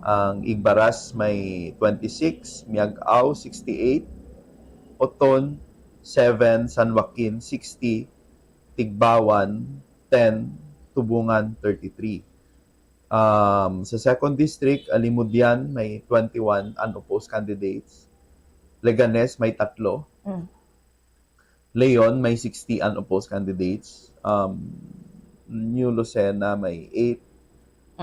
ang Igbaras may 26, Miag-Ao 68, Oton 7, San Joaquin 60, Tigbawan 10, Tubungan 33. Sa second district, Alimudian may 21 unopposed candidates. Leganes may 3. Leon may 60 unopposed candidates. New Lucena may 8.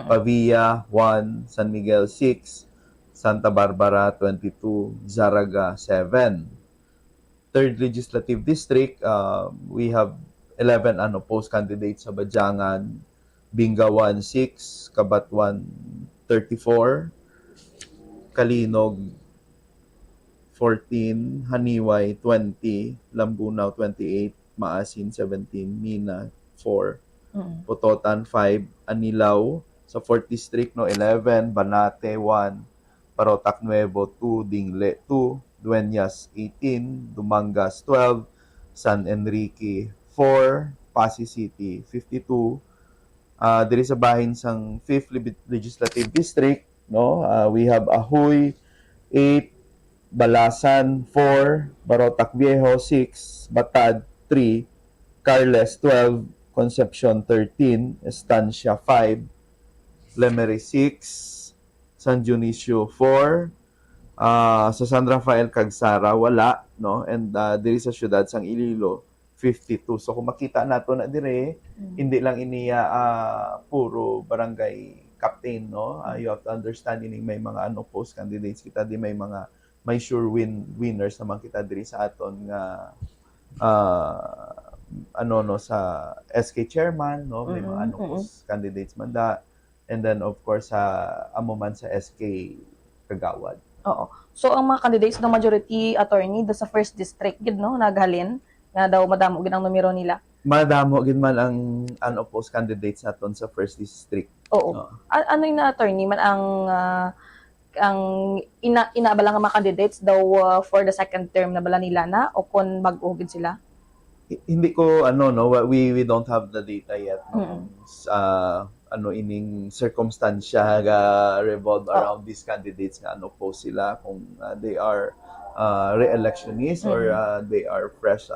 Pavia 1, San Miguel 6, Santa Barbara 22, Zaraga 7. Third Legislative District, we have 11 unopposed candidates sa Badyangan, Bingawan 6, Cabatwan 34, Kalinog 14, Haniway 20, Lambunaw 28, Maasin 17, Mina 4, Pototan 5, Anilaw sa 4th District 11, Banate 1, Parotac Nuevo 2, Dingle 2, Dueñas 18, Dumangas 12, San Enrique 4, Pasig City 52. Diri sa bahin sang 5th Legislative District, we have Ahoy 8, Balasan 4, Barotac Viejo 6, Batad 3, Carles 12, Concepcion 13, Estancia 5, Lemery 6, San Dionisio 4, sa San Rafael Cagsara wala, and diri sa syudad sang Iloilo 52. So kung makita nato na dire, hindi lang iniya puro barangay captain, you have to understand ini may mga unopposed candidates kita, di may mga may sure winners naman kita diri sa aton nga sa SK chairman, may mga unopposed candidates man da. And then, of course, amo man sa SK Kagawad. Oo. So, ang mga candidates ng majority attorney sa first district, naghalin, nga daw madamo gid ang numero nila. Madamo gid man ang unopposed candidates naton sa first district. Oo. Ano yung attorney man ang inaabala nga mga candidates daw for the second term na bala nila na o kung bag-o gid sila? Hindi ko we don't have the data yet. Ining circumstansya ga revolve around these candidates nga opposed sila kung they are re-electionists or they are fresh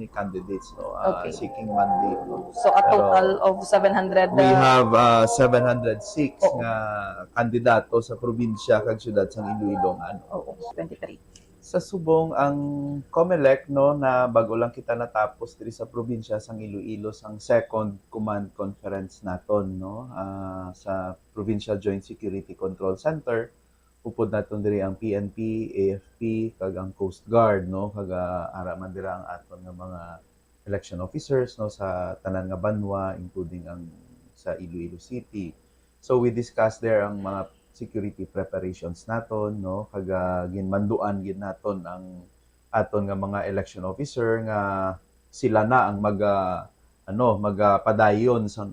candidates seeking mandate. So a total of 700 we have 706 nga kandidato sa probinsya kag syudad sang Iloilo nga 23. Sa subong ang COMELEC na bago lang kita natapos diri sa probinsya sang Iloilo sang second command conference naton sa Provincial Joint Security Control Center. Upod naton diri ang PNP, AFP kag ang Coast Guard kag ara man dira ang aton nga mga election officers sa tanan nga banwa including ang sa Iloilo City. So we discussed there ang mga security preparations naton kag ginmanduan gid naton ang aton nga mga election officer nga sila na ang magpadayon sa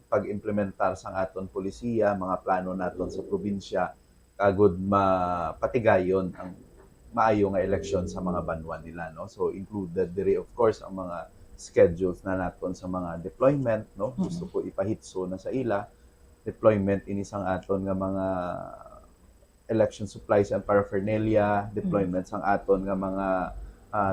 pag-implementar sang aton polisiya, mga plano naton sa probinsya kagud mapatigayon ang maayo nga eleksyon sa mga banwa nila so included diri of course ang mga schedules na naton sa mga deployment gusto ko ipahitso na sa ila deployment ini sang aton nga mga election supplies and paraphernalia, deployment sang aton nga mga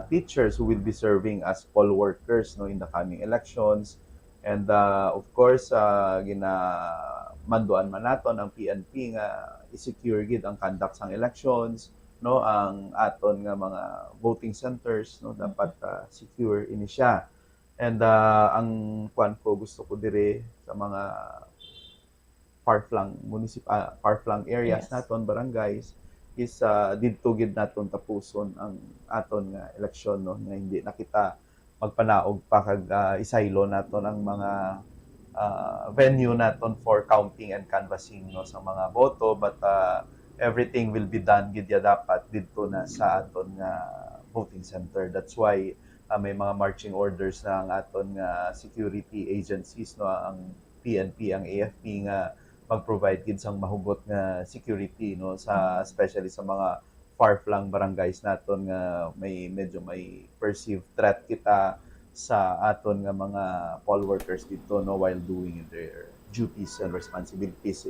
teachers who will be serving as poll workers in the coming elections. And of course, ginamanduan man naton ang PNP nga i-secure gid ang conduct sang elections, ang aton nga mga voting centers dapat secure ini siya. And ang kwan ko gusto ko dire sa mga far-flung areas naton, barangays, is didto gid naton tapuson ang aton nga eleksyon nga hindi na kita magpanaog pa kag isaylo naton ang mga venue naton for counting and canvassing no sa mga boto, but everything will be done gidya dapat dito na sa aton nga voting center. That's why may mga marching orders na ang aton nga security agencies no, ang PNP, ang AFP nga mag-provide gid sang mahugot nga security no sa especially sa mga far-flung barangays naton nga medyo may perceived threat kita sa aton nga mga poll workers dito no while doing their duties and responsibilities.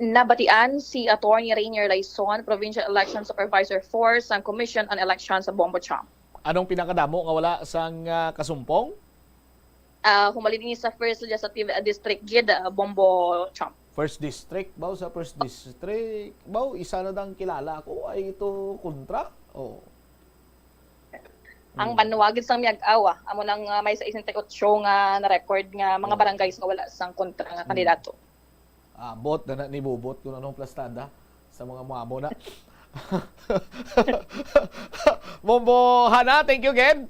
Nabatian si Attorney Rainier Laison, Provincial Election Supervisor 4 sa Commission on Elections sa Bombo-Cham. Anong pinakadamo nga wala sang kasumpong? Humalin sa First Legislative District gid Bombo-Cham. First district ba sa first district ba isa na dang kilala ko ay ito kontra ang manuwagid sang miag-awa amo nang may 68 nga na record nga mga barangays nga wala sang kontra nga kandidato. Bot na ni bubot kung anong plastada sa mga muamo na. Bombo Hana, thank you again.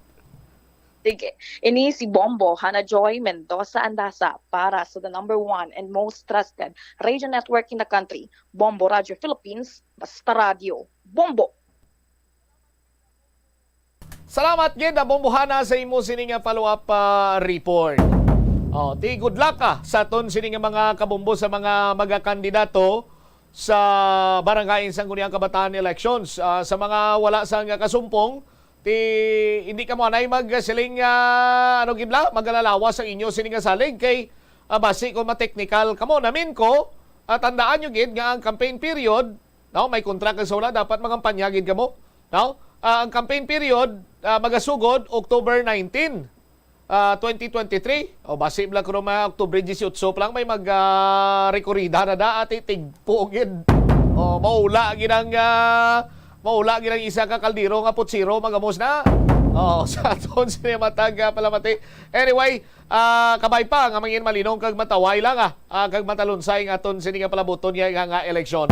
Sige. Ini si Bombo Hana Joy Mendoza Andasa para sa the number 1 and most trusted radio network in the country, Bombo Radio Philippines, Basta Radio, Bombo. Salamat gid Bombo Hana sa imo sining follow-up report. Good luck sa ton sining mga kabombo sa mga magakandidato sa barangay Sangguniang Kabataan elections. Sa mga wala sang kasumpong, hindi ka mo anay magsiling magalalawas ang inyo sining salig kay basi kung ma-technical kamo namin ko tandaan nyo gid nga ang campaign period may kontrakt sa wala dapat mangampanya gid kamo ang campaign period magasugod October 19 2023 basi bla kuno mga October 18 lang may rekorida na ati tigpo gid maula gid ang isa ka kaldero nga putsiro magamos na. Sa aton siya matag palamati. Anyway, kabay pa nga mangin malinong kag mataway lang kag matalunsay nga aton sini nga palabuton nga eleksyon.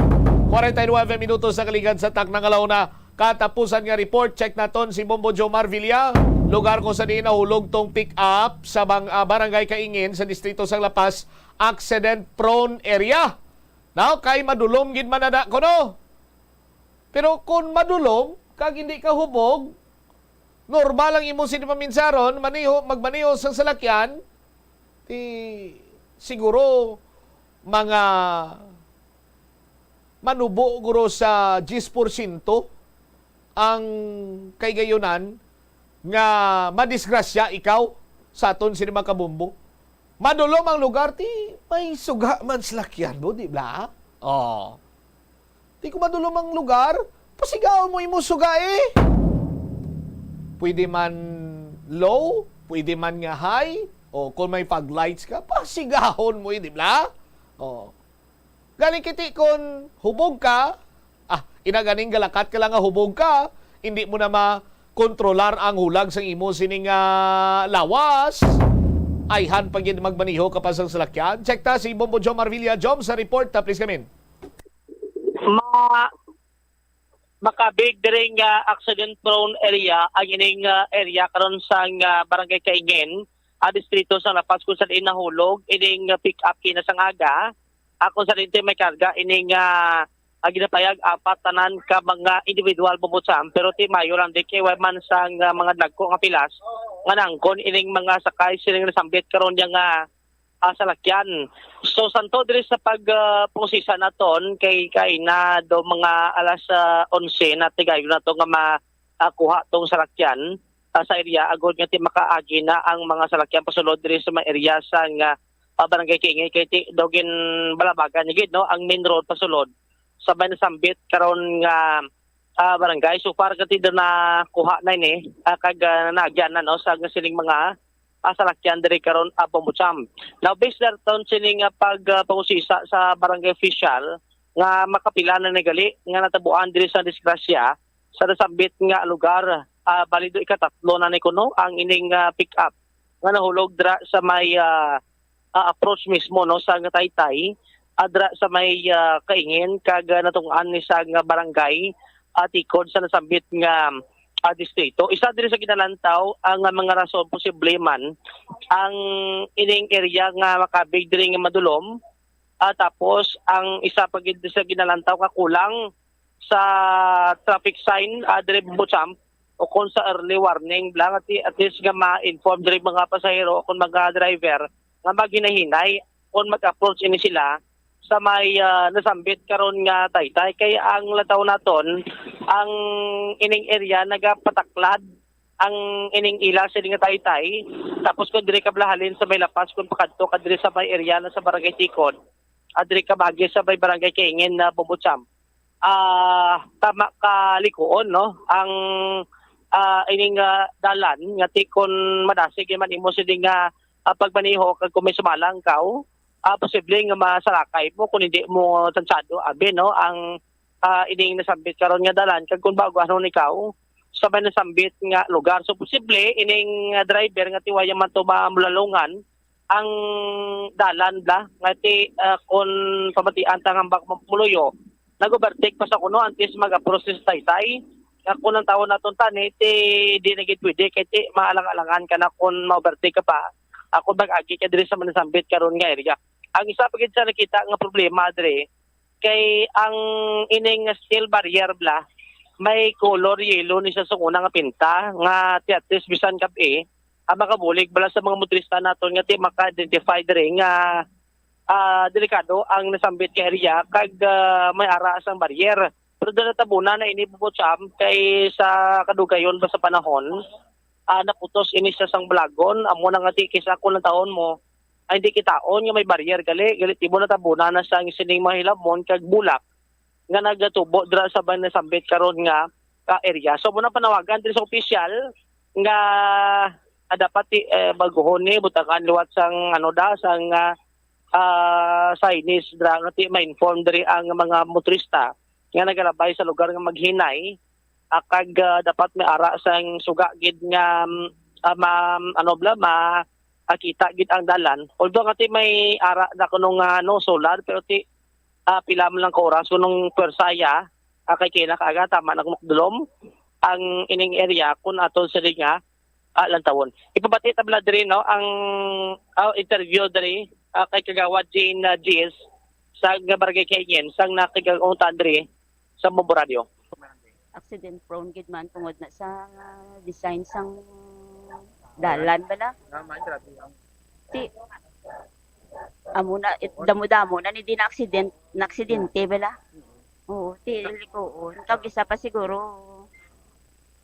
49 minutos sa kaligan sa taknang alauna. Katapusan nga report, check naton si Bombo Jomar Villa. Lugar kung saan nahulog tong pick up sa barangay Kaingin sa distrito sang Lapas, accident prone area. Now kay madulom gid manada kono. Pero kung madulom, kag hindi ka hubog, normal ang imong sinipaminsaron, magmaniho sa salakyan, siguro mga manubo guro sa 10% ang kaygayunan nga madisgrasya ikaw sa aton sinima kabumbo. Madulom ang lugar, may suga man salakyan mo, di ba? Di ko madulom ang lugar, pasigaw mo imo suga Pwede man low, pwede man nga high, o kung may fog lights ka, pasigahon mo di ba? Galing kiti kung hubog ka, inaganing galakat ka lang nga hubog ka, hindi mo na makontrolar ang hulag sa imo sining lawas, ayhan pag yun magmaniho kapag sa salakyan. Check ta si Bombo Jom Marvilla. Jom sa report, please come in. Makabig diring accident prone area ang ining area karon sa barangay Kaingin distrito sa Lapas kung saan nahulog ining pick up kina sang aga kung saan may karga ining ginapayag apat tanan ka mga individual bumutsam pero mayo lang di kay man sang mga dagko nga pilas nga nangkon ining mga sakay sining nasambit karon yang salakyan. So santo diri sa pagprosesa naton kay na do mga alas 11 na tigayon na to nga makuha tong salakyan sa area agod nga ti makaagi na ang mga salakyan pasulod diri sa mga area sa barangay Kaingin kay dogin balabagan gid no ang main road pasulod sa Sambit karon nga barangay so para kati na kuha na ni kag nagyan na no sa siling mga salakyan diri karon Bombo-Cham. Now based daton sining pagpangusisa sa barangay official nga makapila na nagali nga natabuan diri sa disgrasya sa nasambit nga lugar balido ikatatlo na ni kuno ang ining pick up nga nahulog dra sa may approach mismo no sa Taytay adra sa may Kaingin kag natungan ni sa barangay tikod sa nasambit nga distrito. Isa din sa kinalantaw ang mga rason posible man ang ining area nga makabig diri nga madulom. Tapos ang isa pa gid sa ginalantaw ka kulang sa traffic sign diri Bocham o kung sa early warning lang at least nga ma-inform diri mga pasahero o kung mga driver nga maghinahinay kung mag-approach ini sila sa may nasambit karon nga taytay kay ang lataw naton ang ining area nagapataklad ang ining ila sa nga taytay tapos kung dire ka blahalin sa may lapas kung pakadto ka dire sa may area na sa barangay Tikod dire ka bagi sa may barangay Kaingin na Bobocham tama ka likuon no ang ining dalan nga tikon madasig man imo sa nga pagmaneho kag kung may sumalang kaw posible nga masalakay mo kung hindi mo tansado abi no ang ining nasambit karon nga dalan kag kung bago ano ikaw sa may nasambit nga lugar so posible ining driver nga tiwaya man to mamulalungan ang dalan bla nga ti kung pamatian tang ambak muluyo nag-overtake pa sa kuno antes mag-approach sa taytay kung ang tawon naton tani ti di na gid pwede kay ti maalang-alangan ka na kung ma-overtake ka pa ako mag-agi ka diri sa manasambit karon nga area. Ang isa pa gid sa nakita nga problema diri kay ang ining steel barrier bla may color yellow ni sa sunguna nga pinta nga ti at least bisan kape makabulig bala sa mga motorista naton nga ti maka-identify diri nga delikado ang nasambit ka area kag may ara sang barrier. Pero dala tabuna na ini Bobocham kay sa kadugayon ba sa panahon naputos ini sa sang blagon amo na nga ti kisa ko ng taon mo ay hindi kitaon nga may barrier gali tibo na tabuna na sa sining mga hilabon kag bulak nga nagatubo dira sa ban nasambit karon nga area. So muna panawagan diri sa opisyal nga dapat baguhon ni butakan liwat sang sang signage dira nga ti ma-inform diri ang mga motorista nga nagalabay sa lugar nga maghinay kag dapat may ara sang suga gid nga kita gid ang dalan although nga ti may ara na kuno nga solar pero ti pila man lang ka oras kunong pwersaya kay kina kaaga tama nagmukdulom ang ining area kun aton sa nga lantawon. Ipabati tabla diri no ang interview diri kay kagawad Jane GS sa barangay Kaingin sang nakigag-untan diri sa Bombo Radio. Accident prone gid man tungod na sa design sang dalan bala. Ti amuna damo-damo na ni din aksidente bala. Oo, ti likoon. Kag isa pa siguro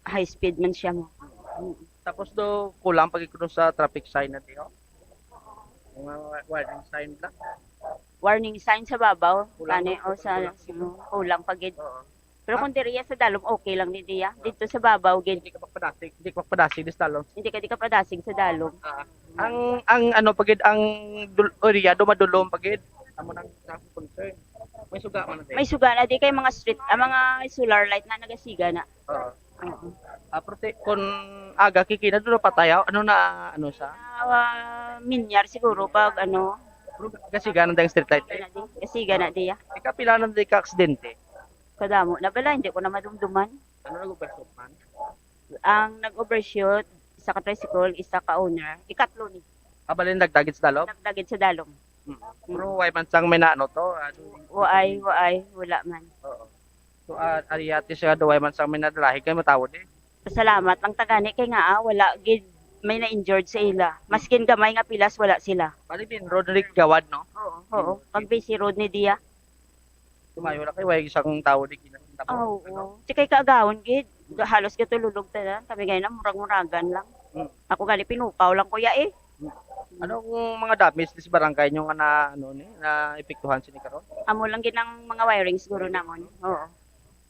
high speed man siya mo. Tapos do kulang pag ikuno sa traffic sign na diyo. Mga warning sign lang. Warning sign sa babaw kani o sa kulang pagid. Pero kung diriya sa dalom okay lang ni diya. Dito sa babaw gid. Hindi ka padasig di dalom. Hindi ka padasig sa dalom. Ang ano pagid ang area dumadulom pagid. Amo nang concern. May suga man na. May suga na di kay mga street mga solar light na nagasiga na. Oo. Kung aga kikina doon patayaw, ano sa? Minyar siguro pag Kasiga na dahil street light. Kasiga na diya. Ika pila na di ka aksidente? Kadamo na bala, hindi ko na madumduman. Ano nag-overshoot man? Ang nag-overshoot, isa ka tricycle, isa ka owner, ikatlo ni. Balin nagdagit sa dalom? Nagdagit sa dalom. Pero way man sang may naano to? Wala man. Oo. So, ariyati siya duway man sang may nadalahi kay matawod eh. Salamat lang tagani kay nga wala gid may na-injured sa ila. Maskin gamay nga pilas wala sila. Bali din Roderick Gawad no? Oo. Pag busy road ni diya. Tumayo na kay way isang tawo di kinahanglan. Oo. Di kay kaagawon gid halos gatululog ta kami gay na murag-muragan lang. Ako gali pinupaw lang kuya eh. Anong mga damage sa barangay nyo nga na epektuhan sini karon? Amo lang gid ang mga wiring siguro namon. Oo.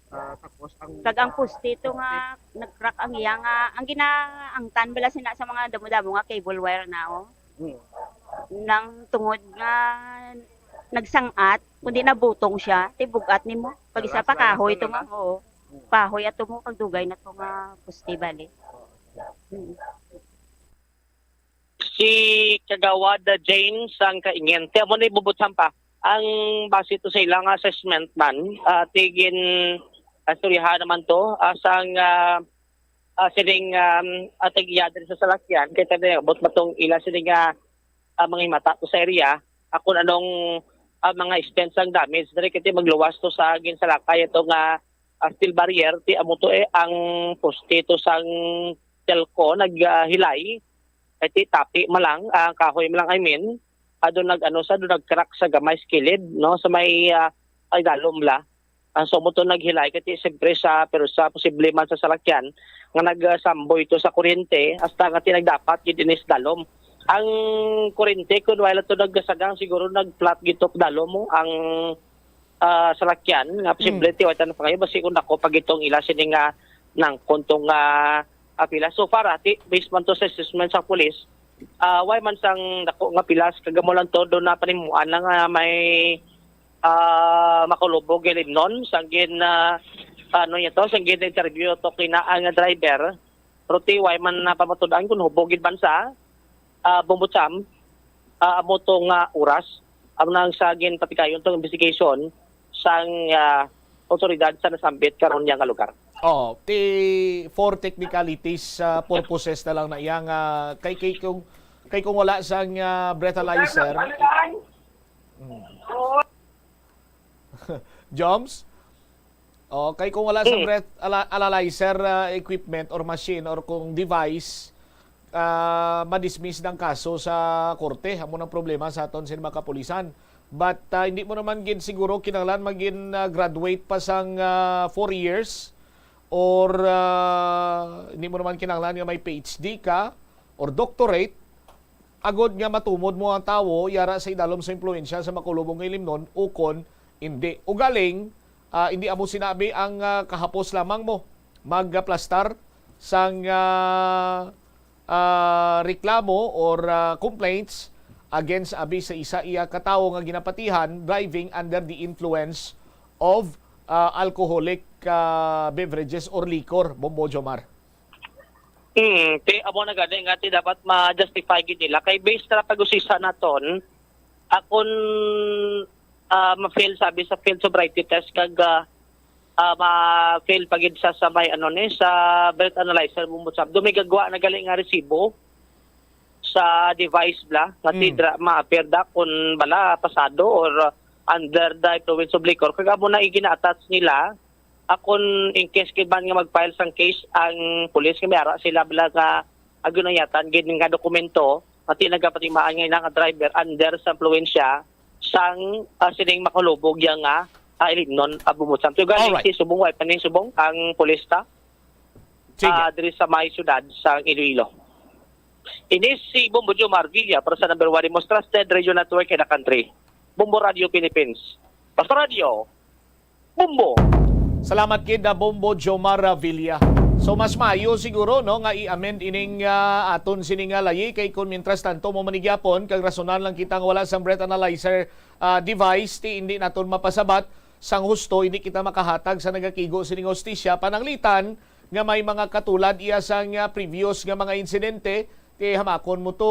Tapos ang poste ito nga nag-crack ang iya nga ang tan bala sina sa mga damo-damo nga cable wire na nang tungod nga nagsangat kundi nabutong siya tibugat nimo pag isa pa kahoy ito nga kahoy ato mo pagdugay na to nga poste bali. Si Kagawad Jane sang Kaingin amo na ibubutan pa ang base to sa ilang assessment man tigin asturyahan naman to sang sining ating iya din sa salakyan kay tayo abot matong ila sining mga mata to sa area ako anong mga expense ang damage diri kay magluwas to sa ginsalakay ito nga steel barrier ti amo to ang poste to sang telco naghilay ti tapi malang ang kahoy malang I mean adun nag-crack sa gamay skilid no sa may ay dalom la so mo to naghilay kay siyempre pero sa posible man sa salakyan nga nagsamboy ito sa kuryente hasta nga tinagdapat gid inis dalom ang kuryente kun wala to nagsagang siguro nag-flat gitok dalom mo ang salakyan nga posible ti wala pa kayo basi kun ako pag itong ila sini nga nang kontong pila so far ati based man to sa assessment sa pulis why man sang dako nga pilas kagamo lang to do na panimuan na nga may makulubog non sanggin sanggin interview to kina ang driver pero why man pamatudan kun hubogid bansa bumbutsam amo tong oras ang nang sagin patikayon tong investigation sang otoridad sa nasambit karon yang lugar. For technicalities purposes na lang na iyang kay kung wala sang breathalyzer. Joms? Kay kung wala sang breathalyzer equipment or machine or kung device madismiss ng kaso sa korte. Amo ng problema sa aton sin mga kapulisan. But hindi mo naman gin siguro kinahanglan magin graduate pa sang 4 years or hindi mo naman kinahanglan nga may PhD ka or doctorate agod nga matumod mo ang tawo yara sa idalom sa impluwensya sa makulubong nga ilimnon ukon hindi. Ugaling hindi amo sinabi ang kahapos lamang mo magplastar sang reklamo or complaints against abi sa isa iya katawo nga ginapatihan driving under the influence of alcoholic beverages or liquor, Bombo Jomar. Amo na gani nga dapat ma-justify gid nila kay based na pag-usisa naton akon ma-fail sabi sa field sobriety test kag ma-fail pagid sa sabay sa breath analyzer bumutsab dumigagwa na gali nga resibo sa device bla nga ma-appear da kun bala pasado or under the influence of liquor kag amo na igina-attach nila akon in case kiban nga mag-file sang case ang pulis nga mayara sila bala nga agunayatan gid nga dokumento at nagapatimaan nga driver under sa influensya sang sining makulubog yang ilimnon bumutsam so galing si subong way paning subong ang pulista diri sa may syudad sa Iloilo. Inis si Bombo Jomar Villa para sa number 1 most trusted radio network in the country. Bombo Radio Philippines. Basta Radio, Bombo. Salamat kid Bombo Jomar Villa. So mas maayo siguro no nga i-amend ining aton sining layi kay kun mientras tanto mo manigyapon kag rasonan lang kitang wala sang breath analyzer device ti hindi naton mapasabat sang husto hindi kita makahatag sa nagakigo sining hostisya pananglitan nga may mga katulad iya sang previous nga mga insidente ti hamakon mo to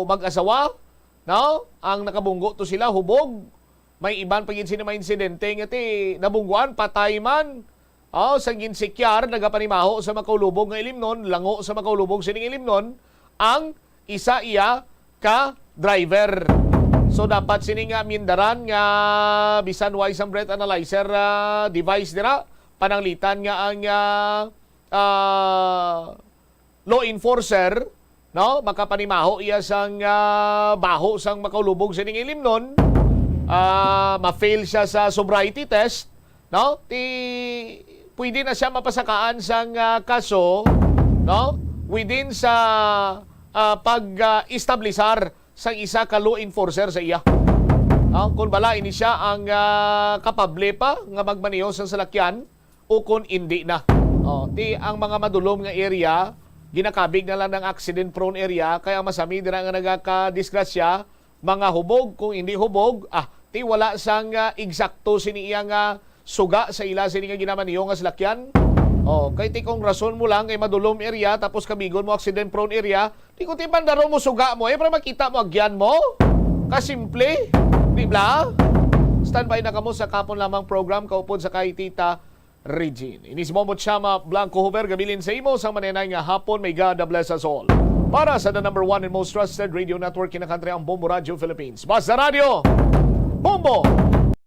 mag-asawa no ang nakabunggo to sila hubog may iban pagin sini mga insidente nga ti nabungguan patay man sa ginsikyar nagapanimaho sa makaulubog nga ilimnon lango sa makaulubog sining ilimnon ang isa iya ka driver. So dapat sining mindaran nga bisan way sang breath analyzer device dira pananglitan nga ang law enforcer no makapanimaho iya sang baho sang makaulubog sining ilimnon ma-fail siya sa sobriety test no pwede na siya mapasakaan sang kaso no within sa pag-establisar sang isa ka law enforcer sa iya. Kung bala ini siya ang kapable pa nga magmaneho sa salakyan o kung hindi na. Ang mga madulom nga area ginakabig na lang ng accident prone area kaya masami dira nga nagaka-disgrasya mga hubog kung hindi hubog wala sang eksakto sini iya nga suga sa ila sini nga ginamaneho nga salakyan. Kay kung rason mo lang kay madulom area tapos kabigon mo accident prone area, di ko bandaro mo suga mo para makita mo agyan mo. Kasimple, di ba? Standby na kamo sa kapon lamang program kaupod sa kay Tita Regine. Inis mo Chama Blanco Hover, gabilin sa imo sa manenay nga hapon, may God bless us all. Para sa the number 1 and most trusted radio network kinakantry ang Bombo Radio Philippines. Basta Radio, Bombo!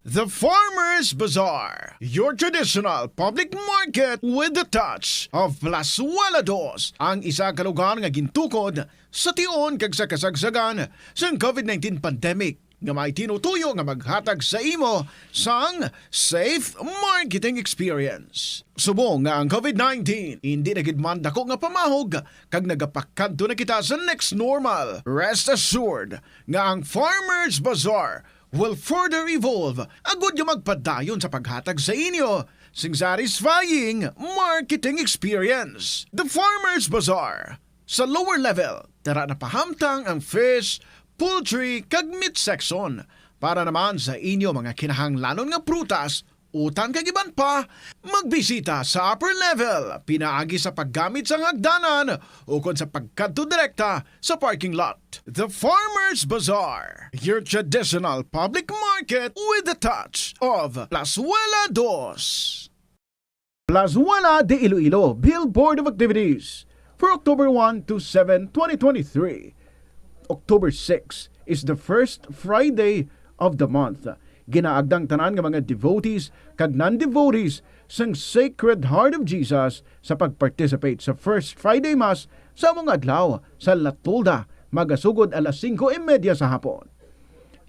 The Farmers Bazaar, your traditional public market with the touch of Plazuela Dos, ang isa ka lugar nga gintukod sa tion kag sa kasagsagan sa COVID-19 pandemic nga may tinutuyo nga maghatag sa imo sang safe marketing experience. Subong nga ang COVID-19 hindi na gid man dako nga pamahog kag nagapakadto na kita sa next normal. Rest assured nga ang Farmers Bazaar will further evolve agud yung magpadayon sa paghatag sa inyo sing satisfying marketing experience. The Farmers Bazaar. Sa lower level, tara na pahamtang ang fish, poultry, kag meat section para naman sa inyo mga kinahanglanon nga prutas, utan kag iban pa, magbisita sa upper level, pinaagi sa paggamit sa hagdanan o kon sa pagkadto direkta sa parking lot. The Farmers Bazaar, your traditional public market with the touch of Plazuela Dos. Plazuela de Iloilo Billboard of Activities for October 1 to 7, 2023. October 6 is the first Friday of the month. Ginaagdang tanan nga mga devotees kag non-devotees sang Sacred Heart of Jesus sa pagparticipate sa First Friday Mass sa mga adlaw sa Latolda, magasugod alas 5:30 sa hapon.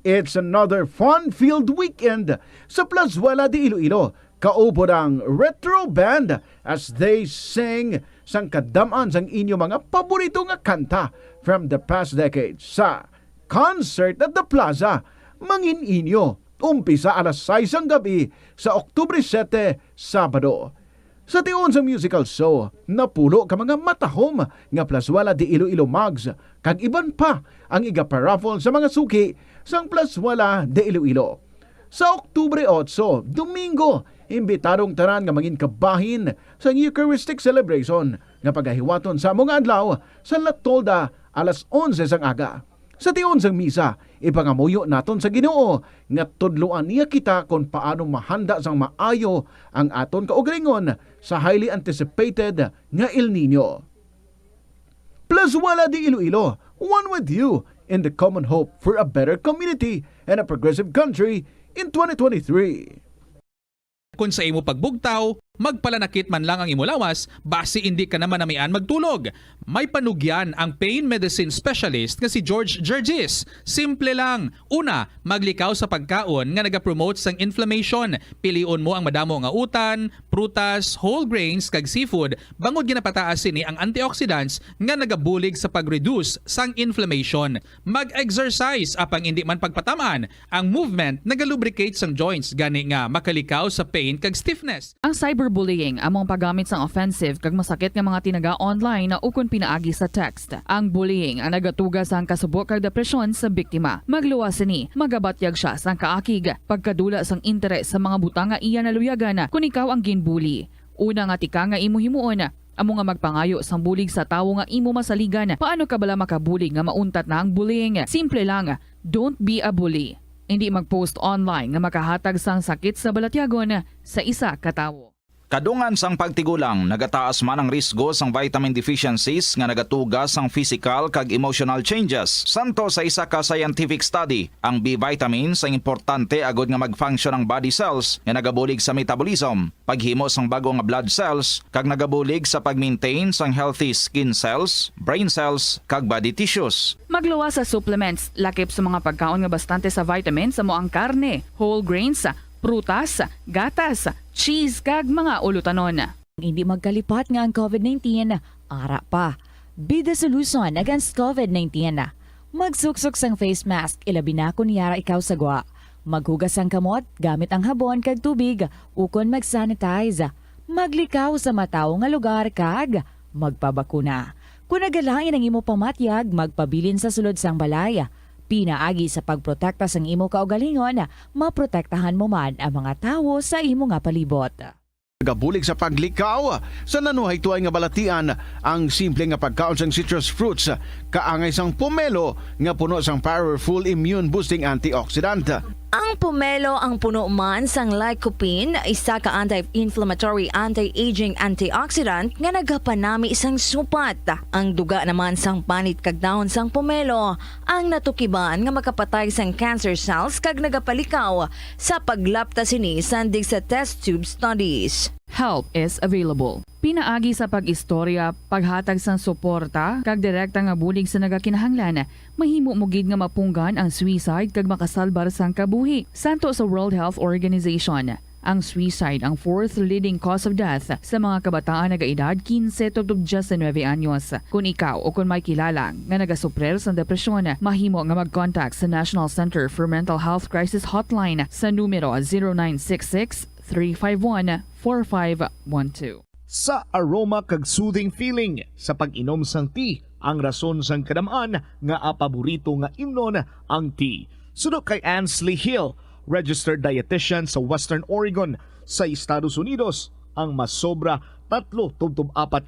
It's another fun-filled weekend sa Plazuela de Iloilo. Kaupod ang retro band as they sing sang kadaman sang inyo mga paborito nga kanta from the past decades sa Concert at the Plaza. Mangin inyo, umpisa alas 6 ang gabi sa Oktubre 7, Sabado. Sa tiyon sa musical show, napulo ka mga matahom nga Plazuela de Iloilo Mugs kag iban pa ang igaparaffle sa mga suki sang Plazuela de Iloilo. Sa Oktubre 8, Domingo, imbitadong tanan nga mangin kabahin sa Eucharistic celebration nga pagahiwaton sa mga adlaw sa Latolda alas 11 sang aga. Sa tiyon sang misa, ipangamuyo naton sa Ginoo nga tudloan niya kita kung paano mahanda sang maayo ang aton kaugalingon sa highly anticipated nga El Nino. Plazuela de Iloilo, one with you in the common hope for a better community and a progressive country in 2023. Kung sa imo pagbugtaw, magpalanakit man lang ang imo lawas, base hindi ka naman namian magtulog. May panugyan ang pain medicine specialist nga si George Gergis. Simple lang. Una, maglikaw sa pagkaon nga nagapromote sang inflammation. Pilion mo ang madamo nga utan, prutas, whole grains kag seafood. Bangod ginapataas sini ang antioxidants nga nagabulig sa pag-reduce sang inflammation. Mag-exercise apang hindi man pagpatamaan. Ang movement nagalubricate sang joints gani nga makalikaw sa pain kag stiffness. Ang cyberbullying among paggamit sang offensive kag masakit nga mga tinaga online na ukon pinaagi sa text. Ang bullying ang nagatuga sang kasubok kag depresyon sa biktima. Magluwas ni, magabatyag siya sang kaakig, pagkadula sang interes sa mga butang nga iya naluyagan kung ikaw ang ginbully. Una nga tika nga imo himuon, amo nga magpangayo sang bulig sa tawo nga imo masaligan. Paano ka bala makabuli nga mauntat na ang bullying? Simple lang, don't be a bully. Hindi mag-post online nga makahatag sang sakit sa balatyagon sa isa ka tawo. Kadungan sang pagtigulang, nagataas man ang risgo sang vitamin deficiencies nga nagatuga sang physical kag emotional changes. Santo sa isa ka scientific study, ang B vitamins ang importante agod nga mag-function ang body cells nga nagabulig sa metabolism, paghimo sang bago nga blood cells kag nagabulig sa pag-maintain sang healthy skin cells, brain cells kag body tissues. Magluwas sa supplements, lakip sa mga pagkaon nga bastante sa vitamins sa moang karne, whole grains, prutas, gatas, cheese kag mga ulutanon. Hindi magkalipat nga ang COVID-19, ara pa. Be the solution against COVID-19. Magsuksok sang face mask, ilabi na kung yara ikaw sagwa. Maghugas ang kamot, gamit ang habon kag tubig, ukon mag-sanitize. Maglikaw sa mataw nga lugar kag magpabakuna. Kung nagalain ang imo pamatyag, magpabilin sa sulod sang balay. Pinaagi sa pagprotekta sang imo kaugalingon, maprotektahan mo man ang mga tawo sa imo nga palibot. Nagabulig sa paglikaw sa nanuhay tuay nga balatian ang simple nga pagkaon sang citrus fruits kaangay sang pomelo nga puno sang powerful immune boosting antioxidant. Ang pomelo ang puno man sang lycopene, isa ka anti-inflammatory, anti-aging antioxidant nga nagapanami isang supat. Ang duga naman sang panit kag dahon sang pomelo ang natukiban nga makapatay sang cancer cells kag nagapalikaw sa paglapta sini sandig sa test tube studies. Help is available. Pinaagi sa pag-istorya, paghatag sang suporta, kag direkta nga bulig sa nagakinahanglan, mahimo mo gid nga mapunggan ang suicide kag makasalbar sang kabuhi. Santo sa World Health Organization, ang suicide ang fourth leading cause of death sa mga kabataan nagaedad 15 to 19 anyos. Kung ikaw o kung may kilala nga nagasuprer sa depresyon, mahimo nga mag-contact sa National Center for Mental Health Crisis Hotline sa numero 0966-351-4512. Sa aroma kag soothing feeling sa pag-inom sang tea, ang rason sang kadamaan nga paborito nga imnon ang tea. Sunod kay Ansley Hill, registered dietitian sa Western Oregon sa Estados Unidos, ang mas sobra 3-4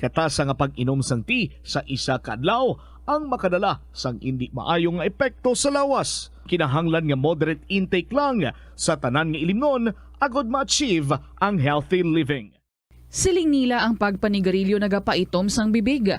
katasa nga pag-inom sang tea sa isa ka adlaw ang makadala sang hindi maayong nga epekto sa lawas. Kinahanglan nga moderate intake lang sa tanan nga ilimnon agod ma-achieve ang healthy living. Siling nila ang pagpanigarilyo nagapaitom sang bibig.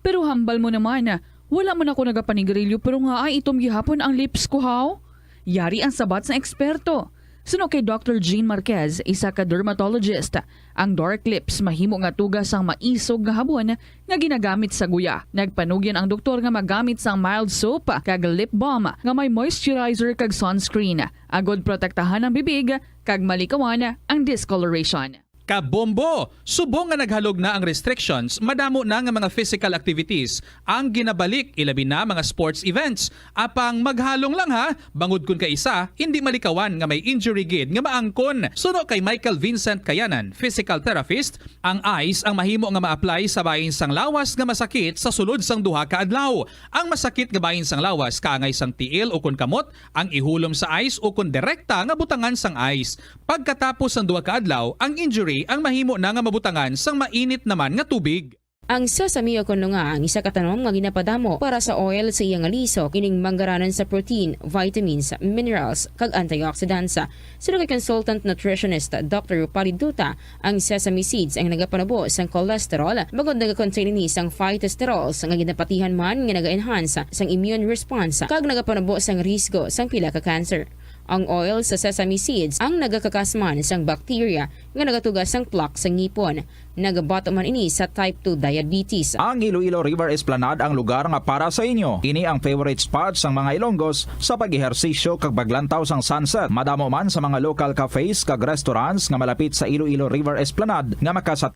Pero hambal mo naman, wala man ako nagapanigarilyo pero nga ay itom gihapon ang lips ko haw. Yari ang sabat sa eksperto. Suno kay Dr. Jean Marquez, isa ka dermatologist, ang dark lips mahimo nga tugas ang maisog nga habon nga ginagamit sa guya. Nagpanugyan ang doktor nga magamit sang mild soap kag lip balm nga may moisturizer kag sunscreen. Agod protektahan ang bibig kag malikawan ang discoloration. Kabombo! Subong nga naghalog na ang restrictions, madamo na nga mga physical activities ang ginabalik, ilabi na mga sports events. Apang maghalong lang ha, bangod kun ka isa, hindi malikawan nga may injury gid nga maangkon. Suno kay Michael Vincent Kayanan, physical therapist, ang ice ang mahimo nga ma-apply sa bahin sang lawas nga masakit sa sulod sang duha ka adlaw. Ang masakit nga bahin sang lawas kaangay sang tiil o kun kamot, ang ihulom sa ice o kun direkta nga butangan sang ice. Pagkatapos sang duha ka adlaw, ang injury ang mahimo na nga mabutangan sang mainit naman nga tubig. Ang sesame o kuno nga ang isa ka tanom nga ginapadamo para sa oil sa iyang aliso kining manggaranan sa protein, vitamins, minerals kag antioxidants. Sino kay consultant nutritionist Dr. Rupali Duta, ang sesame seeds ang nagapanabo sang cholesterol bagod nagakontain ni sang phytosterols nga ginapatihan man nga naga-enhance sang immune response kag nagapanabo sang risgo sang pila ka cancer. Ang oil sa sesame seeds ang nagakakasman sang bacteria nga nagatugas sang plaque sa ngipon. Nagabato man ini sa type 2 diabetes. Ang Iloilo River Esplanade ang lugar nga para sa inyo. Ini ang favorite spot sang mga Ilonggos sa pag-ehersisyo kag paglantaw sang sunset. Madamo man sa mga local cafes kag restaurants nga malapit sa Iloilo River Esplanade nga makasat.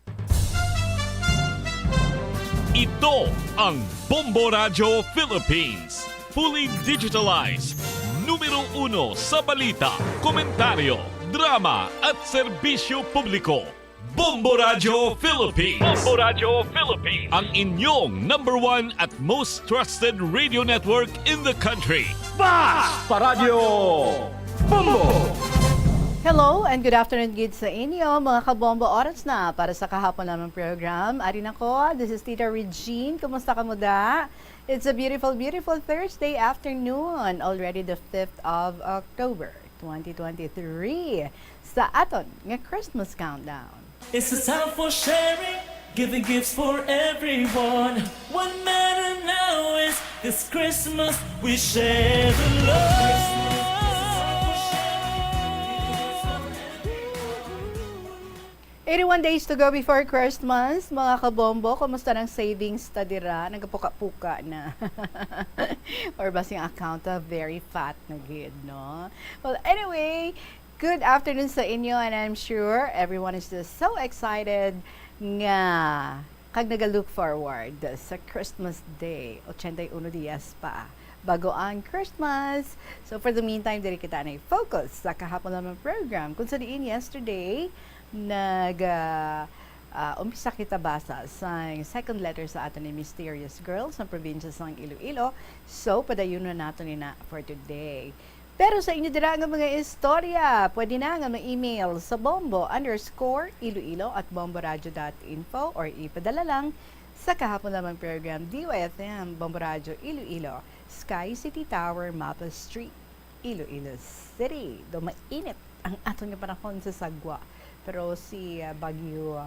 Ito ang Bombo Radio Philippines. Fully digitalized. Numero 1 sa balita, komentaryo, drama at serbisyo publiko. Bombo Radio Philippines. Bombo Radio Philippines. Ang inyong #1 at most trusted radio network in the country. Basta Radio Bombo! Hello and good afternoon gid sa inyo mga kabombo, oras na para sa kahapon namang program. Arin ako, this is Tita Regine. Kumusta ka muda? It's a beautiful, beautiful Thursday afternoon, already the 5th of October, 2023. Sa aton nga Christmas countdown. It's a time for sharing, giving gifts for everyone. What matter now is this Christmas we share the love. 81 days to go before Christmas. Mga kabombo, kumusta ng savings tadira? Nagapuka-puka na. Or ba siyang account very fat na gid, no? Well, anyway, good afternoon sa inyo and I'm sure everyone is just so excited nga kag naga-look forward sa Christmas Day. 81 dias pa bago ang Christmas. So for the meantime, diri kita na focus sa kahapon naman program. Kung sa diin yesterday, umpisa kita basa sa second letter sa ato ni Mysterious Girl sa probinsya ng Iloilo. So, padayunan nato ni na for today. Pero sa inyo dira nga mga istorya, pwede na nga ma-email sa bombo_iloilo@bomboradio.info or ipadala lang sa kahapon lamang program DYFM Bombo Radio Iloilo, Sky City Tower, Mapa Street. Iloilo City. Do mainit ang aton nga panahon sa Sagwa. Pero si Bagyo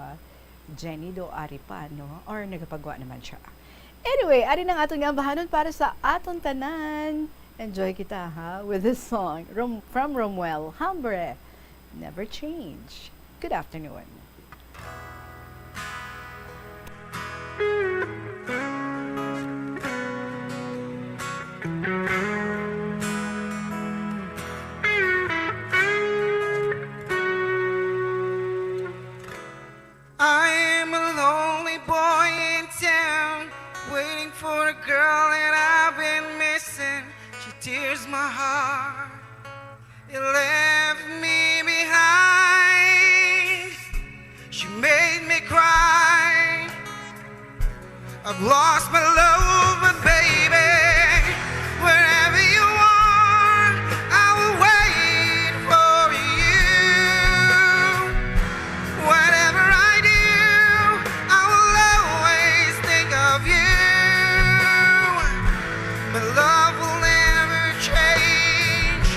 Jenny do ari pa, no? Or nagapagwa naman siya. Anyway, ari nang aton nga bahanon para sa aton tanan. Enjoy kita ha with this song from Romuel Hambre, Never Change. Good afternoon. I'm a lonely boy in town, waiting for a girl that I've been missing. She tears my heart, it left me behind. She made me cry. I've lost my love, but baby, wherever you are, I will wait for you. Whatever I do, I will always think of you. My love will never change.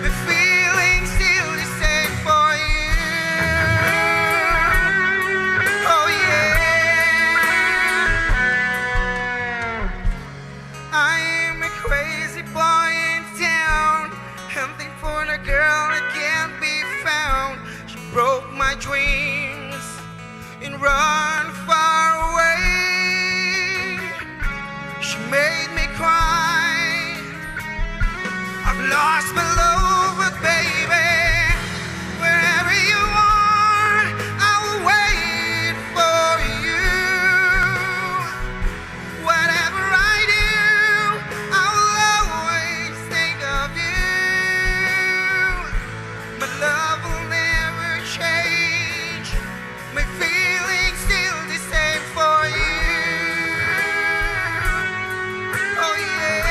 My feelings still the same for you. Oh yeah. I am a crazy boy in town, hunting for a girl that can't be found. She broke my dreams and run far away. She made me cry. I've lost my love, but baby, wherever you are, I will wait for you. Whatever I do, I will always think of you. My love will never change. My feelings still the same for you. Oh yeah.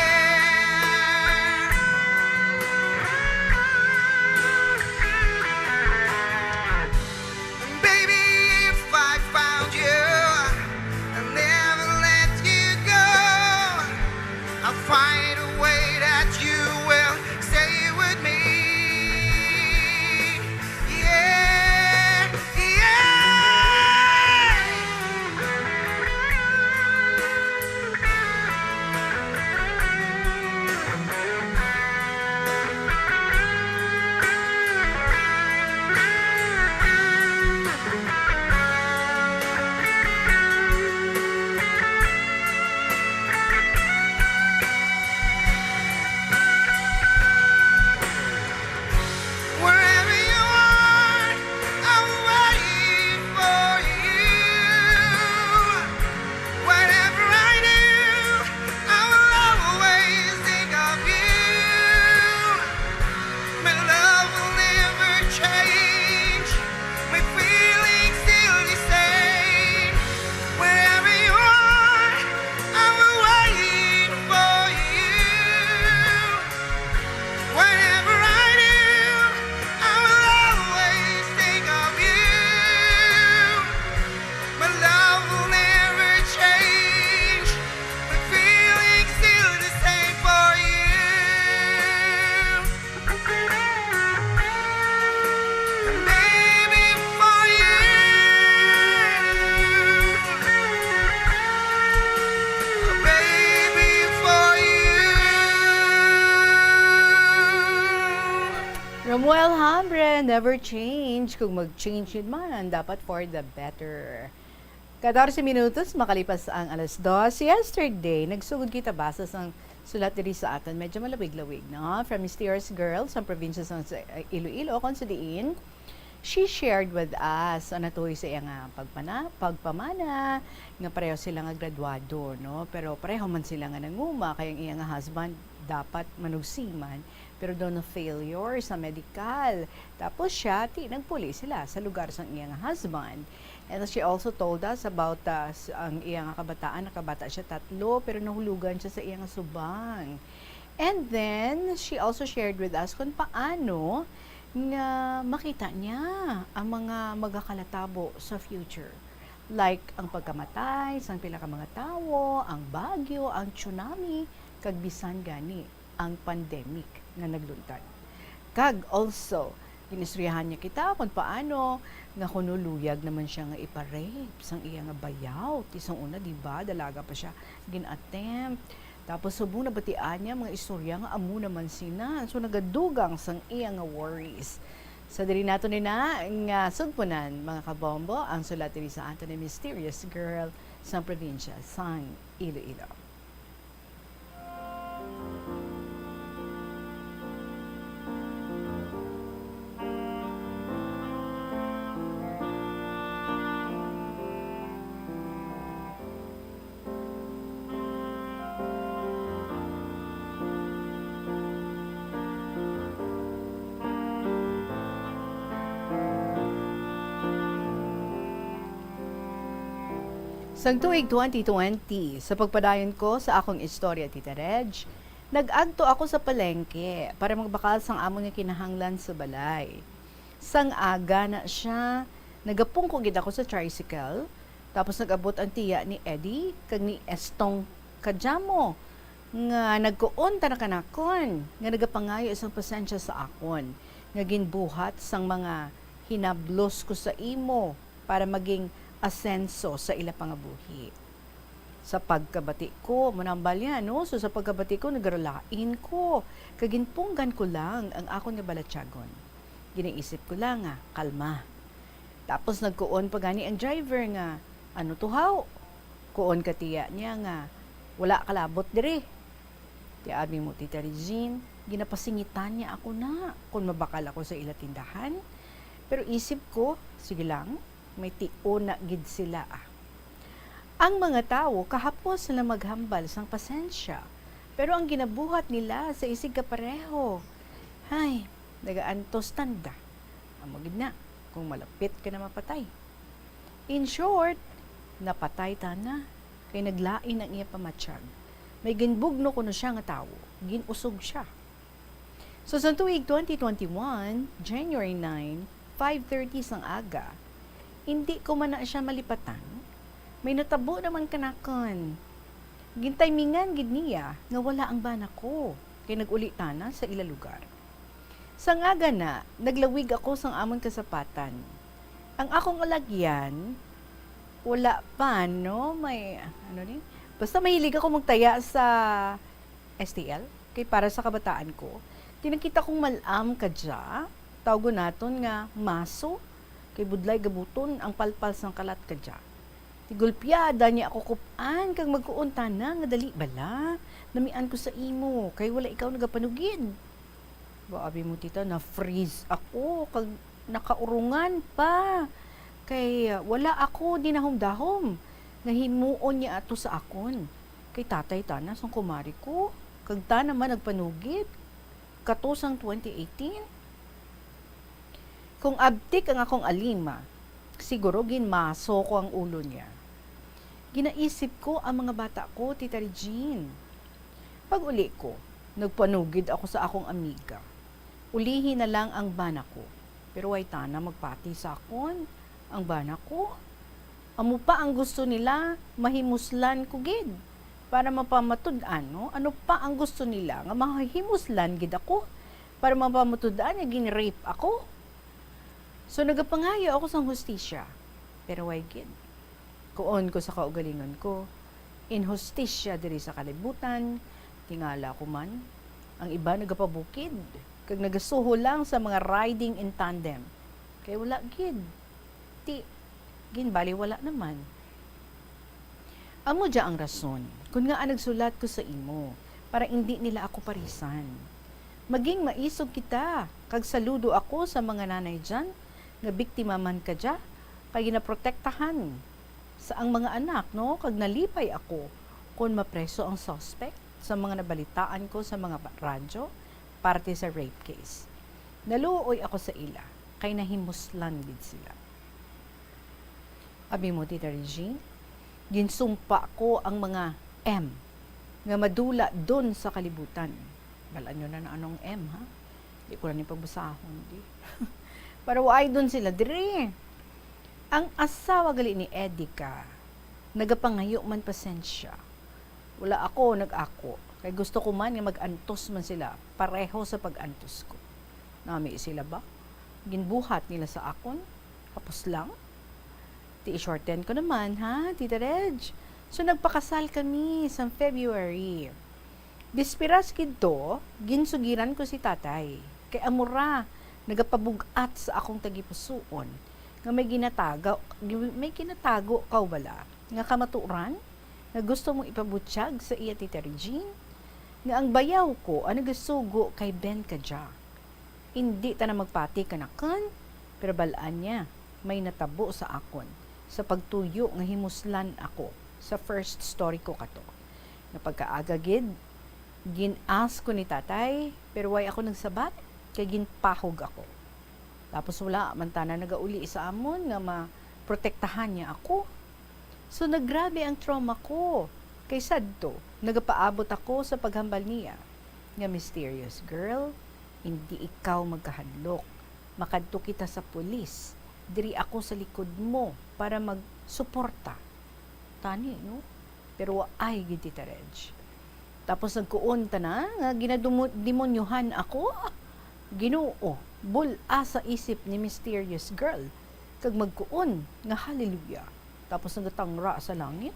And baby, if I found you, I'll never let you go. I'll find a way that you will stay with me. Yeah, wherever you are, I'll wait for you. Whatever I do, I will always think of you. My love will never change. My feelings still the same. Wherever you are, I will wait for you. Whatever I do, I will always think of you. My love will never change. My feelings still the same for you. Baby, for you. Baby, for you. Romuel Hambre, Never Change. Kung mag-change yun man, dapat for the better. 14 minutos, makalipas ang alas 2. Yesterday, nagsugod kita basa sa sulat diri sa aton. Medyo malawig-lawig, no? From Mysterious Girl sa probinsya sa Iloilo, kung sa diin. She shared with us ano natuloy sa iya nga pagpamana nga pareho sila nga graduado, no? Pero pareho man sila nga nanguma kay ang iya nga husband dapat manugsiman pero daw na failure sa medical. Tapos siya nagpuli sila sa lugar sa iya nga husband. And she also told us about ang iya nga kabataan, nakabata siya 3 pero nahulugan siya sa iya nga subang. And then she also shared with us kung paano nga makita niya ang mga magakalatabo sa future. Like ang pagkamatay, sang pila ka mga tawo, ang bagyo, ang tsunami, kag bisan gani ang pandemic nga nagluntan. Kag also, ginisriyahan niya kita kung paano nga kunuluyag naman siya nga ipa-rape sang iya nga bayaw. Tisang una, di ba? Dalaga pa siya gin-attempt. Tapos subong nabatian niya mga istorya nga amo naman sina. So nagadugang sang iya nga worries. Sa diri nato ni na nga sugpunan mga kabombo ang sulat ni sa Anthony Mysterious Girl sa probinsya sang Iloilo. Sang tuig 2020, sa pagpadayon ko sa akong istorya, Tita Reg, nag-agto ako sa palengke para magbakal sang amon nga kinahanglan sa balay. Sang aga na siya, nagapong ko gid ako sa tricycle, tapos nag-abot ang tiya ni Eddie kag ni Estong Kajamo nga nagkuon ta na kanakon nga nagapangayo isang pasensya sa akon nga ginbuhat sang mga hinablos ko sa imo para maging asenso sa ila pangabuhi. Sa pagkabati ko, manambal yan, no? So sa pagkabati ko, nagaralain ko. Kaginpunggan ko lang ang akong nga balatyagon. Ginaisip ko lang nga, kalma. Tapos nagkuon pa gani ang driver nga, ano tuhaw? Kuon katiya niya nga, wala kalabot dire. Ti abi mo, Tita Regine, ginapasingitan niya ako na kung mabakal ako sa ila tindahan. Pero isip ko, sige lang, may tion na gid sila. Ang mga tao kahapos na maghambal sang pasensya, pero ang ginabuhat nila sa isig kapareho. Ay, nagaantos tanda. Amo gid na kung malapit ka na mapatay. In short, napatay ta na kay naglain ang iya pamatsyag. May ginbugno kuno siya nga tawo, ginusog siya. So sa tuig 2021, January 9, 5:30 sang aga, hindi ko man na siya malipatan. May natabo naman kanakon. Gintaymingan gid niya nga wala ang bana ko. Kay nag-uli tana sa ila lugar. Sang aga na, naglawig ako sang amon kasapatan. Ang akong alagyan, wala pa, no? May, ano rin? Basta mahilig ako magtaya sa STL. Kay para sa kabataan ko. Tinakita kong malam kadya. Tawgo naton nga maso. Kay budlay gabuton ang palpal sang kalat kadya. Tigulpyada niya ako kupan kag magkuunta na nga dali bala. Namian ko sa imo kay wala ikaw nagapanugid. Baabi mo tita na freeze ako kag nakaurungan pa. Kay wala ako dinahom-dahom. Nga himuon niya ato sa akon. Kay tatay tana sang kumari ko. Kag ta naman nagpanugid. Katosang 2018. Kung abtik ang akong alima, siguro ginmaso ko ang ulo niya. Ginaisip ko ang mga bata ko, Tita Regine. Pag uli ko, nagpanugid ako sa akong amiga. Ulihin na lang ang bana ko. Pero ay tana magpati sa akon. Ang bana ko. Amo pa ang gusto nila, mahimuslan ko gid. Para mapamatud-an, no? Ano pa ang gusto nila, nga mahimuslan gid ako. Para mapamatud-an, nga gin-rape ako. So nagapangayo ako sa hustisya, pero why gid? Kuon ko sa kaugalingon ko, in hustisya diri sa kalibutan, tingala ko man, ang iba nagapabukid, kag nagasuho lang sa mga riding in tandem. Kay wala gid. Ginbali wala naman. Amo dya ang rason, kung nga nagsulat ko sa imo, para hindi nila ako parisan. Maging maisog kita, kag saludo ako sa mga nanay dyan, nga biktima man ka dya, kay ginaprotektahan sa ang mga anak, no? Kag nalipay ako kung mapreso ang suspect sa mga nabalitaan ko sa mga radyo parte sa rape case. Naluoy ako sa ila, kay nahimuslan gid sila. Abi mo, Tita Regine, ginsumpa ko ang mga M nga madula doon sa kalibutan. Balaan nyo na anong M, ha? Di ko na ni pagbusahon, di. Pero ay doon sila dire. Ang asawa gali ni Edika, nagapangayo man pasensya. Wala ako, nag-ako. Kay gusto ko man nga mag-antos man sila, pareho sa pag-antos ko. Nami sila ba? Ginbuhat nila sa akon, tapos lang. Ti shorten ko naman, ha, Tita Reg? So, nagpakasal kami sa February. Bispiras kidto, ginsugiran ko si tatay. Kay amura, nagapabugat sa akong tagipusuon. Nga may ginatago kaw bala. Nga kamaturan, nga gusto mong ipabutyag sa iya Tita Regine. Nga ang bayaw ko, nagasugo kay Ben Kadja. Hindi ta na magpati kanakan, pero balaan niya, may natabo sa akon sa pagtuyo nga himuslan ako sa first story ko kato. Na pagkaagagid, ginas ko ni tatay, pero way ako nagsabat, kay ginpahog ako. Tapos wala, mantana nagauli sa amon nga maprotektahan niya ako. So naggrabe ang trauma ko. Kay sadto, nagapaabot ako sa paghambal niya. Nga mysterious girl, hindi ikaw magkahadlok. Makadto kita sa pulis. Diri ako sa likod mo para magsuporta. Tani, no? Pero ay gid Tita Reg. Tapos nagkuon ta na nga ginademonyuhan ako. Ginoo, bula sa isip ni mysterious girl. Kag magkuon nga hallelujah. Tapos nagatangra sa langit.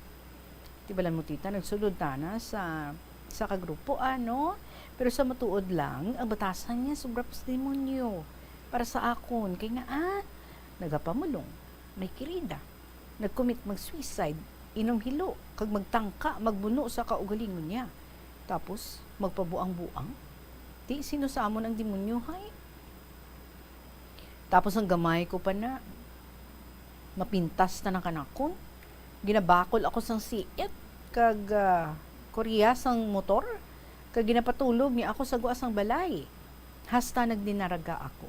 Tibalan mo tita, nagsulod ta na sa kagrupo, ano? Pero sa matuod lang, ang batasan niya sobra pas demonyo. Para sa akon, kay nga nagapamulong, may kirida, nagcommit mag-suicide, inom hilo, kag magtangka, magbuno sa kaugalingon niya. Tapos, magpabuang-buang. Di, sino sa amon ang demonyo, hay? Tapos, ang gamay ko pa na, mapintas na ng kanakon. Ginabakol ako sang siit, kag Korea sang motor, kag ginapatulog niya ako sa guas ang balay. Hasta nagdinaraga ako.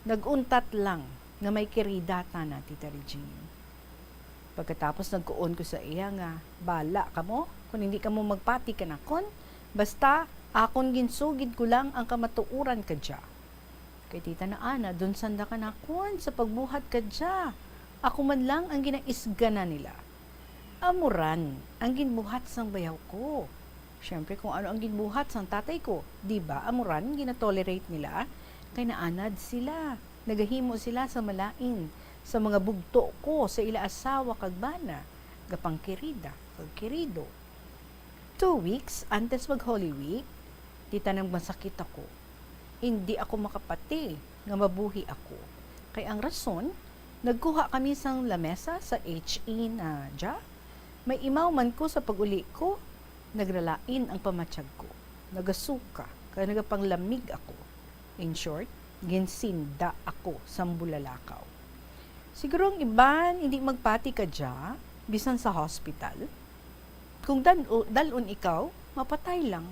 Naguntat lang, nga may kiridata na, Tita Regine. Pagkatapos nagkuon ko sa iya nga, bala ka mo, kung hindi ka mo magpati ka nakon, basta akon ginsugid ko lang ang kamatuuran ka dya. Kay Tita na Ana, dun sanda ka nakon sa pagbuhat ka dya. Ako man lang ang ginaisga na nila. Amuran, ang ginbuhat sang bayaw ko. Siyempre kung ano ang ginbuhat sang tatay ko, di ba amuran, ginatolerate nila, kay naanad sila. Nagahimo sila sa malain, sa mga bugto ko, sa ila asawa kag bana, gapang kirida, kag kirido. 2 weeks antes mag Holy Week, tita nang masakit ako. Hindi ako makapati, nga mabuhi ako. Kay ang rason, nagkuha kami sang lamesa sa HE na dya. May imaw man ko sa pag-uli ko, nagralain ang pamatsyag ko. Nagasuka, kaya nagapanglamig ako. In short, ginsinda ako sa bulalakaw. Siguro ang iban, hindi magpati ka dya, bisan sa hospital. Kung dalon ikaw, mapatay lang.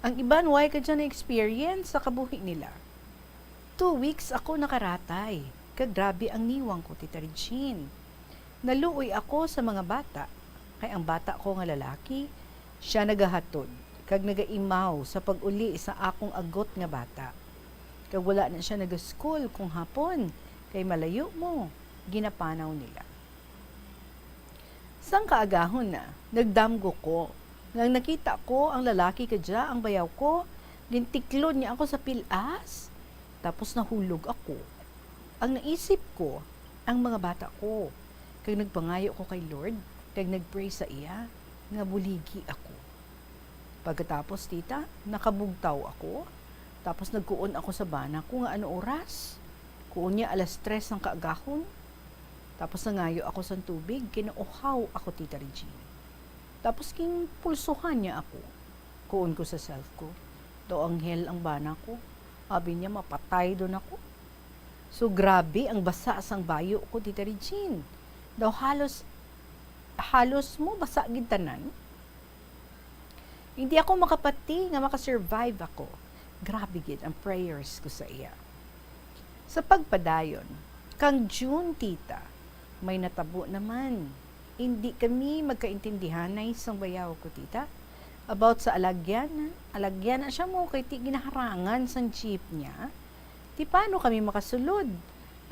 Ang iban, why ka dyan na experience sa kabuhi nila? 2 weeks ako nakaratay. Kagrabe ang niwang ko, Tita Regine. Naluoy ako sa mga bata. Kay ang bata ko nga lalaki, siya nagahatod. Kag nagaimaw sa pag-uli sa akong agot nga bata. Kag wala na siya nag-school kung hapon, kay malayo mo, ginapanaw nila. Sang kaagahon na, nagdamgo ko. Nang nakita ko ang lalaki kadya, ang bayaw ko, lintiklon niya ako sa pilas. Tapos nahulog ako. Ang naisip ko, ang mga bata ko. Kag nagpangayo ko kay Lord, kag nagpray sa iya, nga buligi ako. Pagkatapos, tita, nakabugtaw ako. Tapos nagkuon ako sa bana ko nga ano oras. Kuon niya 3:00 ng kaagahon. Tapos nangayo ako sa tubig, kinauhaw ako, Tita Regine. Tapos king pulsuhan niya ako. Kuon ko sa self ko. Daw ang hell ang bana ko. Abi niya mapatay doon ako. So grabe ang basa sang bayo ko, Tita Regine. Daw halos mo basa gid tanan. Hindi ako makapati nga makasurvive ako. Grabe gid ang prayers ko sa iya. Sa pagpadayon, kang June, tita, may natabo naman. Hindi kami magkaintindihanay sang bayaw ko, tita. About sa alagyan na siya mo kay ti ginaharangan sang jeep niya. Ti paano kami makasulod?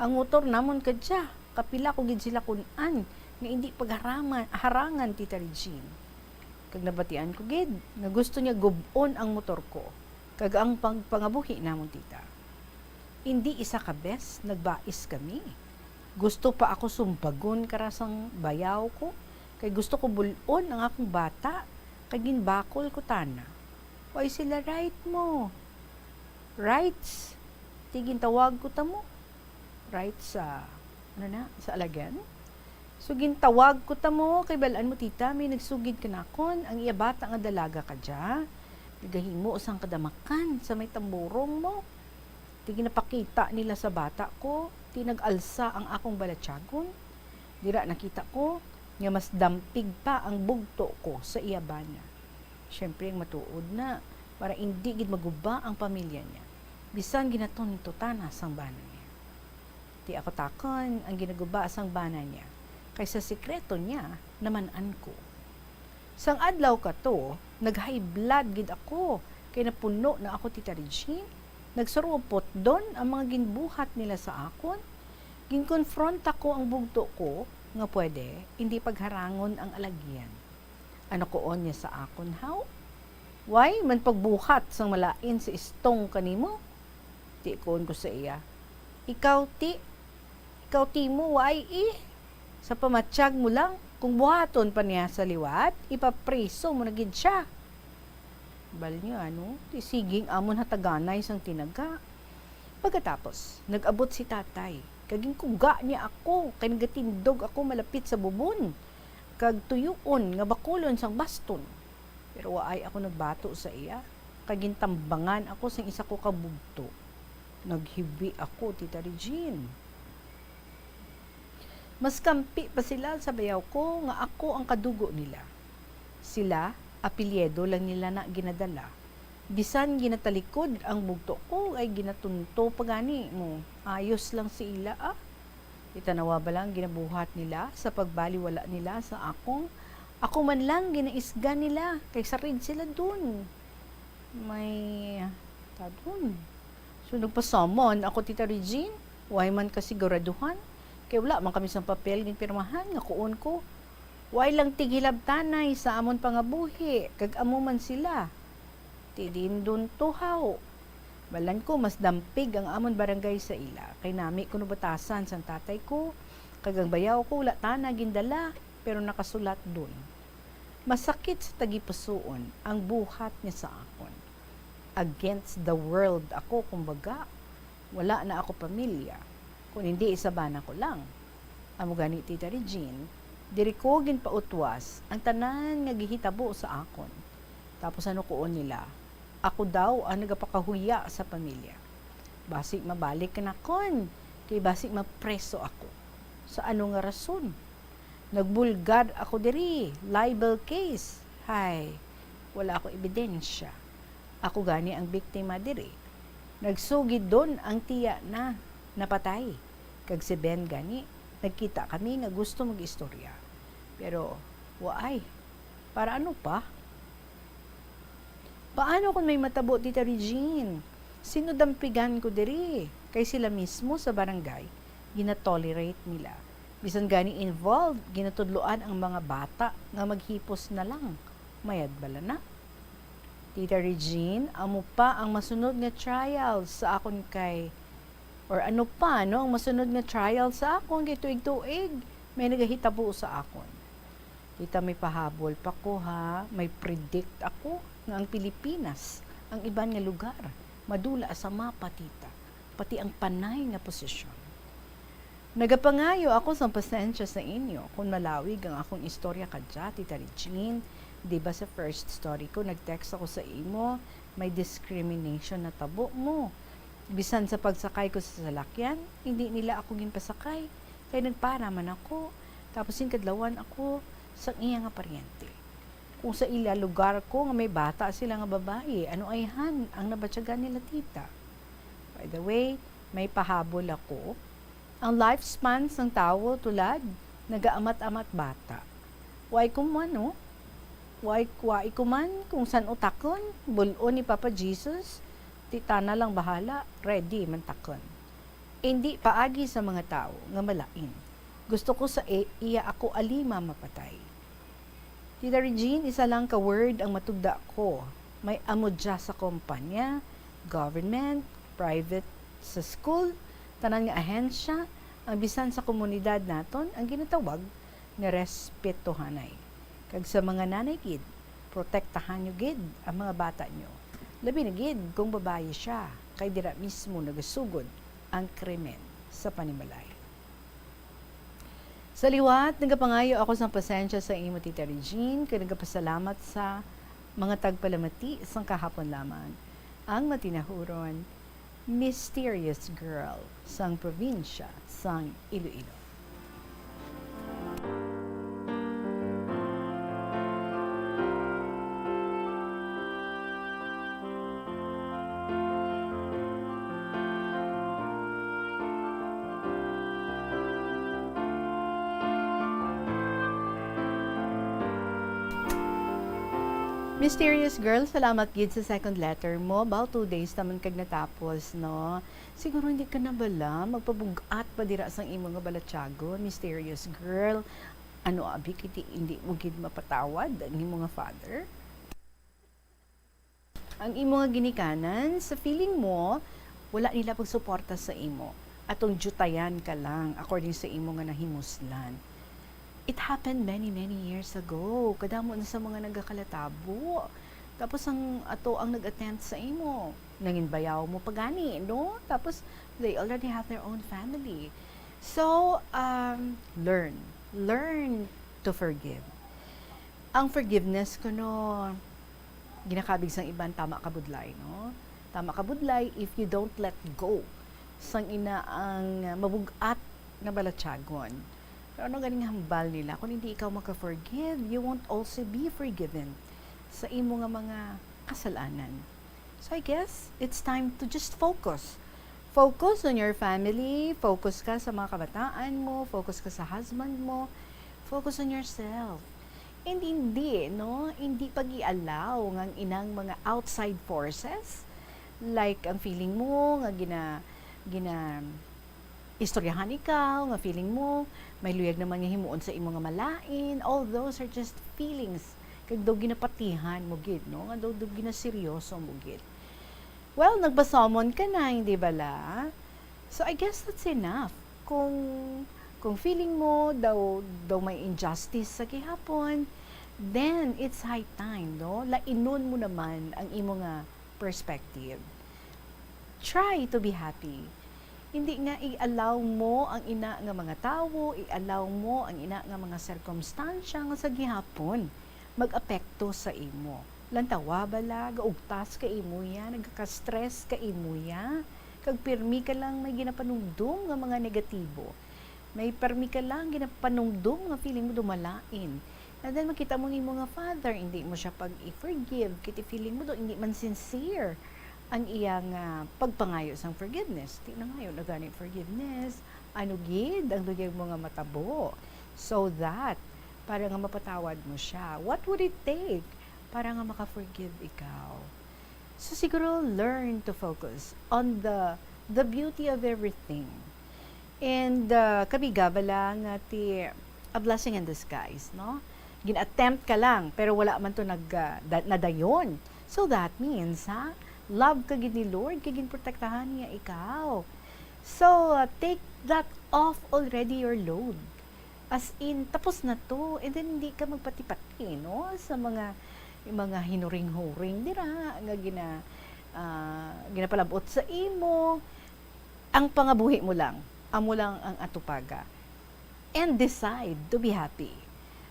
Ang motor namon kadya, kapila ko gid sila kunan nga hindi pagharangan, Tita Regine. Kag nabatian ko gid nga gusto niya gubon ang motor ko. Kag ang pangabuhi namon tita. Hindi isa ka bes, nagbais kami. Gusto pa ako sumbagon karasang bayaw ko. Kay gusto ko bulon ang akong bata. Kag ginbakol ko tana. Why sila right mo? Rights. Tigin tawag ko tamo. Rights sa, sa alagyan. So gintawag ko tamo, kay balaan mo tita, may nagsugid ka na kon, ang iya bata nga dalaga ka dya. Nagahimo sang kadamakan sa may tamburong mo. Di ginapakita nila sa bata ko, tinag-alsa ang akong balatsagon. Dira nakita ko, nga mas dampig pa ang bugto ko sa iya bana. Siyempre, ang matuod na, para hindi gid maguba ang pamilya niya. Bisan ginaton nito tanas ang bana niya. Di ako takon ang ginaguba sang bana niya. Kaysa sikreto niya, namanan ko. Sang adlaw ka to, nag-high blood gid ako, kay napuno na ako tita Regine. Nagsurupot doon ang mga ginbuhat nila sa akon. Ginkonfront ako ang bugto ko, nga pwede, hindi pagharangon ang alagyan. Ano koon niya sa akon, how? Why, man pagbuhat sang malain sa istong kanimo? Ti koon ko sa iya. Ikaw ti mo, why sa pamatsyag mo lang, kung buhaton pa niya sa liwat, ipapriso mo na gid siya. Bal niyo, tisiging amon hataganay sang tinaga. Pagkatapos, nag-abot si tatay. Kaging kuga niya ako, kay nagatindog ako malapit sa bubon. Kag tuyuon, nga bakulon sang baston. Pero waay ako nagbato sa iya. Kaging tambangan ako sang isa ko kabugto. Naghibi ako, tita Regine. Mas kampi pa sila sa bayaw ko nga ako ang kadugo nila. Sila, apelyedo lang nila na ginadala. Bisan ginatalikod ang bugto ko ay ginatunto pagani mo. Ayos lang si ila Itanawa ba lang ginabuhat nila sa pagbaliwala nila sa akong. Ako man lang ginaisga nila kaysa rin sila dun. May tadun. So nagpasamon ako tita Regine. Why man kasiguraduhan? Kaya wala man kami sa papel ng pirmahan nga kuon ko. Way lang tigilab tanay sa amon pangabuhi, kag amo man sila. Tidin dun tuhaw. Balan ko mas dampig ang amon barangay sa ila. Kay nami kuno batasan sang tatay ko, kag ang bayaw ko wala tana gindala, pero nakasulat dun. Masakit sa tagipusoon ang buhat niya sa akon. Against the world ako kumbaga. Wala na ako pamilya. Kung hindi isabana ko lang. Amo gani tita Regine, diri ko ginpautwas ang tanan nga gihitabo sa akon. Tapos ano koon nila? Ako daw ang nagapakahuya sa pamilya. Basig mabalik ka na kon, kay basig mapreso ako. Sa ano nga rason? Nagbulgad ako diri, libel case. Hay, wala ako ebidensya. Ako gani ang biktima diri. Nagsugid doon ang tiya na napatay. Kag si Ben gani, nagkita kami nga gusto mag-istorya. Pero, waay, para ano pa? Paano kung may matabo, tita Regine? Sino dampigan ko diri? Kay sila mismo sa barangay, ginatolerate nila. Bisan gani involved, ginatudloan ang mga bata nga maghipos na lang. Mayad bala na. Tita Regine, amo pa ang masunod nga trial sa akon kay or ano pa, ang masunod nga trial sa akon, kay tuig-tuig, may nagahitabo sa akon. Tita, may pahabol pa ko ha, may predict ako nga ang Pilipinas, ang iban nga lugar, madula sa mapa, tita, pati ang panay nga posisyon. Nagapangayo ako sa pasensya sa inyo kung malawig ang akong istorya kadya, tita Regine. Diba sa first story ko, nag-text ako sa imo, may discrimination na tabo mo. Bisan sa pagsakay ko sa salakyan, hindi nila ako ginpasakay. Kaya nagpara man ako. Tapos kadlawan ako sa iya nga paryente. Kung sa ila lugar ko nga may bata sila nga babae, ano ayhan ang nabatyagan nila tita. By the way, may pahabol ako. Ang lifespan ng tao tulad nagaamat-amat bata. Why kumano? Why kuman kung san utakon? Bulon ni Papa Jesus? Tita na lang bahala, ready mantakon. Hindi paagi sa mga tao nga malain. Gusto ko sa iya ako alima mapatay. Tita Regine, isa lang ka word ang matugda ko. May amodya sa kumpanya, government, private sa school, tanan nga ahensya, ang bisan sa komunidad naton ang ginatawag nga respetohanay. Kag sa mga nanay gid, protektahan nyo gid ang mga bata nyo. Labi na gid kung babae siya, kay dira mismo nagasugod ang krimen sa panimalay. Sa liwat, nagapangayo ako sa pasensya sa imo, Tita Regine, kaya nagapasalamat sa mga tagpalamati sang kahapon lamang. Ang matinahuron, Mysterious Girl sang probinsya sang Iloilo. Mysterious Girl, salamat gid sa second letter mo. About 2 days naman kag natapos, no? Siguro hindi ka na bala, magpabugat pa dira sang imo nga balatyagon, Mysterious Girl. Ano abi kiti hindi mo gid mapatawad ang imo nga father? Ang imo nga ginikanan, sa feeling mo, wala nila pagsuporta sa imo. Atong jutayan ka lang according sa imo nga nahimuslan. It happened many years ago. Kadamo na sa mga nagakalatabo. Tapos ang nag-attempt sa imo. Nangin bayaw mo pagani, no? Tapos they already have their own family. So, learn. Learn to forgive. Ang forgiveness ko, no, ginakabig sang iban, tama ka budlay, no? Tama ka budlay if you don't let go sang ina ang mabugat na balatyagon. Pero ano ganing hambal nila? Kung hindi ikaw maka-forgive, you won't also be forgiven sa imo nga mga kasalanan. So I guess it's time to just focus. Focus on your family, focus ka sa mga kabataan mo, focus ka sa husband mo, focus on yourself. And hindi, no? Hindi pag-ialaw ng inang mga outside forces, like ang feeling mo, nga istoryahan ikaw, nga feeling mo, may luyag naman nga himuon sa imo nga malain. All those are just feelings. Kag daw ginapatihan mo gid, no? Nga daw ginaseryoso mo gid. Well, nagbasamon ka na, hindi bala? So I guess that's enough. Kung feeling mo daw may injustice sa gihapon, then it's high time, no? Lainon mo naman ang imo nga perspective. Try to be happy. Hindi nga i-allow mo ang ina nga mga tawo, i-allow mo ang ina nga mga circumstansya nga sa gihapon mag-apekto sa imo. Lantawa bala, gaugtas ka imo ya, nagka-stress ka imo ya, kag pirmi ka lang may ginapanungdong nga mga negatibo. May pirmi ka lang ginapanungdong nga feeling mo dumalain. And then makita mo ni mo nga father, hindi mo siya pag-i-forgive, kiti feeling mo do hindi man sincere ang iyang pagpangayo sang forgiveness. Di na ngayon na ganit forgiveness. Ano gid ang lugay mo nga matabo so that para nga mapatawad mo siya. What would it take para nga maka-forgive ikaw? So siguro learn to focus on the beauty of everything. And kabiga bala nga ti a blessing in disguise, no? Gin-attempt ka lang pero wala man to nadayon. So that means, love ka gid ni Lord, kagin protektahan niya ikaw. So, take that off already your load. As in, tapos na to, and then hindi ka magpati-pati, no? Sa mga hinuring-huring dira, nga ginapalabot sa imo. Ang pangabuhi mo lang, amo lang ang atupaga. And decide to be happy.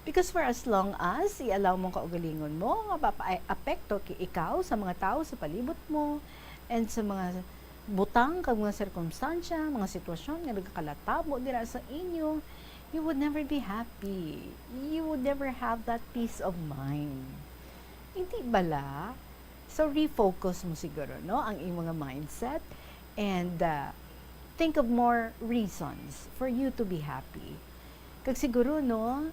Because for as long as i-allow mong kaugalingon mo, mapapa-apekto ki ikaw sa mga tao sa palibot mo and sa mga butang kag mga sirkumstansya, mga sitwasyon nga nagkakalatabo dira sa inyo, you would never be happy. You would never have that peace of mind. Hindi bala? So refocus mo siguro, no, ang imo nga mindset and think of more reasons for you to be happy. Kag siguro, no,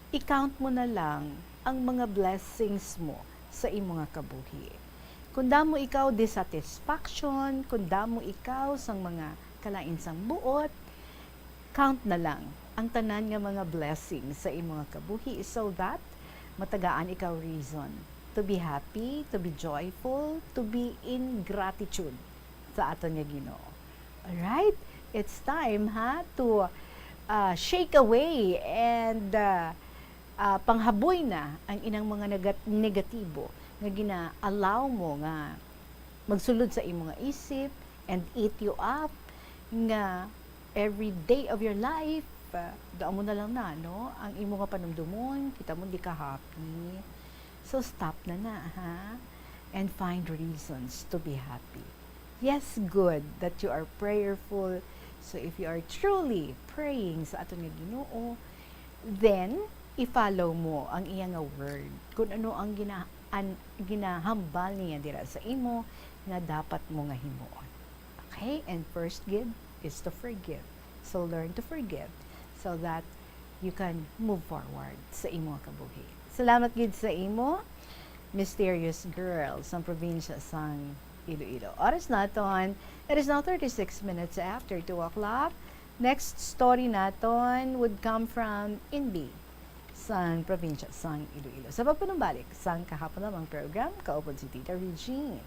i-count mo na lang ang mga blessings mo sa imo nga kabuhi. Kung damo ikaw dissatisfaction, kung damo ikaw sang mga kalain sang buot, count na lang ang tanan nga mga blessings sa imo nga kabuhi so that matagaan ikaw reason to be happy, to be joyful, to be in gratitude sa aton nga Ginoo. Alright? It's time to shake away and panghaboy na ang inang mga negatibo nga gina-allow mo nga magsulod sa imong nga isip and eat you up nga every day of your life daan mo na lang na, no? Ang imo nga panumdumon, kita mo di ka happy. So stop na ha? And find reasons to be happy. Yes, good that you are prayerful. So if you are truly praying sa aton nga Ginoo, then i-follow mo ang iyang nga word. Kung ano ang ginahambal niya dira sa imo nga dapat mo nga himuon. Okay? And first good is to forgive. So learn to forgive so that you can move forward sa imo kabuhi. Salamat gid sa imo, mysterious girl sa probinsya sang Iloilo. Oras naton, it is now 36 minutes after 2 o'clock. Next story naton would come from Inbi sang probinsya sang Iloilo. Sa pagpanumbalik sang kahapon namang program, kaupod si Tita Regine.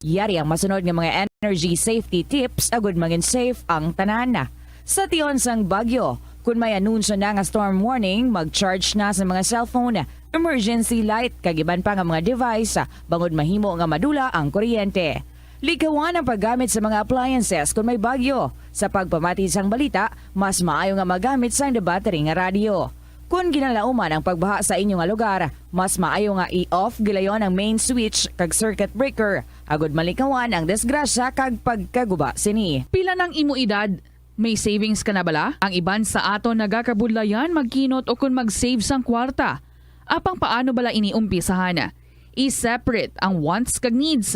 Yari ang masunod ng mga energy safety tips agud maging safe ang tanan. Sa tiyon sang Bagyo, kung may anunsyo na nga storm warning, mag-charge na sa mga cellphone, emergency light, kagiban pa nga mga device, bangod mahimo nga madula ang kuryente. Likawan ang paggamit sa mga appliances kung may bagyo. Sa pagpamati sang balita, mas maayo nga magamit sang battery nga radio. Kung ginalauman ang pagbaha sa inyong nga lugar, mas maayo nga i-off gilayon ang main switch kag circuit breaker. Agud malikawan ang disgrasya kag pagkaguba sini. Pila ng imo edad? May savings ka na bala? Ang iban sa ato nagakabudlayan magkinot o kung mag-save sang kwarta. Apang paano bala iniumpisahan? I-separate ang wants kag needs.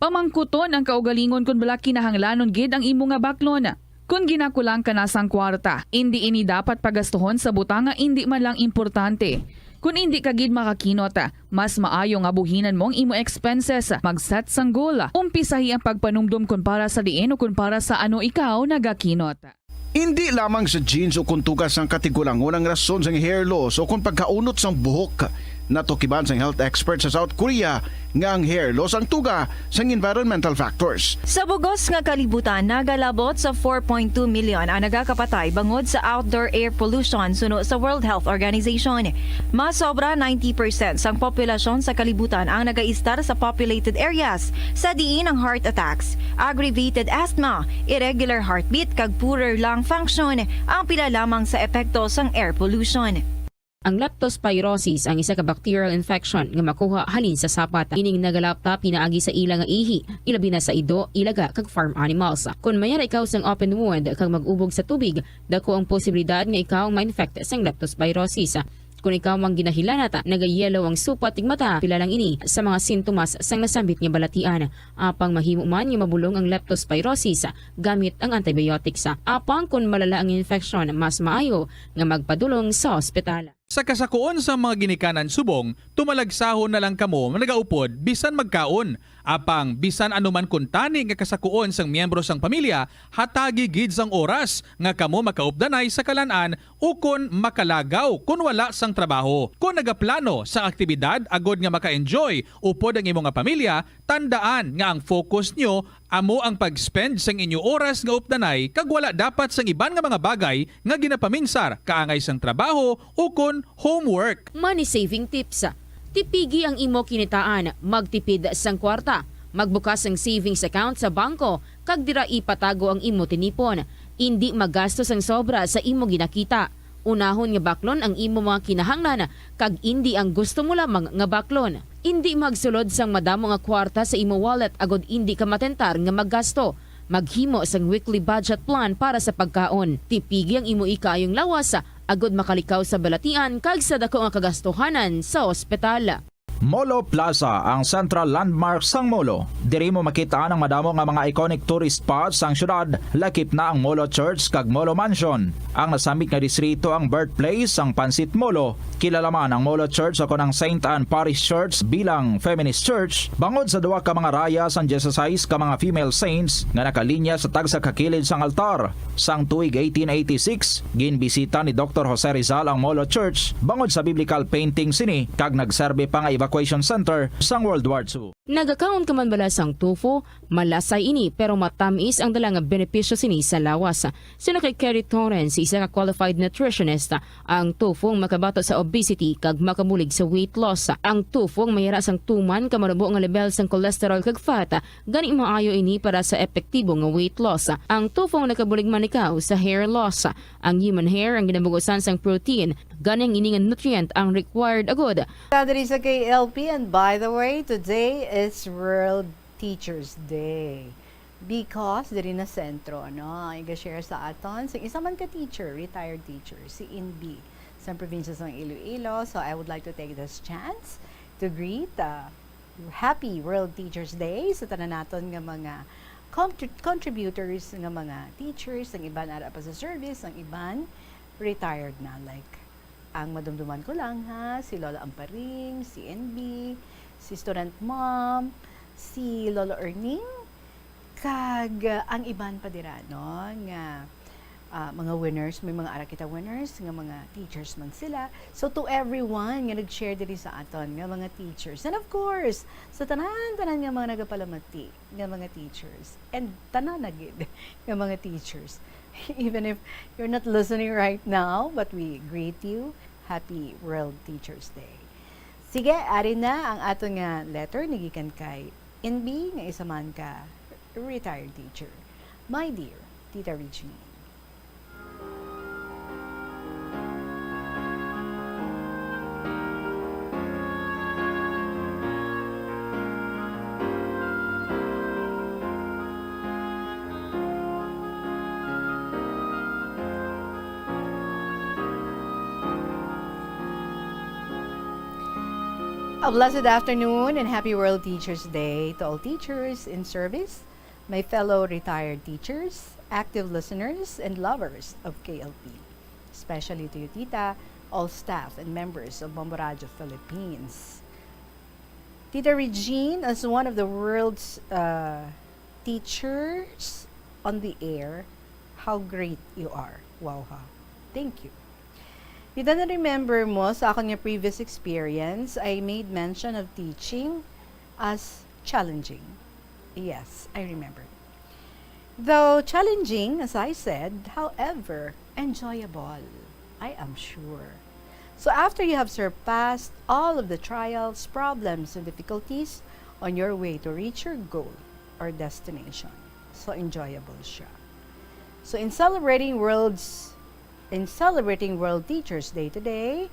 Pamangkuton ang kaugalingon kung bala kinahanglanon gid ang imo nga baklon. Kung ginakulang ka na sang kwarta, hindi ini dapat pagastuhon sa butang nga hindi man lang importante. Kung hindi ka gid makakinot, mas maayo nga buhinan mong imo expenses. Mag-set sang goal. Umpisahi ang pagpanumdum kung para sa diin o kung para sa ano ikaw nagakinot. Hindi lamang sa jeans o kung tugas ang katigulangon ang rason sa hair loss o kung pagkaunot sang buhok. Natukiban sang health expert sa South Korea nga ang hair loss ang tuga sang environmental factors. Sa bugos nga kalibutan, nagalabot sa 4.2 million ang nagakapatay bangod sa outdoor air pollution suno sa World Health Organization. Mas sobra 90% sang populasyon sa kalibutan ang nagaistar sa populated areas, sa diin ang heart attacks, aggravated asthma, irregular heartbeat kag poorer lung function ang pila lamang sa epekto sang air pollution. Ang leptospirosis ang isa ka bacterial infection nga makuha halin sa sapat. Ining nagalapta pinaagi sa ila nga ihi, ilabi na sa ido, ilaga kag farm animals. Kung mayara ikaw sang open wound kag mag-ubog sa tubig, dako ang posibilidad nga ikaw ma-infect sang leptospirosis. Kung ikaw mang ginahilanata, nagayelo ang supat tig mata, pila lang ini sa mga sintomas sang nasambit nga balatian. Apang mahimo man nga mabulong ang leptospirosis gamit ang antibiotics. Apang kung malala ang infection, mas maayo nga magpadulong sa ospital. Sa kasakuon sa mga ginikanan subong, tumalagsahon na lang kamo nagaupod bisan magkaon. Apang bisan anuman kun tani nga kasakuon sang miyembro sang pamilya, hatagi gid sang oras nga kamo makaupdanay sa kalan-an o kun makalagaw kun wala sang trabaho. Kung nagaplano sa aktibidad agod nga maka-enjoy upod ang imong pamilya, tandaan nga ang focus nyo amo ang pag-spend sang inyo oras nga updanay kag wala dapat sang iban nga mga bagay nga ginapaminsar kaangay sang trabaho o kun homework. Money saving tips. Tipigi ang imo kinitaan, magtipid sang kwarta, magbukas ang savings account sa bangko, kag dira ipatago ang imo tinipon. Hindi magastos ang sobra sa imo ginakita. Unahon nga baklon ang imo mga kinahanglan, kag hindi ang gusto mo lamang nga baklon. Hindi magsulod sang madamo nga kwarta sa imo wallet agod hindi ka matentar nga maggasto. Maghimo sang weekly budget plan para sa pagkaon. Tipigi ang imo ikayong lawas agod makalikaw sa balatian kag sa dako nga kagastuhanan sa ospital. Molo Plaza ang central landmark sang Molo. Diri mo makita ang madamo nga mga iconic tourist spots sang syudad, lakip na ang Molo Church kag Molo Mansion. Ang nasamit nga distrito ang birthplace sang Pansit Molo. Kilala man ang Molo Church ako ng St. Anne Parish Church bilang feminist church, bangod sa duwa ka mga raya sang 16 ka mga female saints nga nakalinya sa tagsa kakilid sang altar. Sang tuig 1886, ginbisita ni Dr. Jose Rizal ang Molo Church bangod sa biblical painting sini kag nagserbe pa nga evacuation center sang World War II. Nagakaon ka man bala sang tofu, malasay ini pero matamis ang dalang benepisyo sini sa lawas. Sino kay Kerry Torrens, isa ka qualified nutritionist, ang tofu ang makabato sa obesity kag makabulig sa weight loss. Ang tofu ang mayara sang tuman ka marubo nga level sang cholesterol kag fat, gani maayo ini para sa epektibo nga weight loss. Ang tofu ang nakabulig man ikaw sa hair loss. Ang human hair ang ginabugusan sang protein, gani ang iningan nutrient ang required agod. Diri sa KLP, and by the way, today is World Teachers Day. Because diri na sentro, i-share sa aton sa isa man ka teacher, retired teacher, si Inbi sa probinsya ng Iloilo. So I would like to take this chance to greet Happy World Teachers Day sa tanan naton nga mga contributors nga mga teachers, ang iban ara pa sa service, ang iban retired na, like ang madumduman ko lang si Lola Amparing, si NB, si Student Mom, si Lolo Erning, kag ang iban pa dira nga mga winners, may mga ara kita winners nga mga teachers man sila. So to everyone nga nag-share diri sa aton nga mga teachers, and of course sa tanan nga mga nagapalamati nga mga teachers, and tanan na gid nga mga teachers. Even if you're not listening right now, but we greet you. Happy World Teachers Day. Sige, ari na ang ato nga letter nagikan kay NB nga isa man ka retired teacher. My dear Tita Regine. A blessed afternoon and happy World Teachers Day to all teachers in service, my fellow retired teachers, active listeners, and lovers of KLP. Especially to you, Tita, all staff and members of Bombo Radio Philippines. Tita Regine, as one of the world's teachers on the air, how great you are. Wow, ha. Thank you. Tita, na-remember mo sa akin yung previous experience, I made mention of teaching as challenging. Yes, I remember. Though challenging, as I said, however, enjoyable, I am sure. So after you have surpassed all of the trials, problems, and difficulties on your way to reach your goal or destination, so enjoyable siya. So in celebrating World Teachers Day today,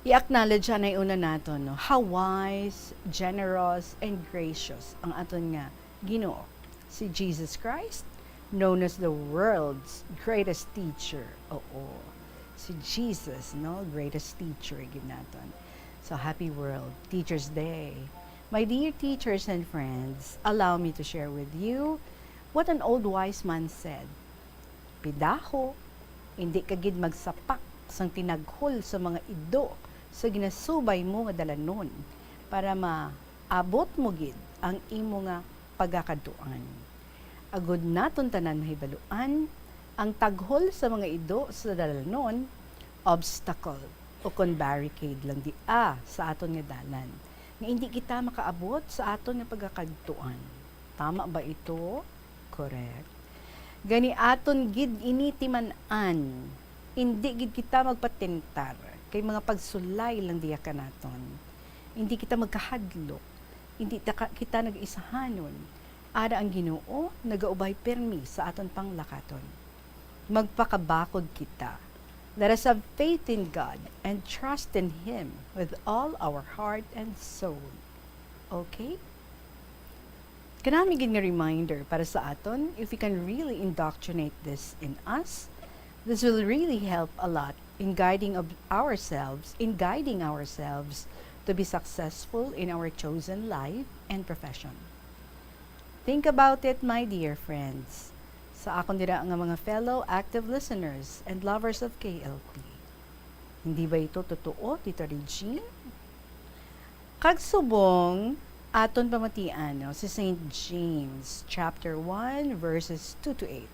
i-acknowledge na una naton how wise, generous, and gracious ang aton nga Ginoo, si Jesus Christ, known as the world's greatest teacher. Oo, si Jesus, greatest teacher gid naton. So happy World Teachers Day. My dear teachers and friends, allow me to share with you what an old wise man said. Pidaho, hindi ka gid magsapak sang tinaghol sa mga ido sa ginasubay mo nga dalanon para maabot mo gid ang imo nga pagakaduan. Agud naton tanan mahibaluan ang taghol sa mga ido sa dalanon, obstacle o kon barricade lang sa aton nga dalan nga hindi kita makaabot sa aton nga pagakaduan. Tama ba ito? Correct. Gani aton gid initimanan, hindi gid kita magpatentar kay mga pagsulay lang diya ka naton. Hindi kita magkahadlok, hindi kita nag-isahanon. Ara ang Ginoo nagaubay permi sa aton panglakaton. Magpakabakod kita. Let us have faith in God and trust in Him with all our heart and soul. Okay? Kanami gid nga reminder para sa aton, if we can really indoctrinate this in us, this will really help a lot in guiding ourselves to be successful in our chosen life and profession. Think about it, my dear friends. Sa akon dira nga mga fellow active listeners and lovers of KLP. Hindi ba ito totoo, Tita Regine? Kagsubong, aton pamatian si St. James chapter 1 verses 2 to 8.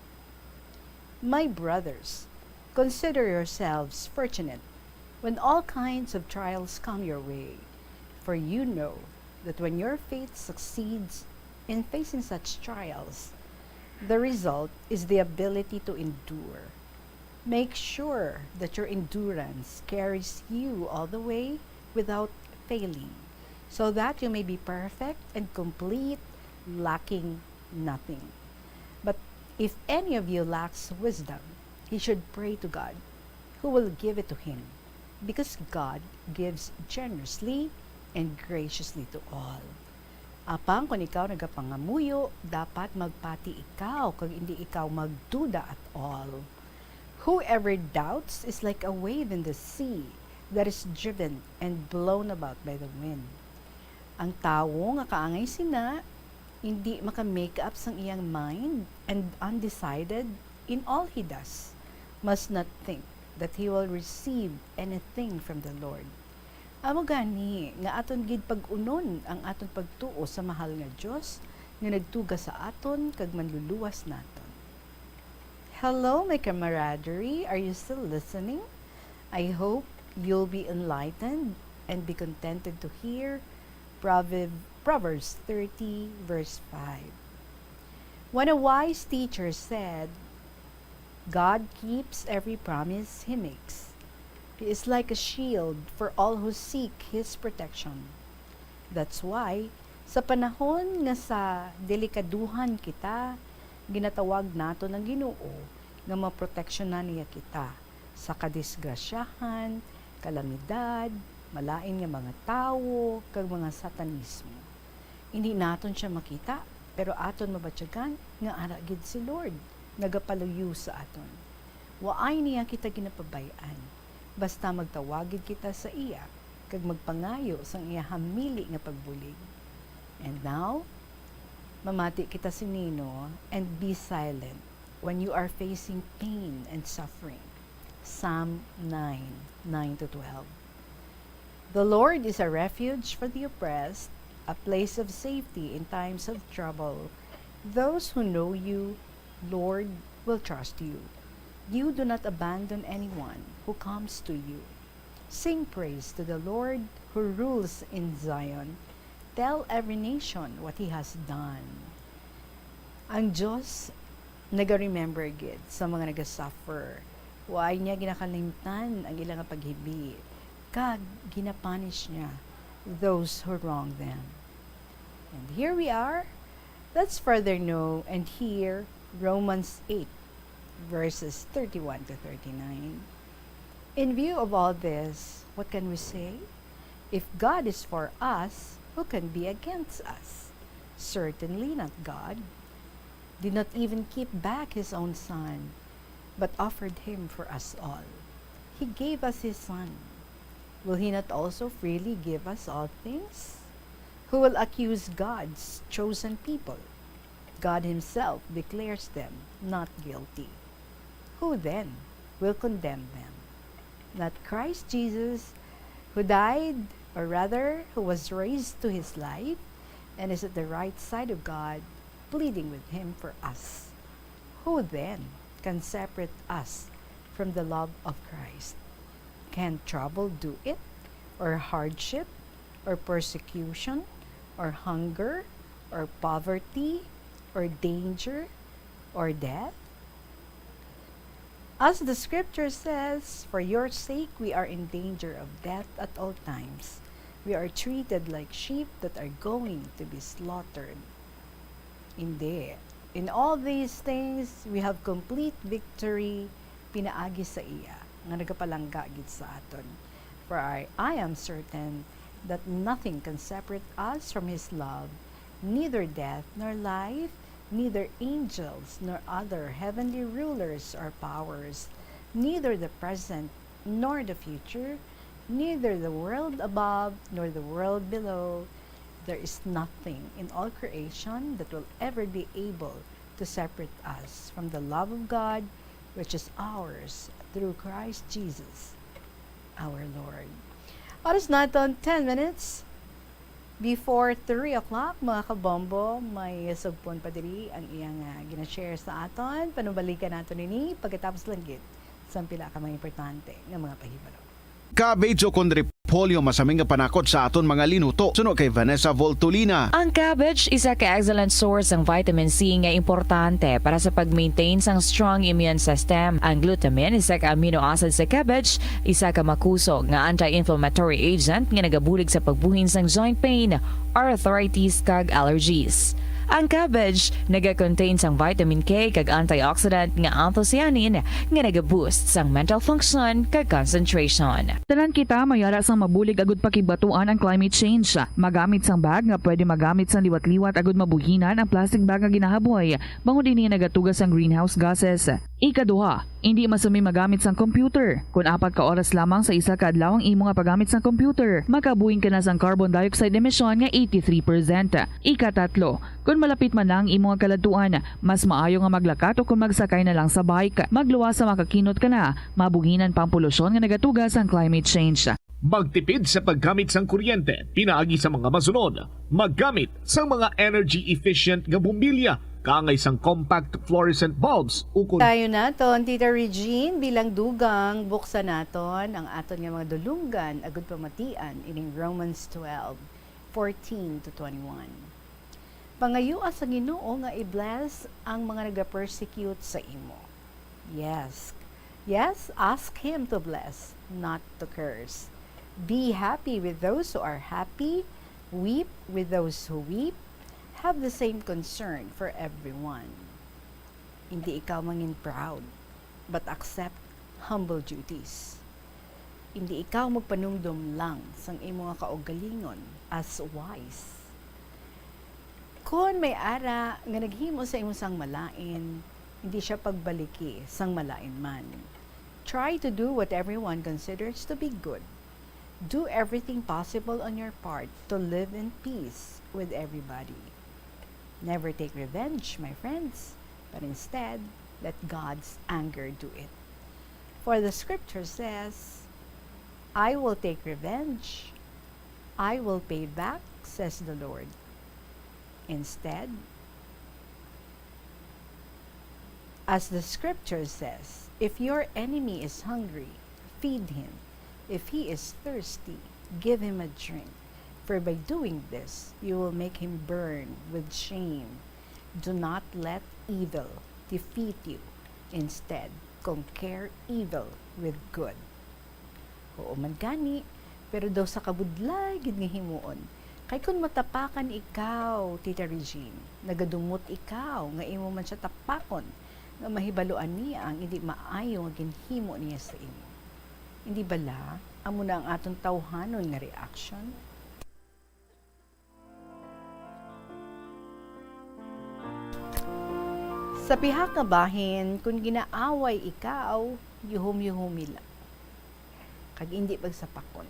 My brothers, consider yourselves fortunate when all kinds of trials come your way, for you know that when your faith succeeds in facing such trials, the result is the ability to endure. Make sure that your endurance carries you all the way without failing, so that you may be perfect and complete, lacking nothing. But if any of you lacks wisdom, he should pray to God, who will give it to him, because God gives generously and graciously to all. Apang kung ikaw nagapangamuyo, dapat magpati ikaw kag hindi ikaw magduda at all. Whoever doubts is like a wave in the sea that is driven and blown about by the wind. Ang tawo nga kaangay sina, hindi maka-make up sang iyang mind and undecided in all he does, must not think that he will receive anything from the Lord. Amo gani nga aton gid pag-unon ang aton pagtuo sa mahal nga Dios nga nagtuga sa aton kag manluluwas naton. Hello my camaraderie, are you still listening? I hope you'll be enlightened and be contented to hear Proverbs 30 verse 5. When a wise teacher said, God keeps every promise he makes. He is like a shield for all who seek his protection. That's why, sa panahon nga sa delikaduhan kita, ginatawag nato ng Ginoo nga maproteksyonan niya kita sa kadisgrasyahan, kalamidad, malain nga mga tawo, kag mga satanismo. Hindi naton siya makita, pero aton mabatyagan nga ara gid si Lord nagapaluyo sa aton. Waay niya kita ginapabayaan, basta magtawagid kita sa iya, kag magpangayo sang iya hamili nga pagbulig. And now, mamati kita si Nino and be silent when you are facing pain and suffering. Psalm 9:9-12. The Lord is a refuge for the oppressed, a place of safety in times of trouble. Those who know you, Lord, will trust you. You do not abandon anyone who comes to you. Sing praise to the Lord who rules in Zion. Tell every nation what He has done. Ang Diyos naga-remember gid sa mga naga-suffer. Waay niya ginakalimtan ang ilang paghibi. Kag ginapunish niya those who wrong them. And here we are. Let's further know and hear Romans 8 verses 31-39. In view of all this, what can we say? If God is for us, who can be against us? Certainly not God. Did not even keep back His own Son, but offered Him for us all. He gave us His Son. Will He not also freely give us all things? Who will accuse God's chosen people? God Himself declares them not guilty. Who then will condemn them? Not Christ Jesus, who died, or rather, who was raised to His life, and is at the right side of God, pleading with Him for us. Who then can separate us from the love of Christ? Can trouble do it, or hardship, or persecution, or hunger, or poverty, or danger, or death? As the scripture says, for your sake we are in danger of death at all times. We are treated like sheep that are going to be slaughtered. Hindi. In all these things, we have complete victory, pinaagi sa iya, nga nagapalangga gid sa aton. For I am certain that nothing can separate us from His love, neither death nor life, neither angels nor other heavenly rulers or powers, neither the present nor the future, neither the world above nor the world below. There is nothing in all creation that will ever be able to separate us from the love of God, which is ours through Christ Jesus, our Lord. Oras natin 10 minutes before 3 o'clock, mga kabombo. May sugpon pa diri ang iyang gina-share sa aton. Panubalikan nato nini pagkatapos langgit sa pila ka mga importante nga mga pahibalo. Cabbage o kon repolyo masaming nga panakot sa aton mga linuto. Suno kay Vanessa Voltolina. Ang cabbage isa ka excellent source ng vitamin C nga importante para sa pag-maintain sang strong immune system. Ang glutamine isa ka amino acid sa cabbage, isa ka makusog nga anti-inflammatory agent nga nagabulig sa pagbuhin sang joint pain, arthritis kag allergies. Ang cabbage naga-contain sang vitamin K kag antioxidant nga anthocyanin nga naga-boost sang mental function kag concentration. Tanan kita mayara sang mabulig agud pakibatuan ang climate change. Magamit sang bag nga pwede magamit sang liwat-liwat agud mabuhinan ang plastic bag nga ginahaboy. Bangod dinhi nagatugas sang greenhouse gases. Ikaduha, hindi masumi magamit sang computer. Kung 4 ka oras lamang sa isa ka adlaw ang imo nga paggamit sang computer, makabuhin ka na sang carbon dioxide emission nga 83%. Ikatatlo, kung malapit man lang imo nga kaladuan, mas maayo nga maglakat o kung magsakay na lang sa bike. Magluwas sa makakinot ka na, mabuhinan pang polusyon nga nagatugas ang climate change. Magtipid sa paggamit sang kuryente, pinaagi sa mga masunod. Maggamit sa mga energy-efficient nga bumbilya, kaangay sang compact fluorescent bulbs. Tayo naton, Tita Regine, bilang dugang, buksan naton ang aton nga mga dulungan, agud pamatian, ining Romans 12:14-21. Pangayua sa Ginoo nga i-bless ang mga naga-persecute sa imo. Yes, ask Him to bless, not to curse. Be happy with those who are happy, weep with those who weep, have the same concern for everyone. Hindi ikaw mangin proud, but accept humble duties. Hindi ikaw magpanumdum lang sang imo nga kaugalingon as wise. Kung may ara nga naghimo sa imo sang malain, hindi siya pagbaliki sang malain man. Try to do what everyone considers to be good. Do everything possible on your part to live in peace with everybody. Never take revenge, my friends, but instead, let God's anger do it. For the scripture says, I will take revenge, I will pay back, says the Lord. Instead, as the scripture says, if your enemy is hungry, feed him. If he is thirsty, give him a drink. For by doing this, you will make him burn with shame. Do not let evil defeat you. Instead, conquer evil with good. Oo man gani, pero daw sa kabudlay gid nga himuon. Kay kun matapakan ikaw, Tita Regine, nagadumot ikaw nga imo man siya tapakon, nga mahibaluan niya ang hindi maayo nga ginhimo niya sa imo. Hindi bala amo na ang atong tawhanon nga reaction? Sa pihak nga bahin, kung ginaaway ikaw, yuhum-yuhumi lang. Kag hindi pagsapakon.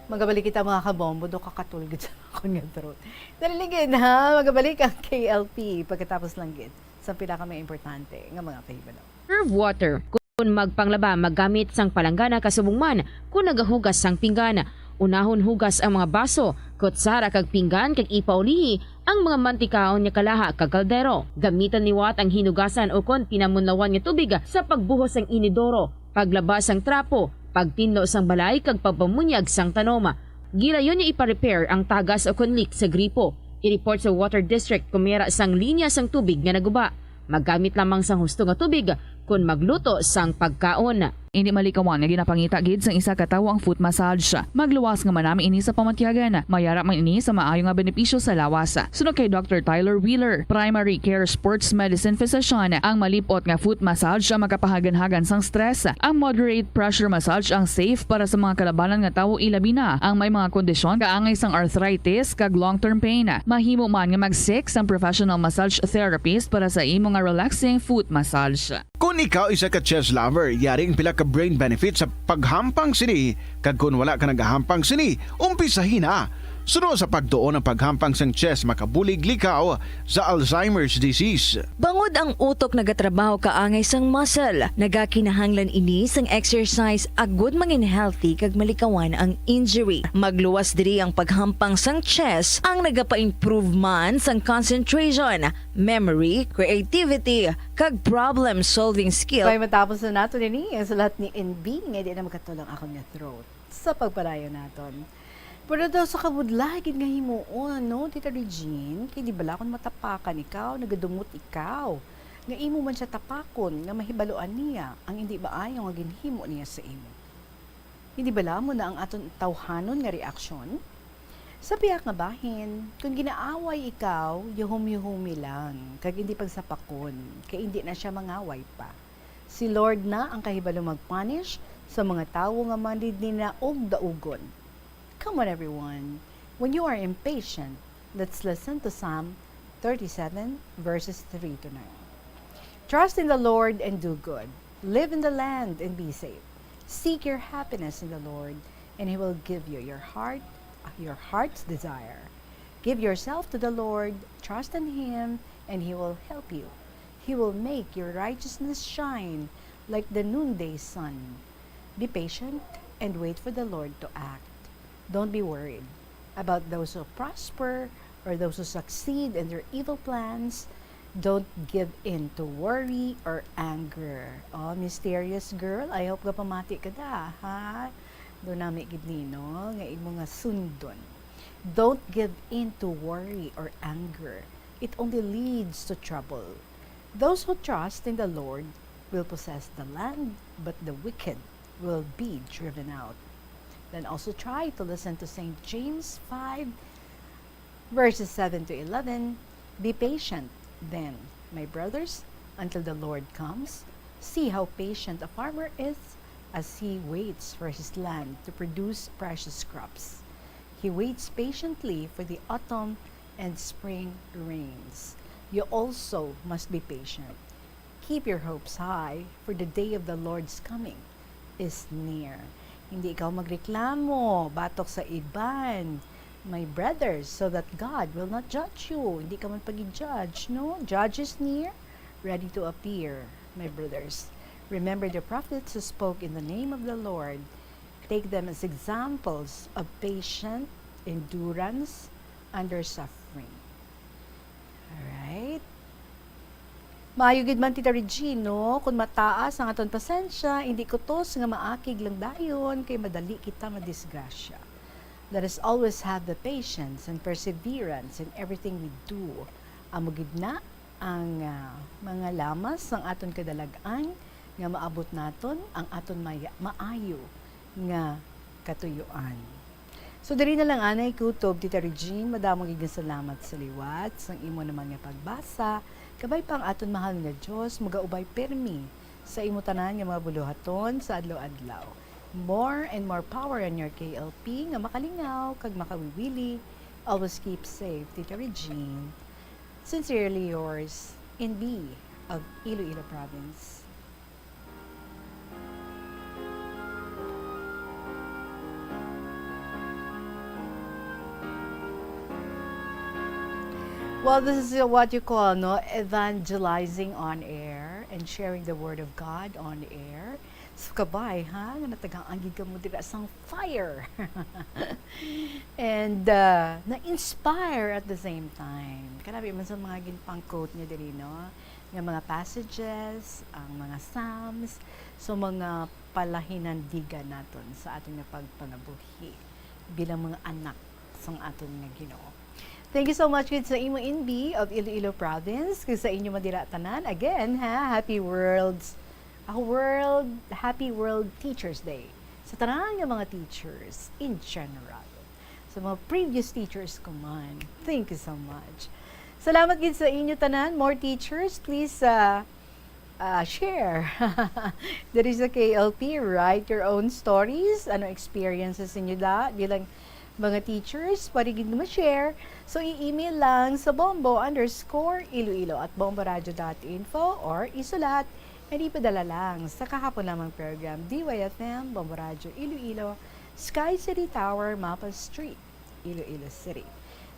Magabalik kita mga kabombo, do kakatulgid sa akong nga throat. Daliligid ha, magabalik ang KLP pagkatapos lang gid. Sa pila ka may importante nga mga pahibalo. Serve water. Kung magpanglaba, maggamit sang palanggana kasubong man kung nagahugas sang pinggana. Unahon hugas ang mga baso, kutsara kag pinggan kag ipaulihi ang mga mantikaon nga kalaha kag kaldero. Gamitan niwat ang hinugasan o kon pinamunlawan nga tubig sa pagbuhos sang inidoro, paglabas sang trapo, pagtinlo sang balay kag pagpamunyag sang tanoma. Gilayon niya ipa-repair ang tagas o kon leak sa gripo. I-report sa Water District kung mayroon sang linya sang tubig nga naguba. Maggamit lamang sang husto nga tubig kung magluto sang pagkaon. Hindi malikawan nga ginapangita gid sang isa ka tawo ang foot massage. Magluwas nga manami ini sa pamatyagan. Mayara man ini sa maayo nga benepisyo sa lawas. Sunod kay Dr. Tyler Wheeler, primary care sports medicine physician, ang malipot nga foot massage ang makapahagan-hagan sang stress. Ang moderate pressure massage ang safe para sa mga kalabanan nga tawo ilabi na ang may mga kondisyon kaangay sang arthritis kag long-term pain. Mahimo man nga mag-seek sang professional massage therapist para sa imo nga relaxing foot massage. Kung ikaw isa ka chess lover, yaring pila ka brain benefit sa paghampang sini. Kag kung wala ka nagahampang sini, umpisahin na. Sunod sa pagtuon ng paghampang sang chess makabulig likaw sa Alzheimer's disease. Bangod ang utok nagatrabaho kaangay sang muscle, nagakinahanglan ini sang exercise agud mangin healthy kag malikawan ang injury. Magluwas diri ang paghampang sang chess ang nagapa-improve man sang concentration, memory, creativity kag problem solving skill. May matapos na nato nini sa lahat ni NB nga di na makatulong ako nga throat sa pagpadayon naton. Pero daw sa kabudlagin nga himuon, no, Tita Regine, kay di bala kung matapakan ikaw, nagadumot ikaw. Nga imo man siya tapakon, nga mahibaluan niya, ang hindi ba ayaw nga ginhimo niya sa imo. Hindi bala mo na ang aton tawhanon nga reaksyon? Sa biyak nga bahin, kung ginaaway ikaw, yuhum-yuhumi lang, kag hindi pagsapakon, kay hindi na siya mangaway pa. Si Lord na ang kahibalo mag-punish sa mga tawo nga manid nina og daugon. Come on, everyone. When you are impatient, let's listen to Psalm 37, verses 3 to 9. Trust in the Lord and do good. Live in the land and be safe. Seek your happiness in the Lord, and He will give you your heart's desire. Give yourself to the Lord, trust in Him, and He will help you. He will make your righteousness shine like the noonday sun. Be patient and wait for the Lord to act. Don't be worried about those who prosper or those who succeed in their evil plans. Don't give in to worry or anger. Oh, mysterious girl, I hope ka pamati ka da, ha? Doon namin gidnino, nga imo nga sundon. Don't give in to worry or anger. It only leads to trouble. Those who trust in the Lord will possess the land, but the wicked will be driven out. Then also try to listen to St. James 5, verses 7 to 11. Be patient, then, my brothers, until the Lord comes. See how patient a farmer is as he waits for his land to produce precious crops. He waits patiently for the autumn and spring rains. You also must be patient. Keep your hopes high, for the day of the Lord's coming is near. Hindi ikaw magreklamo, batok sa iban, my brothers, so that God will not judge you. Hindi ka man pag-judge, no? Judge is near, ready to appear, my brothers. Remember the prophets who spoke in the name of the Lord. Take them as examples of patient endurance under suffering. Alright? Maayo gid man Tita Regine, no? Kung mataas ang aton pasensya, hindi kutos nga maakig lang dayon kay madali kita madisgrasya. Let us always have the patience and perseverance in everything we do. Amo gid na ang mga lamas ng aton kadalagan nga maabot naton ang aton maayo nga katuyuan. So diri na lang anay kutob Tita Regine, madamo gid salamat sa liwat sang imo naman nga pagbasa. Kabay pang aton mahal nga Diyos, magaubay permi sa imo tanan nga mga buluhaton sa adlaw-adlaw. More and more power on your KLP nga makalingaw kag makawiwili. Always keep safe, Tita Regine. Sincerely yours, NB of Iloilo Province. Well, this is what you call, no, evangelizing on air and sharing the word of God on air. So kabay, ha? Nga natagang-agi ka mo dira sang fire. And na-inspire at the same time. Kanabi man sa mga ginpang-quote niya diri, no? Nga mga passages, ang mga psalms, so mga palahinandigan naton sa ating pagpangabuhi bilang mga anak sang aton nga Ginoo. Thank you so much kid sa imo NB of Iloilo Province. Kung sa inyo madira tanan, again ha, happy Happy World Teachers Day sa tanan nga mga teachers in general. Sa mga previous teachers ko man. Thank you so much. Salamat gid sa inyo tanan. More teachers, please share. There is a KLP, write your own stories. Ano experiences inyo bilang mga teachers, pwede gid mo share. So, i-email lang sa bombo_iloilo@bomboradio.info or isulat and ipadala lang sa kahapon lamang program DYFM, Bombo Radio Iloilo, Sky City Tower, Mapa Street, Iloilo City.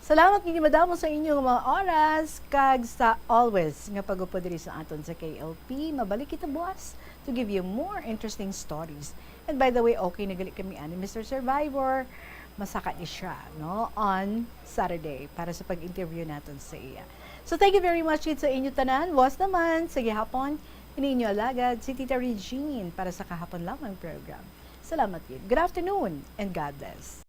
Salamat kini madamo sa inyong mga oras kag sa always nga pagupod diri sa aton sa KLP. Mabalik kita buwas to give you more interesting stories. And by the way, okay na gali kami ani Mr. Survivor. Masaka ni siya, no, on Saturday para sa pag-interview natin sa iya. So thank you very much sa inyo tanan. Was naman sa gihapon ininyo alagad si Tita Regine para sa kahapon lamang program. Salamat yun. Good afternoon and God bless.